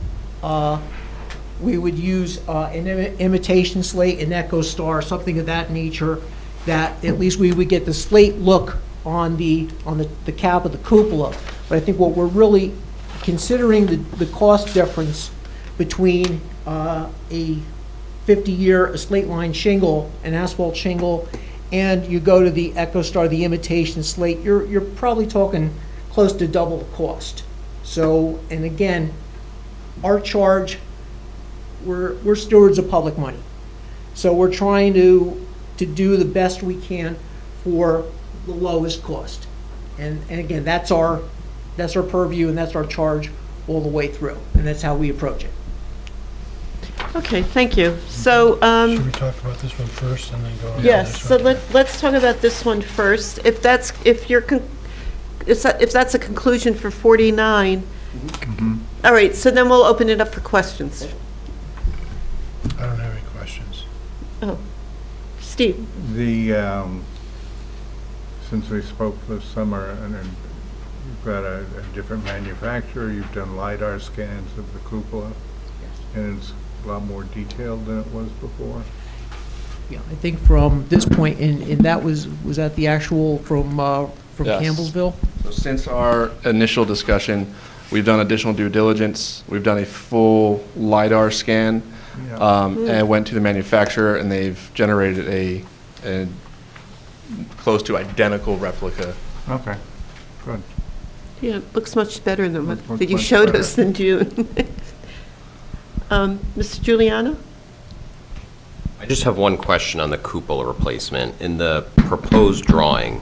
we would use an imitation slate, an Echo Star, something of that nature, that at least we would get the slate look on the cap of the cupola. But I think what we're really considering the cost difference between a 50-year slate line shingle, an asphalt shingle, and you go to the Echo Star, the imitation slate, you're probably talking close to double the cost. So, and again, our charge, we're stewards of public money. So we're trying to do the best we can for the lowest cost. And again, that's our purview, and that's our charge all the way through, and that's how we approach it. Okay, thank you. So, Should we talk about this one first and then go on to the yes, next so one? let's talk about this one first. If that's a conclusion for 49, all right, so then we'll open it up for questions. I don't have any questions. Oh, Steve? Since we spoke this summer, and then you've got a different manufacturer, you've done LiDAR scans of the cupola, and it's a lot more detailed than it was before. Yeah, I think from this point, and that was that the actual from Yes. Campbellsville? So since our initial discussion, we've done additional due diligence. We've done a full LiDAR scan, and went to the manufacturer, and they've generated a close to identical replica. Okay, good. Yeah, it looks much better than what Looks that you much showed better. us in June. Mr. Giuliano? I just have one question on the cupola replacement. In the proposed drawing,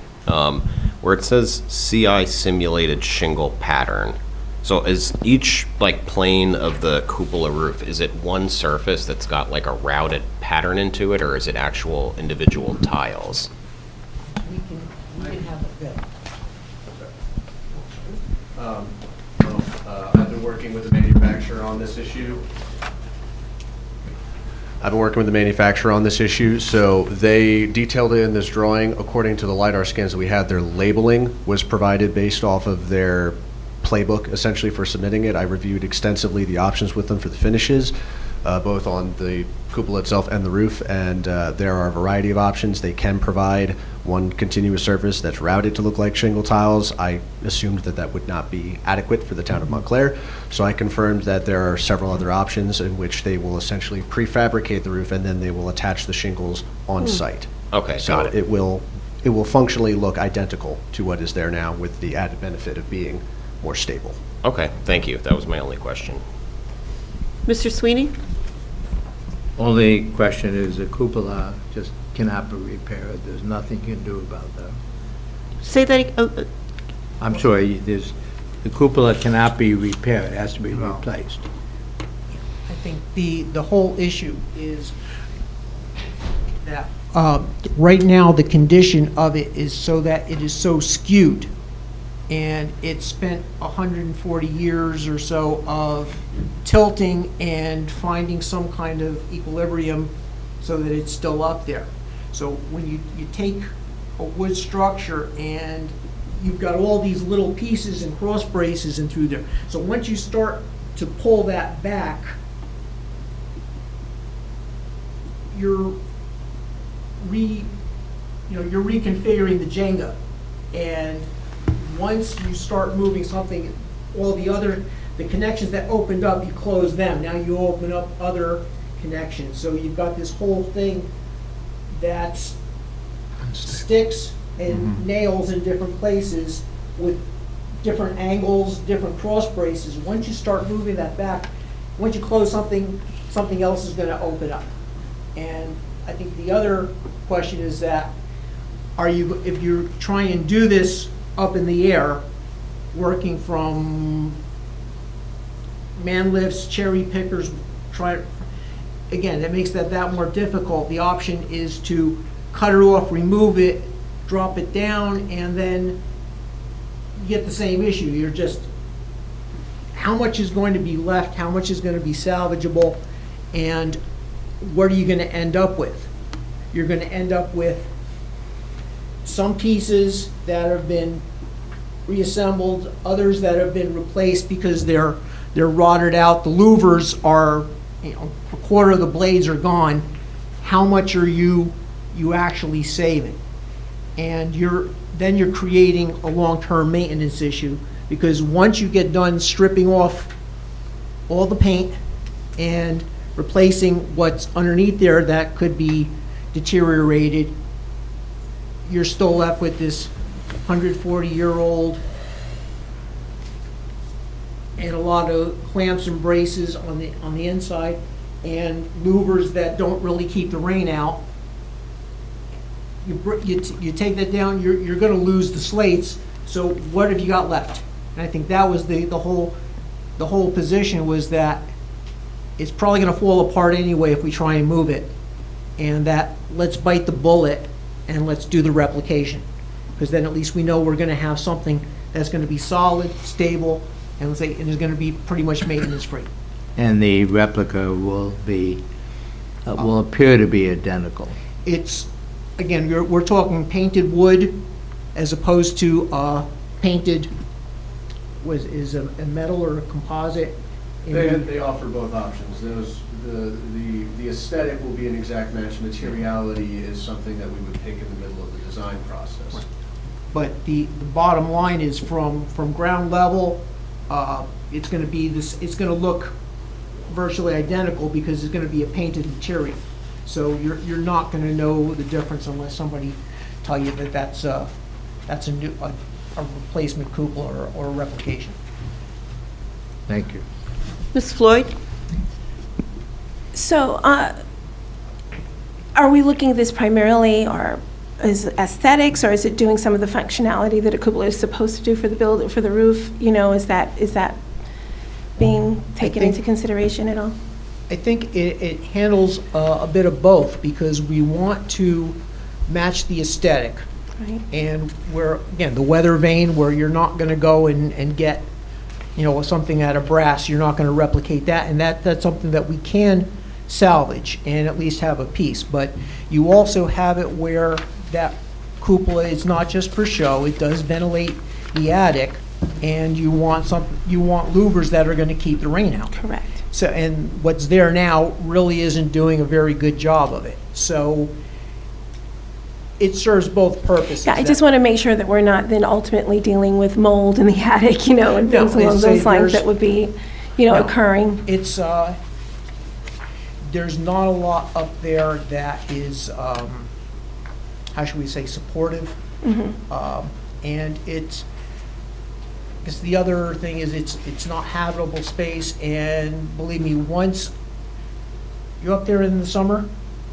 where it says CI simulated shingle pattern, so is each like plane of the cupola roof, is it one surface that's got like a routed pattern into it, or is it actual individual tiles? We can have a bit. I've been working with the manufacturer on this issue. So they detailed it in this drawing. According to the LiDAR scans that we had, their labeling was provided based off of their playbook, essentially, for submitting it. I reviewed extensively the options with them for the finishes, both on the cupola itself and the roof, and there are a variety of options. They can provide one continuous surface that's routed to look like shingle tiles. I assumed that that would not be adequate for the town of Montclair, so I confirmed that there are several other options in which they will essentially prefabricate the roof and then they will attach the shingles on site. Okay, So got it. it will functionally look identical to what is there now, with the added benefit of being more stable. Okay, thank you. That was my only question. Mr. Sweeney? Only question is the cupola just cannot be repaired. There's nothing you can do about that. Say that, I'm sorry, the cupola cannot be repaired. It has to be replaced. I think the whole issue is that right now, the condition of it is so that it is so skewed, and it spent 140 years or so of tilting and finding some kind of equilibrium so that it's still up there. So when you take a wood structure and you've got all these little pieces and cross braces and through there, so once you start to pull that back, you're reconfiguring the Jenga, and once you start moving something, all the connections that opened up, you close them. Now you open up other connections. So you've got this whole thing that's sticks and nails in different places with different angles, different cross braces. Once you start moving that back, once you close something, something else is going to open up. And I think the other question is that if you're trying to do this up in the air, working from man lifts, cherry pickers, again, that makes that more difficult. The option is to cut it off, remove it, drop it down, and then you get the same issue. You're just, how much is going to be left, how much is going to be salvageable, and what are you going to end up with? You're going to end up with some pieces that have been reassembled, others that have been replaced because they're rotted out. The louvers are, a quarter of the blades are gone. How much are you actually saving? And then you're creating a long-term maintenance issue, because once you get done stripping off all the paint and replacing what's underneath there that could be deteriorated, you're still left with this 140-year-old and a lot of clamps and braces on the inside, and louvers that don't really keep the rain out. You take that down, you're going to lose the slates. So what have you got left? And I think that was the whole position, was that it's probably going to fall apart anyway if we try and move it. And that, let's bite the bullet and let's do the replication. Because then at least we know we're going to have something that's going to be solid, stable, and let's say, and is going to be pretty much maintenance-free. And the replica will be, will appear to be identical. It's, again, we're talking painted wood as opposed to painted, is a metal or a composite? They offer both options. The aesthetic will be an exact match. Materiality is something that we would pick in the middle of the design process. But the bottom line is from ground level, it's going to be this. It's going to look virtually identical because it's going to be a painted material. So you're not going to know the difference unless somebody tell you that that's a replacement cupola or a replication. Thank you. Ms. Floyd? So, are we looking at this primarily, or is it aesthetics, or is it doing some of the functionality that a cupola is supposed to do for the build, for the roof? You know, is that being taken into consideration at all? I think it handles a bit of both because we want to match the aesthetic. Right. And where, again, the weather vane, where you're not going to go and get, something out of brass, you're not going to replicate that. And that's something that we can salvage and at least have a piece. But you also have it where that cupola is not just for show, it does ventilate the attic, and you want louvers that are going to keep the rain out. Correct. So, and what's there now really isn't doing a very good job of it. So it serves both purposes. Yeah, I just want to make sure that we're not then ultimately dealing with mold in the attic, and things along those lines that would be, occurring. It's, there's not a lot up there that is, how should we say, supportive. And it's, because the other thing is it's not habitable space, and believe me, once, you're up there in the summer?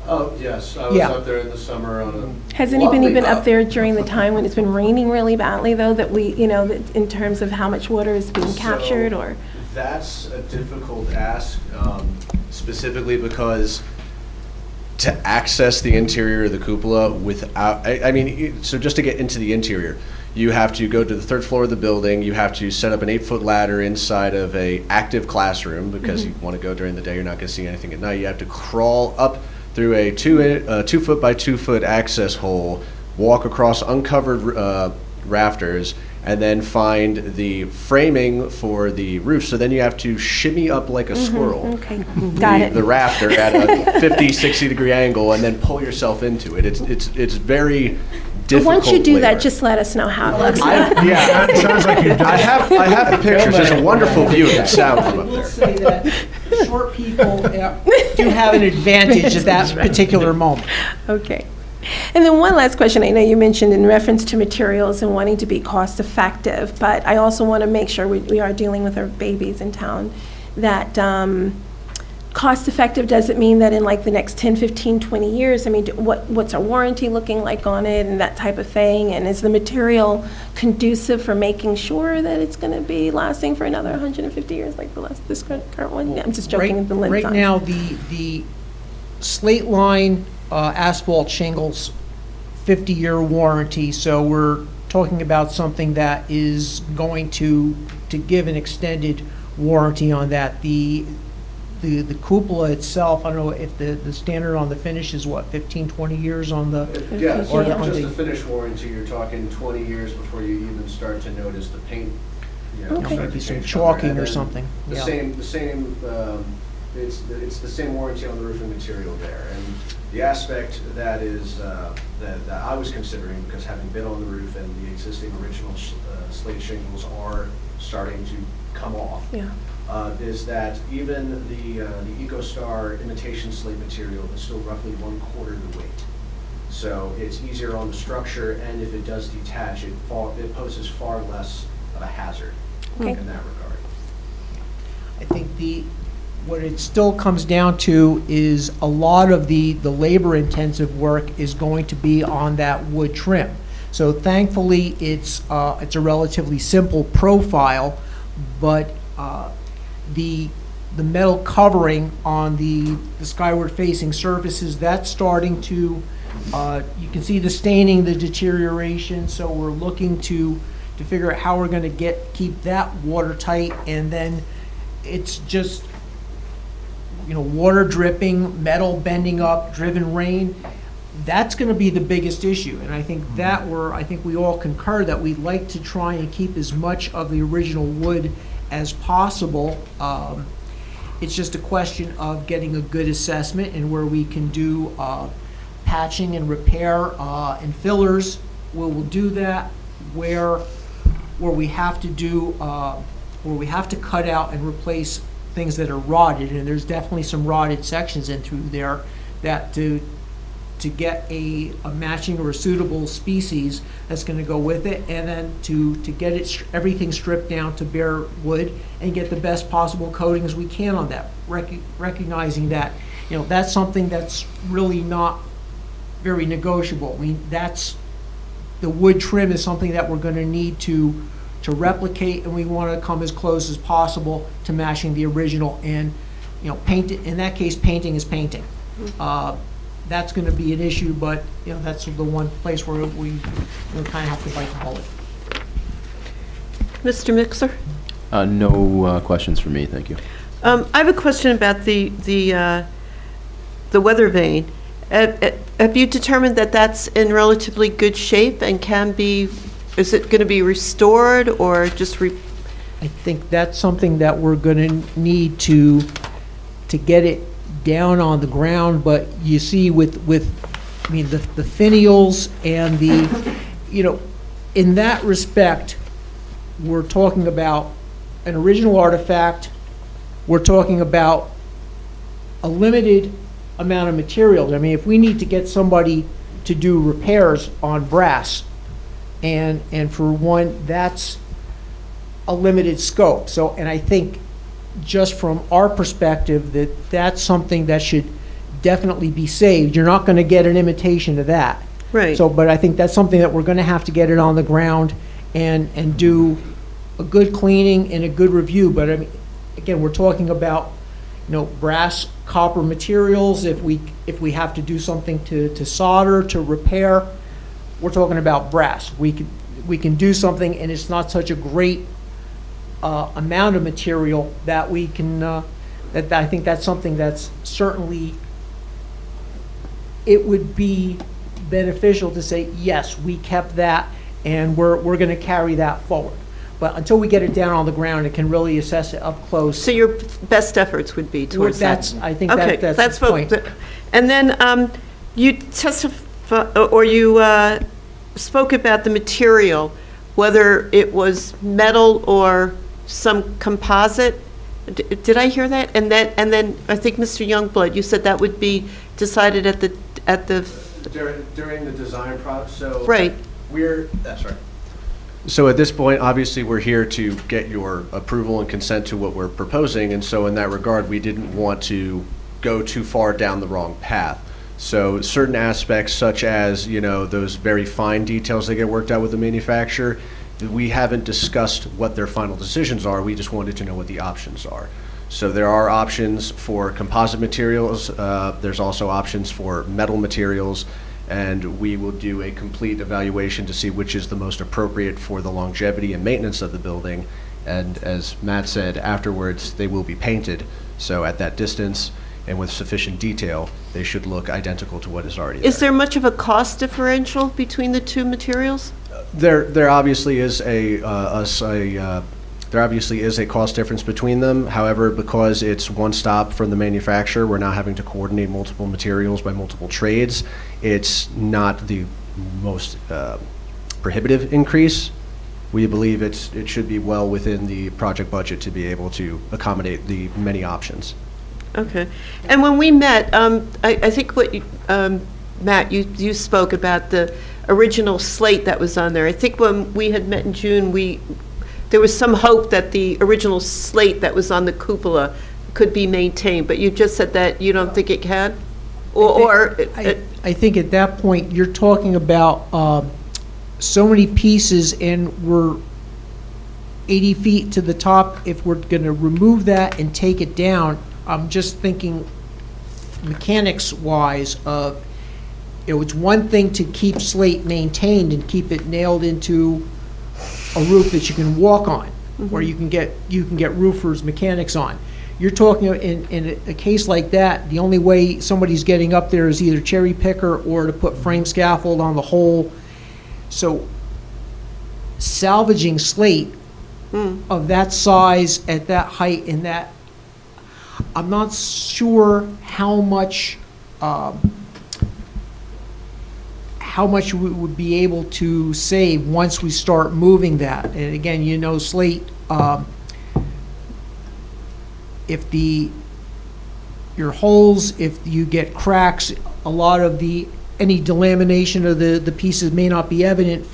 Oh, yes, I was up there in the summer on a... Has anybody been up there during the time when it's been raining really badly, though, that we, that in terms of how much water is being captured, or? That's a difficult ask, specifically because to access the interior of the cupola without, so just to get into the interior, you have to go to the third floor of the building, you have to set up an 8-foot ladder inside of a active classroom because you want to go during the day, you're not going to see anything at night. You have to crawl up through a 2-foot by 2-foot access hole, walk across uncovered rafters, and then find the framing for the roof. So then you have to shimmy up like a squirrel. Okay, got it. The rafter at a 50, 60 degree angle, and then pull yourself into it. It's very difficult. Once you do labor. that, just let us know how it looks. Yeah, it sounds like you do. I have the pictures. There's a wonderful view of the sound from I up will there. say that short people do have an advantage at that particular moment. Okay. And then one last question. I know you mentioned in reference to materials and wanting to be cost effective, but I also want to make sure we are dealing with our babies in town, that cost effective doesn't mean that in like the next 10, 15, 20 years, what's our warranty looking like on it and that type of thing? And is the material conducive for making sure that it's going to be lasting for another 150 years like this current one? I'm just joking with the lens Right on. now, the slate line asphalt shingles, 50-year warranty, so we're talking about something that is going to give an extended warranty on that. The cupola itself, I don't know if the standard on the finish is what, 15, 20 years on the... Yeah, or so on just the- the finish warranty, you're talking 20 years before you even start to notice the paint. Okay. Maybe some chalking or something. The Yeah. same, it's the same warranty on the roofing material there. And the aspect that is, that I was considering, because having been on the roof and the existing original slate shingles are starting to come off, Yeah. is that even the EcoStar imitation slate material is still roughly 1/4 the weight. So it's easier on the structure, and if it does detach, it poses far less of a hazard Okay. in that regard. I think what it still comes down to is a lot of the labor-intensive work is going to be on that wood trim. So thankfully, it's a relatively simple profile, but the the metal covering on the skyward facing surfaces, that's starting to, you can see the staining, the deterioration, so we're looking to figure out how we're gonna keep that watertight, and then it's just, water dripping, metal bending up, driven rain. That's gonna be the biggest issue, and I think I think we all concur that we'd like to try and keep as much of the original wood as possible. It's just a question of getting a good assessment and where we can do patching and repair and fillers. We'll do that. Where we have to do, where we have to cut out and replace things that are rotted, and there's definitely some rotted sections in through there, that to get a matching or a suitable species that's going to go with it, and then to get everything stripped down to bare wood and get the best possible coatings we can on that, recognizing that, that's something that's really not very negotiable. I mean, the wood trim is something that we're going to need to replicate, and we want to come as close as possible to matching the original. And paint it, in that case, painting is painting. That's going to be an issue, but that's the one place where we kind of have to bite the bullet. Mr. Mixer? No questions for me, thank you. I have a question about the weather vane. Have you determined that that's in relatively good shape and can be? Is it going to be restored or just? I think that's something that we're going to need to get it down on the ground. But you see, with the finials and the, in that respect, we're talking about an original artifact. We're talking about a limited amount of materials. I mean, if we need to get somebody to do repairs on brass, and for one, that's a limited scope. So, and I think just from our perspective, that's something that should definitely be saved. You're not going to get an imitation of that. Right. So, but I think that's something that we're going to have to get it on the ground and do a good cleaning and a good review. But I mean, again, we're talking about brass, copper materials. If we have to do something to solder, to repair, we're talking about brass. We can do something, and it's not such a great amount of material that we can. That I think that's something that's certainly. It would be beneficial to say yes, we kept that, and we're going to carry that forward. But until we get it down on the ground, it can really assess it up close. So your best efforts would be towards that? I think okay, that's the point. And then you testify, or you spoke about the material, whether it was metal or some composite. Did I hear that? And then I think Mr. Youngblood, you said that would be decided at the during the design process. So right. That's right. So at this point, obviously, we're here to get your approval and consent to what we're proposing, and so in that regard, we didn't want to go too far down the wrong path. So certain aspects, such as, those very fine details that get worked out with the manufacturer, we haven't discussed what their final decisions are. We just wanted to know what the options are. So there are options for composite materials. There's also options for metal materials. And we will do a complete evaluation to see which is the most appropriate for the longevity and maintenance of the building. And as Matt said, afterwards, they will be painted. So at that distance and with sufficient detail, they should look identical to what is already there. Is there much of a cost differential between the two materials? There obviously is there obviously is a cost difference between them. However, because it's one stop from the manufacturer, we're not having to coordinate multiple materials by multiple trades. It's not the most prohibitive increase. We believe it should be well within the project budget to be able to accommodate the many options. Okay. And when we met, I think what you, Matt, you spoke about the original slate that was on there. I think when we had met in June, there was some hope that the original slate that was on the cupola could be maintained, but you just said that you don't think it can? I think at that point, you're talking about so many pieces, and 80 feet to the top, if we're going to remove that and take it down, I'm just thinking mechanics-wise of, it's one thing to keep slate maintained and keep it nailed into a roof that you can walk on, or you can get roofers' mechanics on. You're talking, in a case like that, the only way somebody's getting up there is either cherry picker or to put frame scaffold on the whole. So salvaging slate of that size, at that height, and that, I'm not sure how much we would be able to save once we start moving that. And again, slate, if your holes, if you get cracks, a lot of any delamination of the pieces may not be evident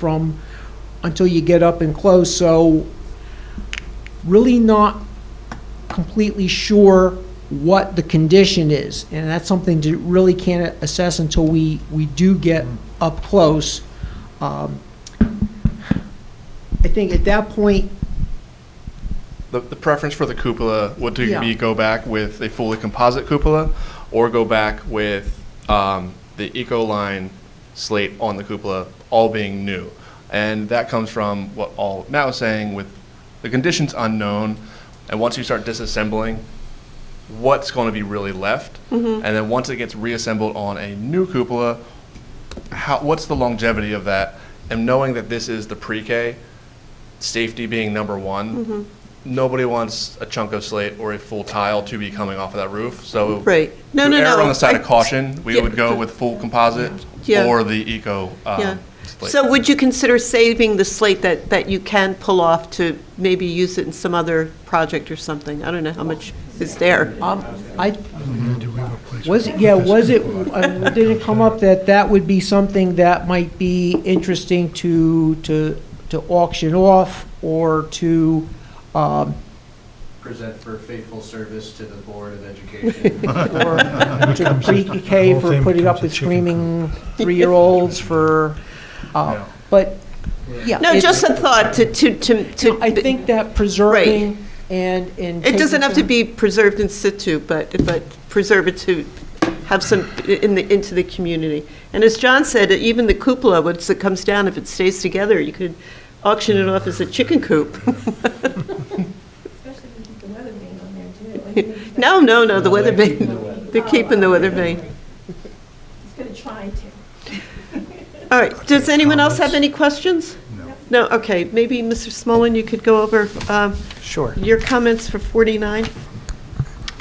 until you get up and close. So really not completely sure what the condition is, and that's something to really can't assess until we do get up close. I think at that point, The preference for the cupola would be go back with a fully composite cupola, or go back with the Ecoline slate on the cupola, all being new. And that comes from what Matt was saying, with the conditions unknown, and once you start disassembling, what's going to be really left, and then once it gets reassembled on a new cupola, what's the longevity of that? And knowing that this is the pre-K, safety being number one, nobody wants a chunk of slate or a full tile to be coming off of that roof. So Right. No, err on the side of caution, we would go with full composite or the eco slate. So would you consider saving the slate that you can pull off to maybe use it in some other project or something? I don't know how much is there. did it come up that would be something that might be interesting to auction off, or to present for faithful service to the Board of Education. or to pre-K for putting up with screaming 3-year-olds for, but, yeah. No, just a thought to. I think that preserving and. It doesn't have to be preserved in situ, but preserve it to have some into the community. And as John said, even the cupola, once it comes down, if it stays together, you could auction it off as a chicken coop. No, the weather vane. They're keeping the weather vane. He's going to try to. All right, does anyone else have any questions? No, okay, maybe Mr. Smolin, you could go over Sure. your comments for 49?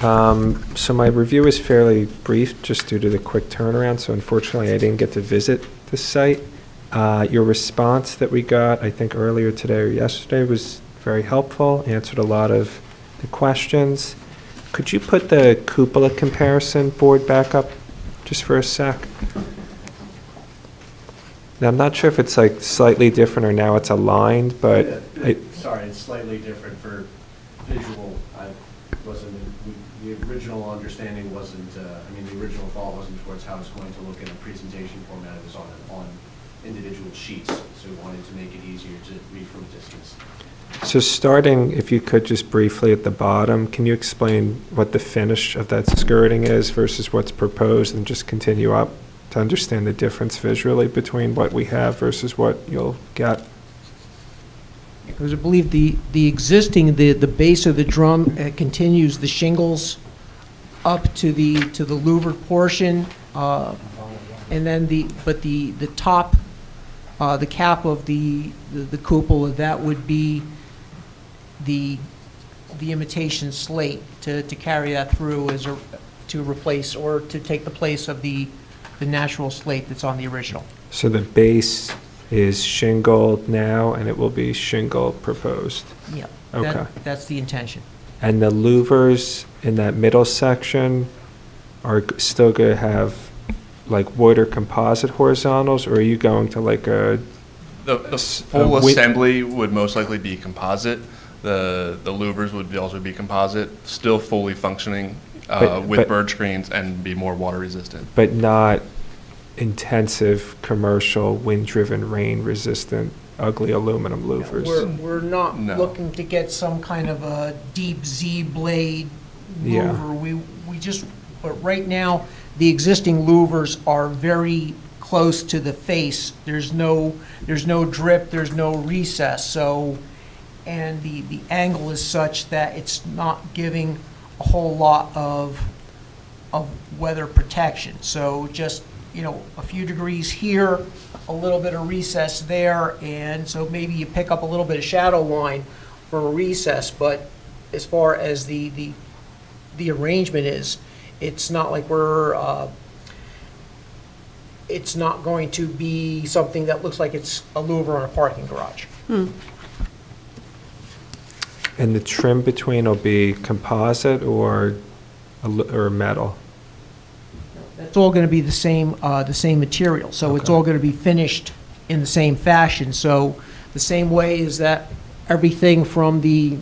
So my review is fairly brief, just due to the quick turnaround, so unfortunately I didn't get to visit the site. Your response that we got, I think earlier today or yesterday, was very helpful, answered a lot of the questions. Could you put the cupola comparison board back up just for a sec? Now, I'm not sure if it's like slightly different or now it's aligned, but Sorry, it's slightly different for visual. The original understanding wasn't, the original thought wasn't towards how it's going to look in a presentation format. It was on individual sheets, so we wanted to make it easier to read from a distance. So starting, if you could just briefly at the bottom, can you explain what the finish of that skirting is versus what's proposed, and just continue up to understand the difference visually between what we have versus what you'll get? Because I believe the existing, the base of the drum continues the shingles up to the louvered portion, and then the top, the cap of the cupola, that would be the imitation slate to carry that through to replace or to take the place of the natural slate that's on the original. So the base is shingled now, and it will be shingled proposed? Yeah. Okay. That's the intention. And the louvers in that middle section are still going to have like wood or composite horizontals, or are you going to like a... The full assembly would most likely be composite. The louvers would also be composite, still fully functioning with bird screens, and be more water resistant. But not intensive, commercial, wind-driven, rain-resistant, ugly aluminum louvers. We're not No. looking to get some kind of a deep Z blade Yeah. louver. But right now, the existing louvers are very close to the face. There's no drip, there's no recess, so, and the angle is such that it's not giving a whole lot of weather protection. So just, a few degrees here, a little bit of recess there, and so maybe you pick up a little bit of shadow line from a recess, but as far as the arrangement is, it's not like it's not going to be something that looks like it's a louver in a parking garage. And the trim between will be composite or metal? It's all going to be the same material, so it's all going to be finished in the same fashion. So the same way is that everything from the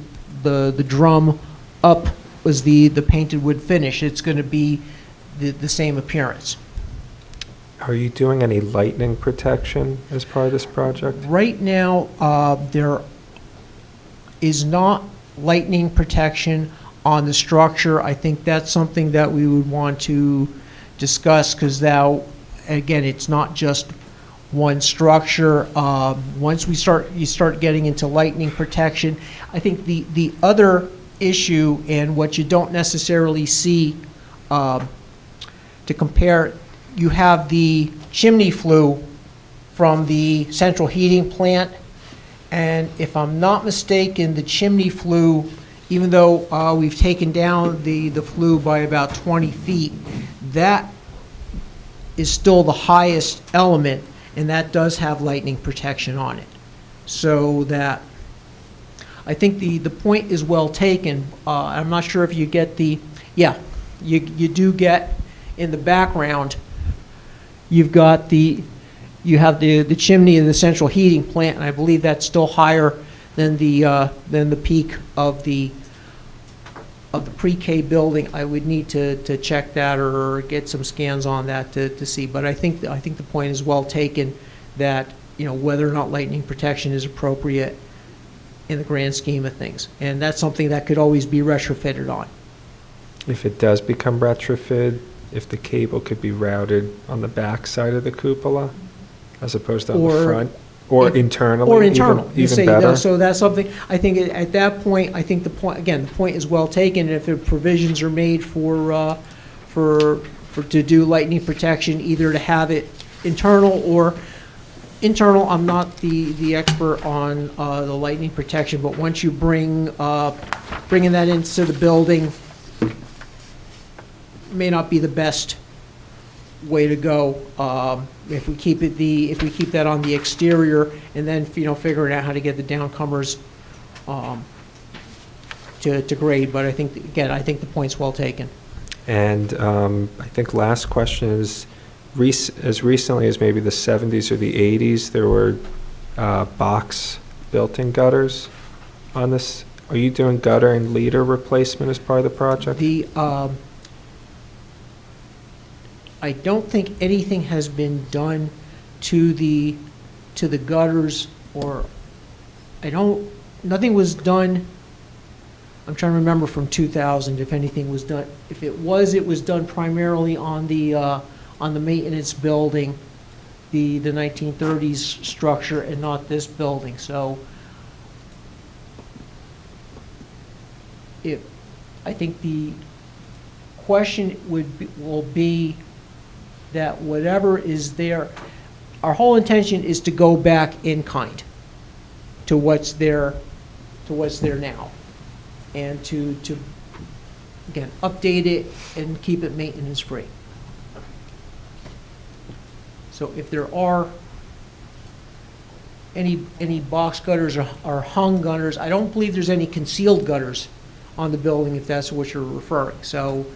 drum up was the painted wood finish. It's going to be the same appearance. Are you doing any lightning protection as part of this project? Right now, there is not lightning protection on the structure. I think that's something that we would want to discuss, because now, again, it's not just one structure. Once you start getting into lightning protection, I think the other issue, and what you don't necessarily see to compare, you have the chimney flue from the central heating plant, and if I'm not mistaken, the chimney flue, even though we've taken down the flue by about 20 feet, that is still the highest element, and that does have lightning protection on it. So that, I think the point is well taken. I'm not sure if you get you do get in the background, you have the chimney of the central heating plant, and I believe that's still higher than the peak of the pre-K building. I would need to check that or get some scans on that to see. But I think the point is well taken, that whether or not lightning protection is appropriate in the grand scheme of things, and that's something that could always be retrofitted on. If it does become retrofit, if the cable could be routed on the back side of the cupola as opposed to on the front, or internally, or internal, even better. So that's something, I think at that point, I think the point is well taken. If the provisions are made for to do lightning protection, either to have it internal or internal. I'm not the expert on the lightning protection, but once you bringing that into the building, may not be the best way to go. If we keep that on the exterior, and then figuring out how to get the downcomers to grade. But I think the point's well taken. And I think last question is, as recently as maybe the 70s or the 80s, there were box built-in gutters on this. Are you doing gutter and leader replacement as part of the project? I don't think anything has been done to the gutters, or nothing was done. I'm trying to remember from 2000 if anything was done. If it was done primarily on the maintenance building, the 1930s structure, and not this building. So I think the question will be that whatever is there, our whole intention is to go back in kind to what's there now, and to again update it and keep it maintenance free. So if there are any box gutters or hung gutters, I don't believe there's any concealed gutters on the building, if that's what you're referring. So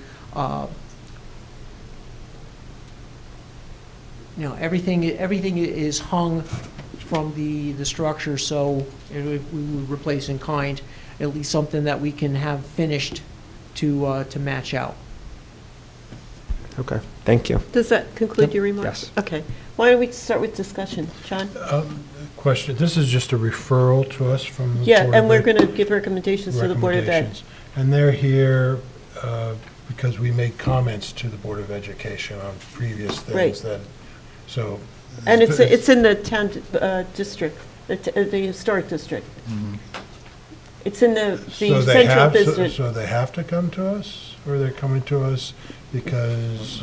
everything is hung from the structure, so we would replace in kind, at least something that we can have finished to match out. Okay, thank you. Does that conclude Yep. your remarks? Yes. Okay. Why don't we start with discussion? John? Question, this is just a referral to us from the Yeah, Board and of we're Ed- going to give recommendations to the Board of Ed. recommendations. And they're here because we made comments to the Board of Education on previous things Right. that, so. And it's in the town district, the historic district. It's in the So they central have, business. so they have to come to us, or they're coming to us because?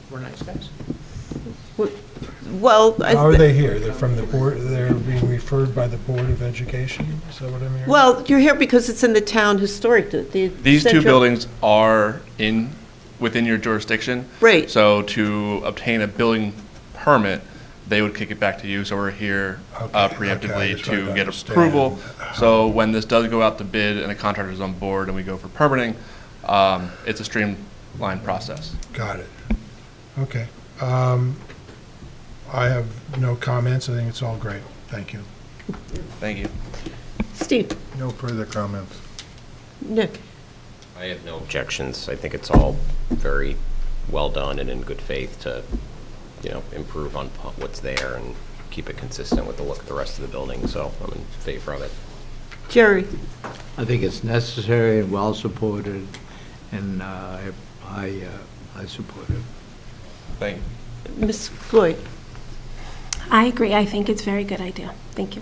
We're nice guys. Well, How are they here? They're from the board, they're being referred by the Board of Education? Is that what I'm hearing? well, you're here because it's in the town historic, These two central- buildings are within your jurisdiction. Right. So to obtain a building permit, they would kick it back to you. So we're here preemptively just wanted to to get understand approval. how- So when this does go out to bid and a contractor is on board and we go for permitting, it's a streamlined process. Got it. Okay. I have no comments. I think it's all great. Thank you. Thank you. Steve? No further comments. Nick? I have no objections. I think it's all very well done and in good faith to, improve on what's there and keep it consistent with the look of the rest of the building, so I'm in favor of it. Jerry? I think it's necessary and well-supported, and I support it. Thank you. Ms. Floyd? I agree. I think it's a very good idea. Thank you.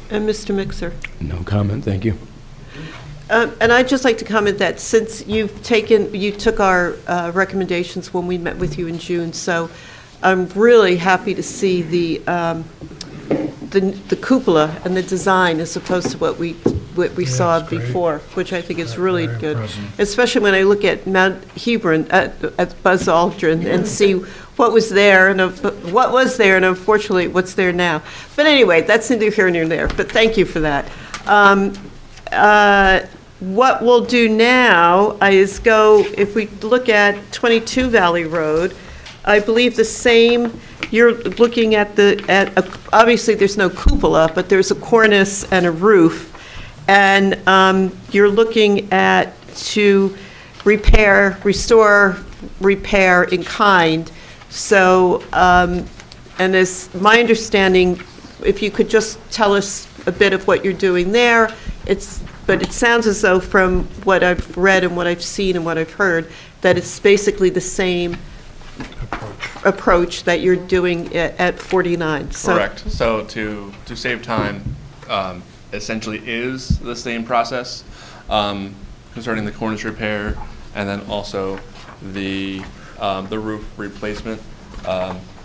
And Mr. Mixer? No comment, thank you. And I'd just like to comment that since you took our recommendations when we met with you in June, so I'm really happy to see the cupola and the design as opposed to what we saw it's great. before, which I think is really Very good. impressive. Especially when I look at Mount Hebron, at Buzz Aldrin, and see what was there, and unfortunately what's there now. But anyway, that's neither here nor there, but thank you for that. What we'll do now is if we look at 22 Valley Road, I believe you're looking at obviously there's no cupola, but there's a cornice and a roof. And you're looking to restore in kind. So, and as my understanding, if you could just tell us a bit of what you're doing there, but it sounds as though from what I've read and what I've seen and what I've heard, that it's basically the same approach that you're doing at 49. So- Correct. So to save time, essentially is the same process concerning the cornice repair and then also the roof replacement.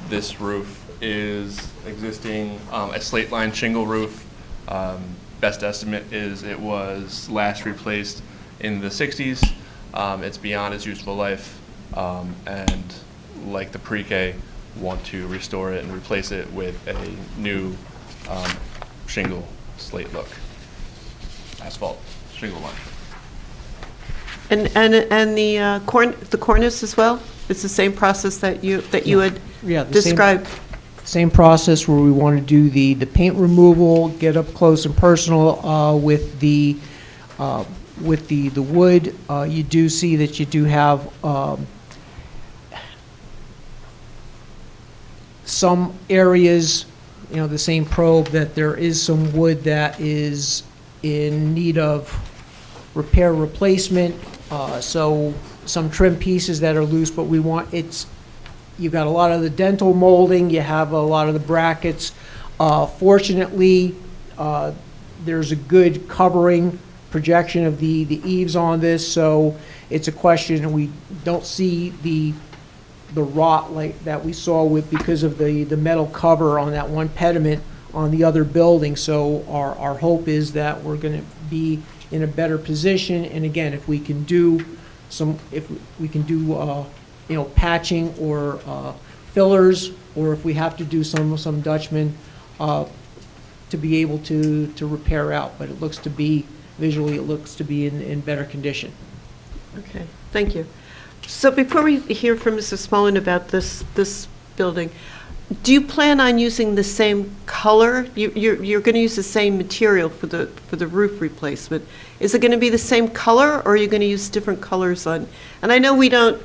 This roof is existing, a slate line shingle roof. Best estimate is it was last replaced in the 60s. It's beyond its useful life, and like the pre-K, want to restore it and replace it with a new shingle slate look, asphalt shingle line. And the cornice as well? It's the same process that you had Yeah, the same- described? Same process where we want to do the paint removal, get up close and personal with the wood. You do see that you do have some areas, the same probe, that there is some wood that is in need of repair, replacement. So some trim pieces that are loose, but you've got a lot of the dental molding, you have a lot of the brackets. Fortunately, there's a good covering projection of the eaves on this, so it's a question, and we don't see the rot like that we saw because of the metal cover on that one pediment on the other building. So our hope is that we're going to be in a better position, and again, if we can do patching or fillers, or if we have to do some Dutchman to be able to repair out. But visually it looks to be in better condition. Okay, thank you. So before we hear from Mr. Smolin about this building, Do you plan on using the same color? You're going to use the same material for the roof replacement. Is it going to be the same color, or are you going to use different colors on? And I know we don't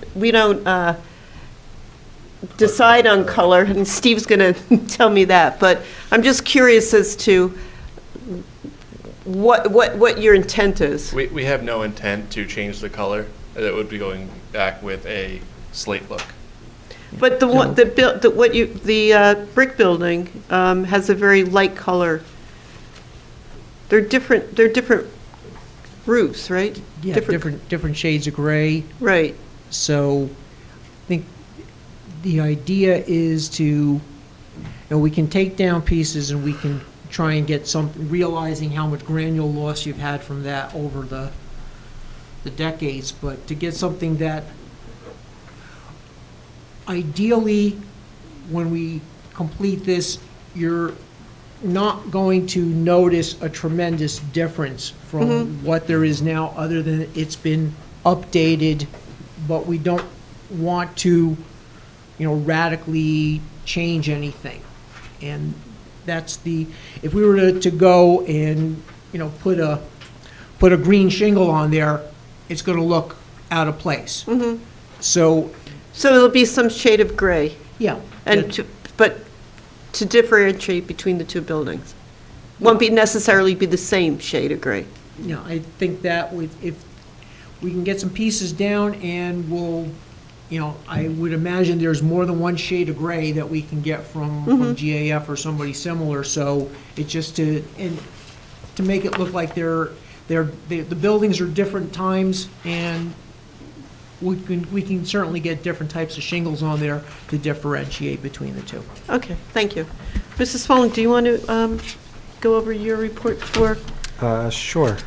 decide on color, and Steve's going to tell me that, but I'm just curious as to what your intent is. We have no intent to change the color. That would be going back with a slate look. But the brick building has a very light color. They're different roofs, right? Yeah, different shades of gray. Right. So I think the idea is to, we can take down pieces and we can try and get something, realizing how much granule loss you've had from that over the decades, but to get something that ideally, when we complete this, you're not going to notice a tremendous difference from what there is now, other than it's been updated, but we don't want to, radically change anything. And that's if we were to go and, put a green shingle on there, it's going to look out of place. So it'll be some shade of gray. Yeah. But to differentiate between the two buildings. Won't necessarily be the same shade of gray. I think that if we can get some pieces down, and we'll, I would imagine there's more than one shade of gray that we can get from GAF or somebody similar. So it's just to make it look like the buildings are different times, and we can certainly get different types of shingles on there to differentiate between the two. Okay, thank you. Mrs. Spaulding, do you want to go over your report for? Sure.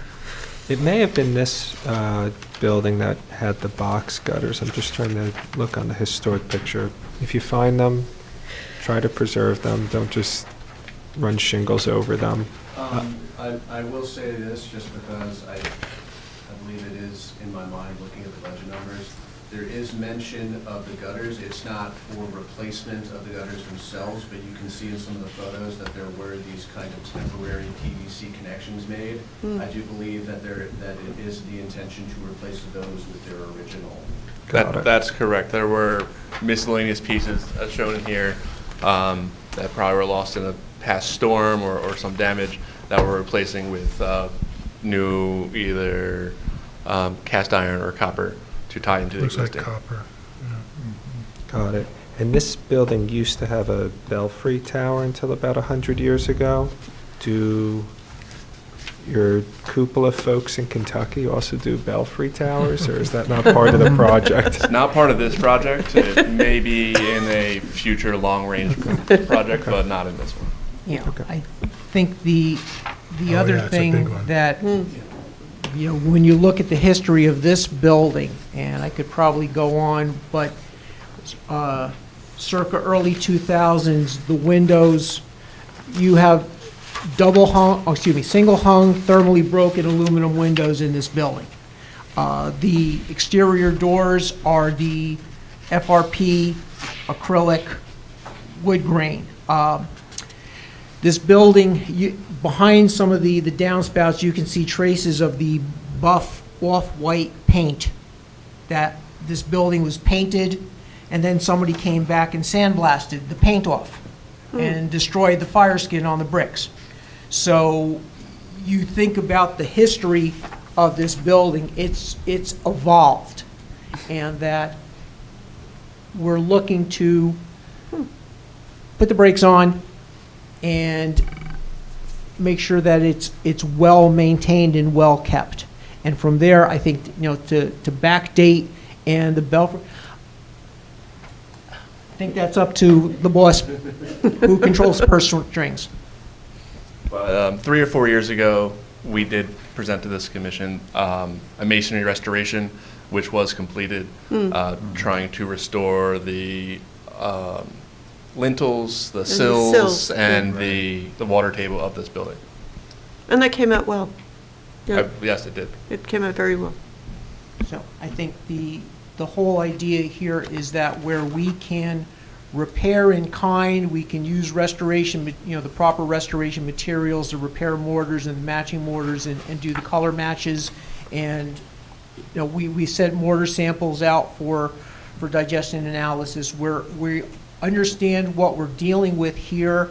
It may have been this building that had the box gutters. I'm just trying to look on the historic picture. If you find them, try to preserve them. Don't just run shingles over them. I will say this, just because I believe it is in my mind looking at the budget numbers. There is mention of the gutters. It's not for replacement of the gutters themselves, but you can see in some of the photos that there were these kind of temporary PVC connections made. I do believe that it is the intention to replace those with their original. That's correct. There were miscellaneous pieces as shown in here that probably were lost in a past storm or some damage that we're replacing with new either cast iron or copper to tie into the existing. Looks like copper. Got it. And this building used to have a belfry tower until about 100 years ago. Do your cupola folks in Kentucky also do belfry towers, or is that not part of the project? It's not part of this project. It may be in a future long-range project, but not in this one. Yeah, I think the other thing that, when you look at the history of this building, and I could probably go on, but circa early 2000s, the windows, you have single hung, thermally broken aluminum windows in this building. The exterior doors are the FRP acrylic wood grain. This building, behind some of the downspouts, you can see traces of the buff off-white paint that this building was painted, and then somebody came back and sandblasted the paint off and destroyed the fire skin on the bricks. So you think about the history of this building, it's evolved, and that we're looking to put the brakes on and make sure that it's well maintained and well kept. And from there, I think, to backdate and the belfry, I think that's up to the boss who controls the purse strings. 3 or 4 years ago, we did present to this commission a masonry restoration, which was completed, trying to restore the lintels, the sills, and the water table of this building. And that came out well. Yeah. Yes, it did. It came out very well. So I think the whole idea here is that where we can repair in kind. We can use restoration, the proper restoration materials, the repair mortars and the matching mortars, and do the color matches. And we sent mortar samples out for digestion analysis, where we understand what we're dealing with here,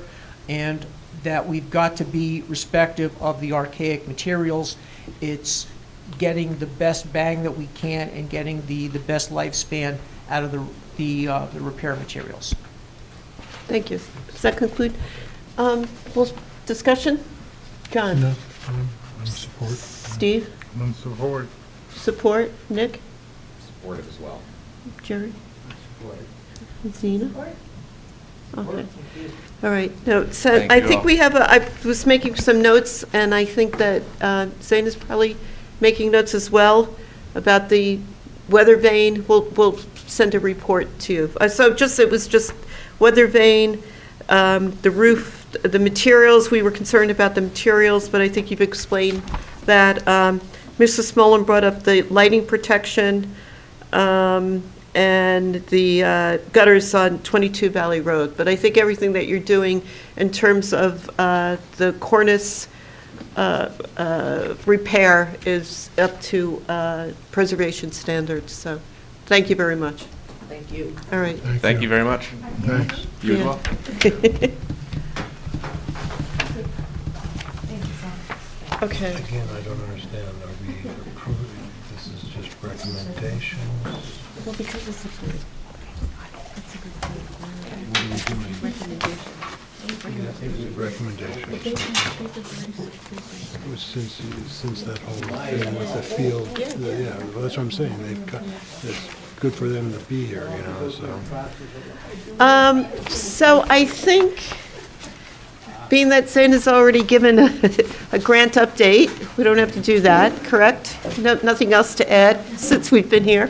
and that we've got to be respective of the archaic materials. It's getting the best bang that we can and getting the best lifespan out of the repair materials. Thank you. Does that conclude? Discussion? John? No, I'm support. Steve? I'm support. Support? Nick? Supportive as well. Jerry? Zena? Okay. All right. No, so Thank I you think all. we have I was making some notes, and I think that Zena's probably making notes as well about the weather vane. We'll send a report to you. It was just weather vane, the roof, the materials. We were concerned about the materials, but I think you've explained that. Mr. Smolin brought up the lighting protection, and the gutters on 22 Valley Road. But I think everything that you're doing in terms of the Cornice repair is up to preservation standards. So thank you very much. Thank you. All right. Thank you very much. Thanks. You as Yeah. well. Okay. Again, I don't understand, are we approving, this is just recommendations? Well, because it's a good. That's a good point. What are we doing? Recommendations. Since that whole thing with the field, yeah, well, that's what I'm saying, it's good for them to be here, so. So I think, being that Zena's already given a grant update, we don't have to do that, correct? Nothing else to add since we've been here.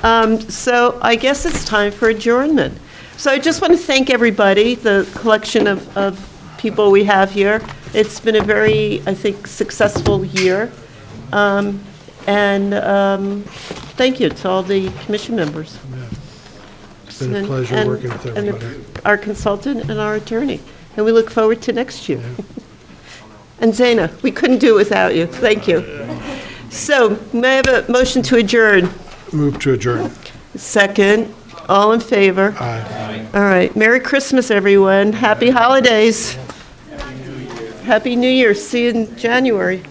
So I guess it's time for adjournment. So I just want to thank everybody, the collection of people we have here. It's been a very, I think, successful year. Thank you to all the commission members. It's been a pleasure And- working with and everybody. our consultant and our attorney. And we look forward to next year. And Zena, we couldn't do it without you. Thank you. So may I have a motion to adjourn? Move to adjourn. Second. All in favor? Aye. All right. Merry Christmas, everyone. Happy holidays. Happy New Year. See you in January.